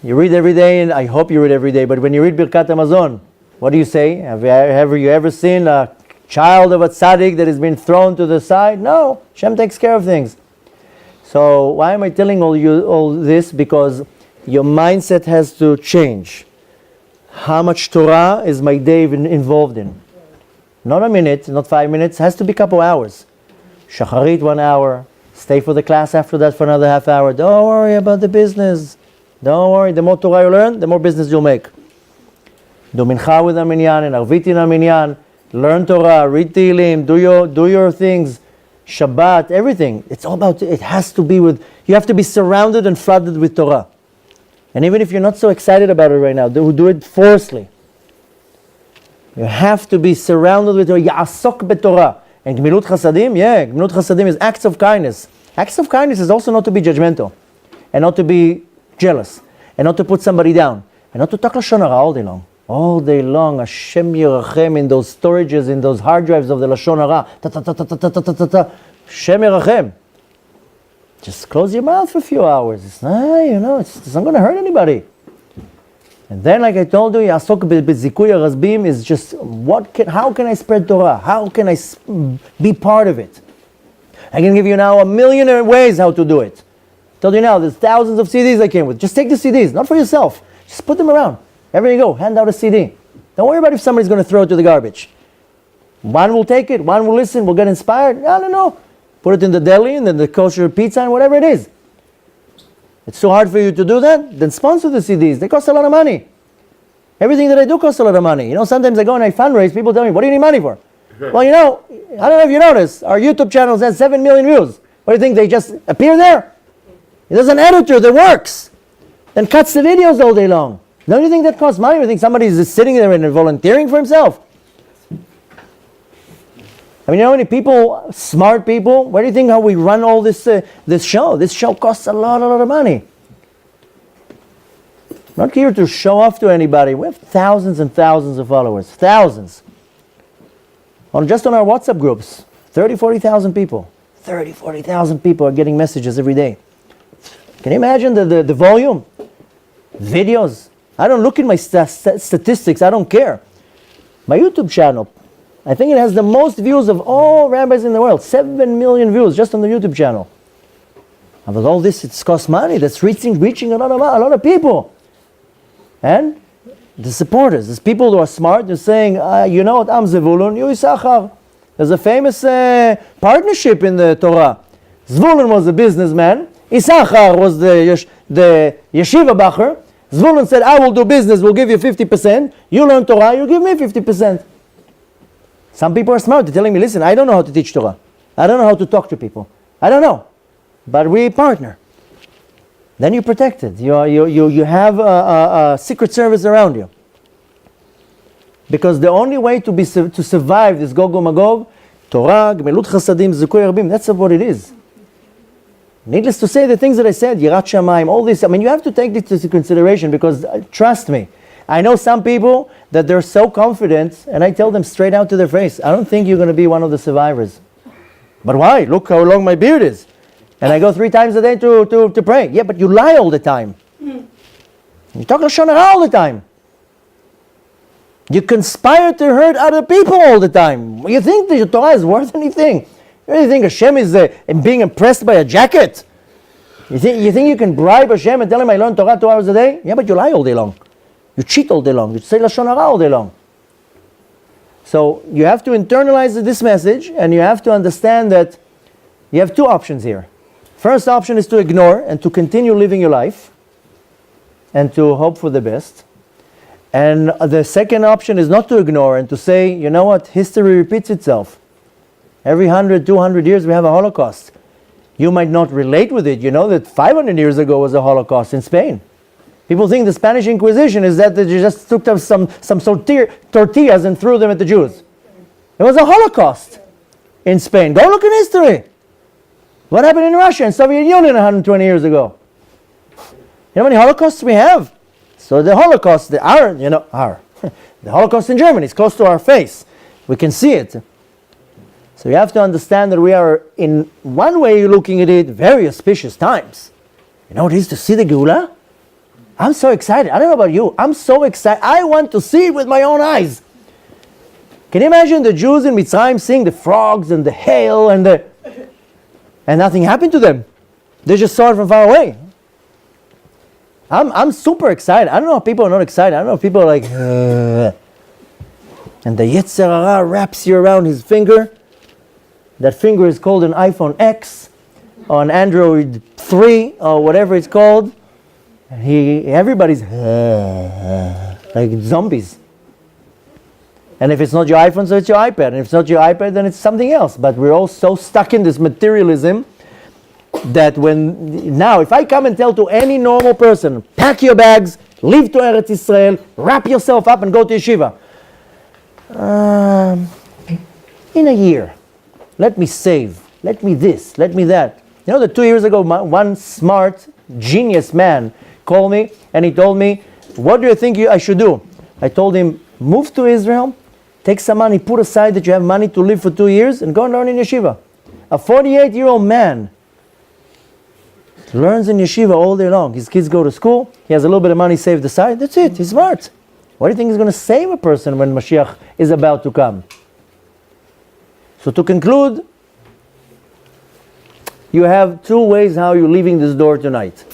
You read every day, and I hope you read every day, but when you read Birkat Hamazon, what do you say? Have you ever seen a child of a tzaddik that has been thrown to the side? No, Hashem takes care of things. So why am I telling all this? Because your mindset has to change. How much Torah is my day involved in? Not a minute, not 5 minutes, it has to be a couple hours. Shacharit 1 hour, stay for the class after that for another half hour. Don't worry about the business. Don't worry, the more Torah you learn, the more business you'll make. Do mincha with a minyan and arvit in a minyan. Learn Torah, read Tehillim, do your things, Shabbat, everything. It's all about, it has to be with, you have to be surrounded and flooded with Torah. And even if you're not so excited about it right now, do it forcefully. You have to be surrounded with Torah. Ya'asok beTorah. And Gmilut Chasadim, Gmilut Chasadim is acts of kindness. Acts of kindness is also not to be judgmental, and not to be jealous, and not to put somebody down, and not to talk Lashon Hara all day long. All day long, Hashem Yerachem in those storages, in those hard drives of the Lashon Hara. Hashem Yerachem. Just close your mouth for a few hours. It's not, it's not going to hurt anybody. And then, like I told you, Yasok B'Zikuy Razbim is just, how can I spread Torah? How can I be part of it? I can give you now 1,000,000 ways how to do it. I told you now, there's thousands of CDs I came with. Just take the CDs, not for yourself. Just put them around. Wherever you go, hand out a CD. Don't worry about if somebody's going to throw it to the garbage. One will take it, one will listen, will get inspired. I don't know. Put it in the deli and then the kosher pizza and whatever it is. It's too hard for you to do that? Then sponsor the CDs. They cost a lot of money. Everything that I do costs a lot of money. Sometimes I go and I fundraise. People tell me, what do you need money for? Well, I don't know if you notice, our YouTube channel has 7 million views. What do you think, they just appear there? There's an editor that works and cuts the videos all day long. Don't you think that costs money? You think somebody is just sitting there and volunteering for himself? I mean, many people, smart people, what do you think how we run all this show? This show costs a lot of money. Not here to show off to anybody. We have thousands and thousands of followers. Thousands. Just on our WhatsApp groups, 40,000 people. 40,000 people are getting messages every day. Can you imagine the volume? Videos. I don't look at my statistics. I don't care. My YouTube channel, I think it has the most views of all rabbis in the world. 7 million views just on the YouTube channel. And with all this, it's cost money. That's reaching a lot of people. And the supporters, there's people who are smart. They're saying, you know what, I'm Zvulun, you Issachar. There's a famous partnership in the Torah. Zvulun was a businessman. Issachar was the yeshiva bacher. Zvulun said, I will do business, we'll give you 50%. You learn Torah, you give me 50%. Some people are smart. They're telling me, listen, I don't know how to teach Torah. I don't know how to talk to people. I don't know. But we partner. Then you're protected. You have a secret service around you. Because the only way to survive this Gog Magog, Torah, Gemilut Chasadim, Zikui Rabim, that's what it is. Needless to say, the things that I said, Yirat Shamayim, all this, I mean, you have to take this into consideration because, trust me, I know some people that they're so confident, and I tell them straight out to their face, I don't think you're going to be one of the survivors. But why? Look how long my beard is. And I go 3 times a day to pray. Yeah, but you lie all the time. You talk Lashon Hara all the time. You conspire to hurt other people all the time. You think that your Torah is worth anything? You really think Hashem is being impressed by a jacket? You think you can bribe Hashem and tell him I learn Torah 2 hours a day? Yeah, but you lie all day long. You cheat all day long. You say Lashon Hara all day long. So you have to internalize this message, and you have to understand that you have 2 options here. First option is to ignore and to continue living your life and to hope for the best. And the second option is not to ignore and to say, you know what, history repeats itself. Every 100, 200 years we have a Holocaust. You might not relate with it. You know that 500 years ago was a Holocaust in Spain. People think the Spanish Inquisition is that they just took up some tortillas and threw them at the Jews. It was a Holocaust in Spain. Go look in history. What happened in Russia and Soviet Union 120 years ago? You know how many Holocausts we have? So the Holocaust, the Holocaust in Germany is close to our face. We can see it. So you have to understand that we are, in one way you're looking at it, very auspicious times. You know what it is to see the Geula? I'm so excited. I don't know about you. I'm so excited. I want to see it with my own eyes. Can you imagine the Jews in Mitzrayim seeing the frogs and the hail and nothing happened to them? They just saw it from far away. I'm super excited. I don't know if people are not excited. I don't know if people are like, and the Yetzer Hara wraps you around his finger. That finger is called an iPhone X, or an Android 3, or whatever it's called. Everybody's like zombies. And if it's not your iPhone, so it's your iPad. And if it's not your iPad, then it's something else. But we're all so stuck in this materialism that now if I come and tell to any normal person, pack your bags, leave to Eretz Israel, wrap yourself up and go to yeshiva. In a year, let me save, let me this, let me that. You know that 2 years ago, one smart, genius man called me and he told me, what do you think I should do? I told him, move to Israel, take some money, put aside that you have money to live for 2 years and go and learn in yeshiva. A 48-year-old man learns in yeshiva all day long. His kids go to school, he has a little bit of money saved aside, that's it, he's smart. What do you think is going to save a person when Mashiach is about to come? So to conclude, you have 2 ways how you're leaving this door tonight.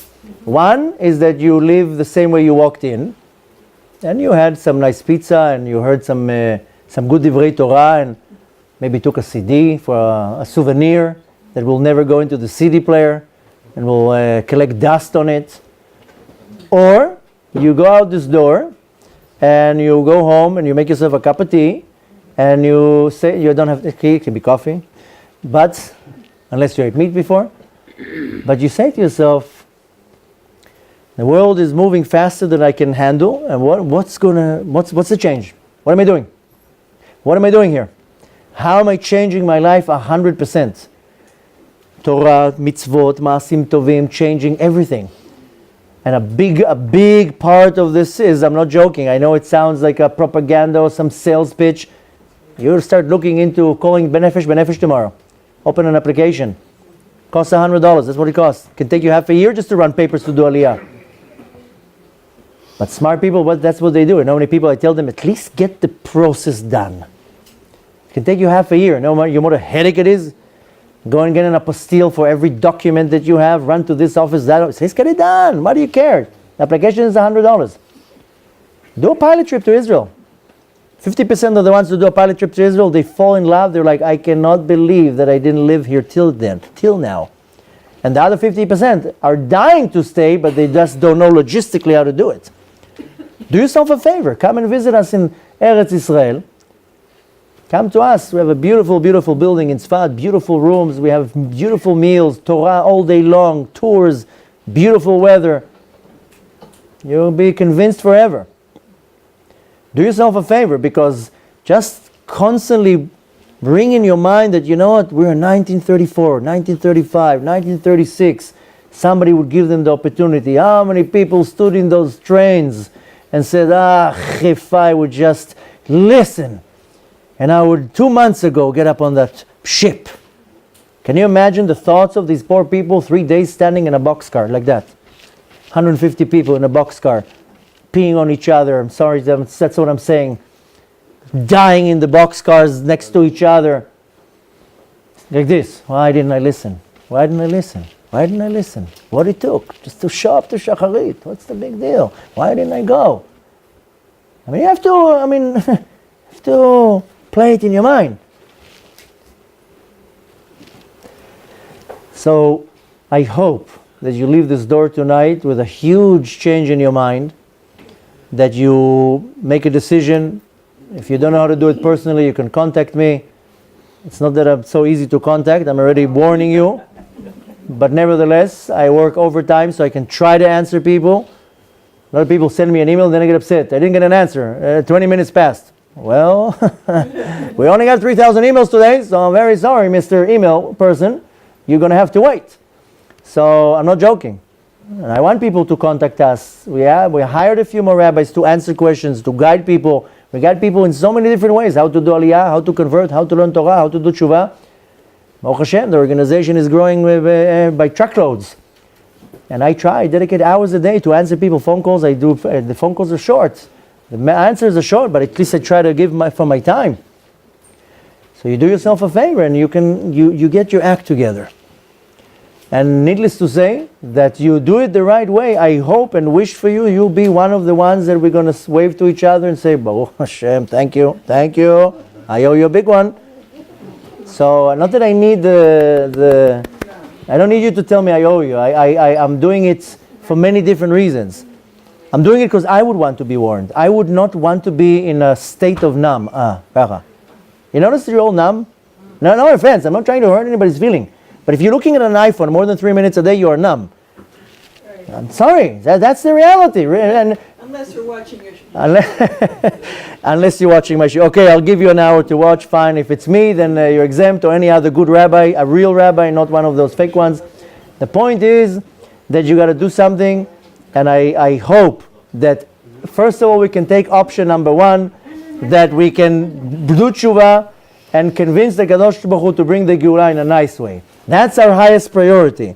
One is that you live the same way you walked in, and you had some nice pizza, and you heard some good divrei Torah, and maybe took a CD for a souvenir that will never go into the CD player, and will collect dust on it. Or you go out this door, and you go home, and you make yourself a cup of tea, and you say, you don't have tea, it can be coffee, but unless you ate meat before, but you say to yourself, the world is moving faster than I can handle, and what's the change? What am I doing? What am I doing here? How am I changing my life 100%? Torah, mitzvot, maasim tovim, changing everything. And a big part of this is, I'm not joking, I know it sounds like a propaganda or some sales pitch. You'll start looking into calling Benefish tomorrow. Open an application. Costs $100, that's what it costs. Can take you half a year just to run papers to do Aliyah. But smart people, that's what they do. And how many people I tell them, at least get the process done. It can take you half a year. No matter what a headache it is, go and get an apostille for every document that you have, run to this office, that office. Just get it done. Why do you care? The application is $100. Do a pilot trip to Israel. 50% of the ones who do a pilot trip to Israel, they fall in love. They're like, I cannot believe that I didn't live here till now. And the other 50% are dying to stay, but they just don't know logistically how to do it. Do yourself a favor. Come and visit us in Eretz Israel. Come to us. We have a beautiful, beautiful building in Tzfat, beautiful rooms. We have beautiful meals, Torah all day long, tours, beautiful weather. You'll be convinced forever. Do yourself a favor, because just constantly bring in your mind that, you know what, we're in 1934, 1935, 1936. Somebody would give them the opportunity. How many people stood in those trains and said, if I would just listen. And I would 2 months ago get up on that ship. Can you imagine the thoughts of these poor people, 3 days standing in a boxcar like that? 150 people in a boxcar, peeing on each other. I'm sorry, that's what I'm saying. Dying in the boxcars next to each other. Like this. Why didn't I listen? Why didn't I listen? Why didn't I listen? What it took just to show up to Shacharit. What's the big deal? Why didn't I go? I mean, you have to play it in your mind. So I hope that you leave this door tonight with a huge change in your mind, that you make a decision. If you don't know how to do it personally, you can contact me. It's not that I'm so easy to contact. I'm already warning you. But nevertheless, I work overtime so I can try to answer people. A lot of people send me an email, then I get upset. I didn't get an answer. 20 minutes passed. Well, we only got 3,000 emails today, so I'm very sorry, Mr. Email person. You're going to have to wait. So I'm not joking. And I want people to contact us. We hired a few more rabbis to answer questions, to guide people. We guide people in so many different ways. How to do aliyah, how to convert, how to learn Torah, how to do tshuva. Baruch Hashem, the organization is growing by truckloads. And I dedicate hours a day to answer people phone calls. The phone calls are short. The answers are short, but at least I try to give from my time. So you do yourself a favor and you get your act together. And needless to say, that you do it the right way. I hope and wish for you, you'll be one of the ones that we're going to wave to each other and say, Baruch Hashem, thank you. I owe you a big one. So, not that I need I don't need you to tell me I owe you. I'm doing it for many different reasons. I'm doing it because I would want to be warned. I would not want to be in a state of numb. You notice you're all numb? No offense, I'm not trying to hurt anybody's feeling. But if you're looking at an iPhone more than 3 minutes a day, you are numb. Right. I'm sorry, that's the reality. Unless you're watching your show. Unless you're watching my show. Okay, I'll give you an hour to watch, fine. If it's me, then you're exempt, or any other good rabbi, a real rabbi, not one of those fake ones. The point is that you got to do something, and I hope that, first of all, we can take option number one, that we can do tshuva and convince the Kadosh Baruch Hu to bring the Geulah in a nice way. That's our highest priority.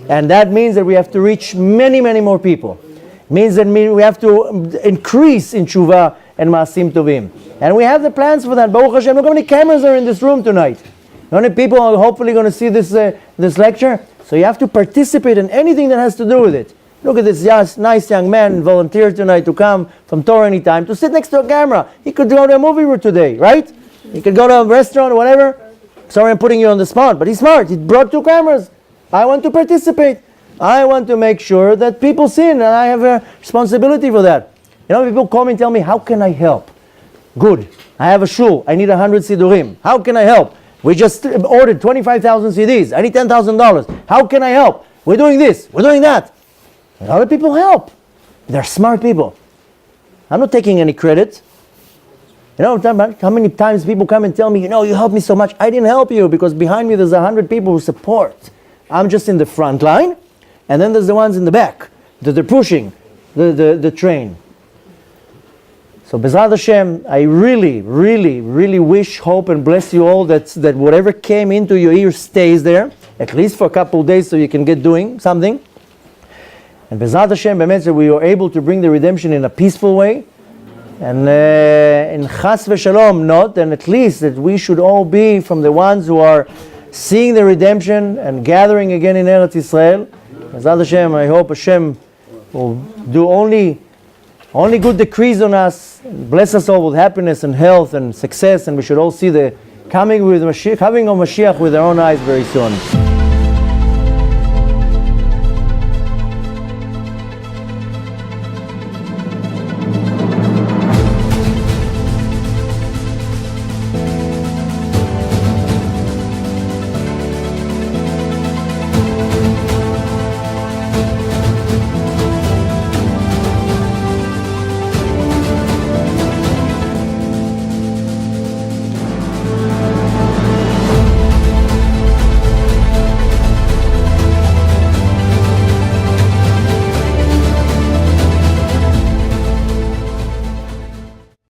And that means that we have to reach many, many more people. It means that we have to increase in tshuva and maasim tovim. And we have the plans for that. Baruch Hashem, look how many cameras are in this room tonight. How many people are hopefully going to see this lecture? So you have to participate in anything that has to do with it. Look at this nice young man volunteered tonight to come from Torah Anytime to sit next to a camera. He could go to a movie room today, right? He could go to a restaurant or whatever. Sorry, I'm putting you on the spot, but he's smart. He brought 2 cameras. I want to participate. I want to make sure that people see, and I have a responsibility for that. You know, people call me and tell me, how can I help? Good. I have a shul. I need 100 sidurim. How can I help? We just ordered 25,000 CDs. I need $10,000. How can I help? We're doing this. We're doing that. And other people help. They're smart people. I'm not taking any credit. You know how many times people come and tell me, you helped me so much. I didn't help you because behind me there's 100 people who support. I'm just in the front line, and then there's the ones in the back that they're pushing the train. So Bezrat Hashem, I really, really, really wish, hope, and bless you all that whatever came into your ear stays there, at least for a couple of days so you can get doing something. And Bezat Hashem, באמת, that we are able to bring the redemption in a peaceful way. And in Chas v'Shalom, not, and at least that we should all be from the ones who are seeing the redemption and gathering again in Eretz Yisrael. Bezat Hashem, I hope Hashem will do only good decrees on us, and bless us all with happiness and health and success, and we should all see the coming of Mashiach with our own eyes very soon.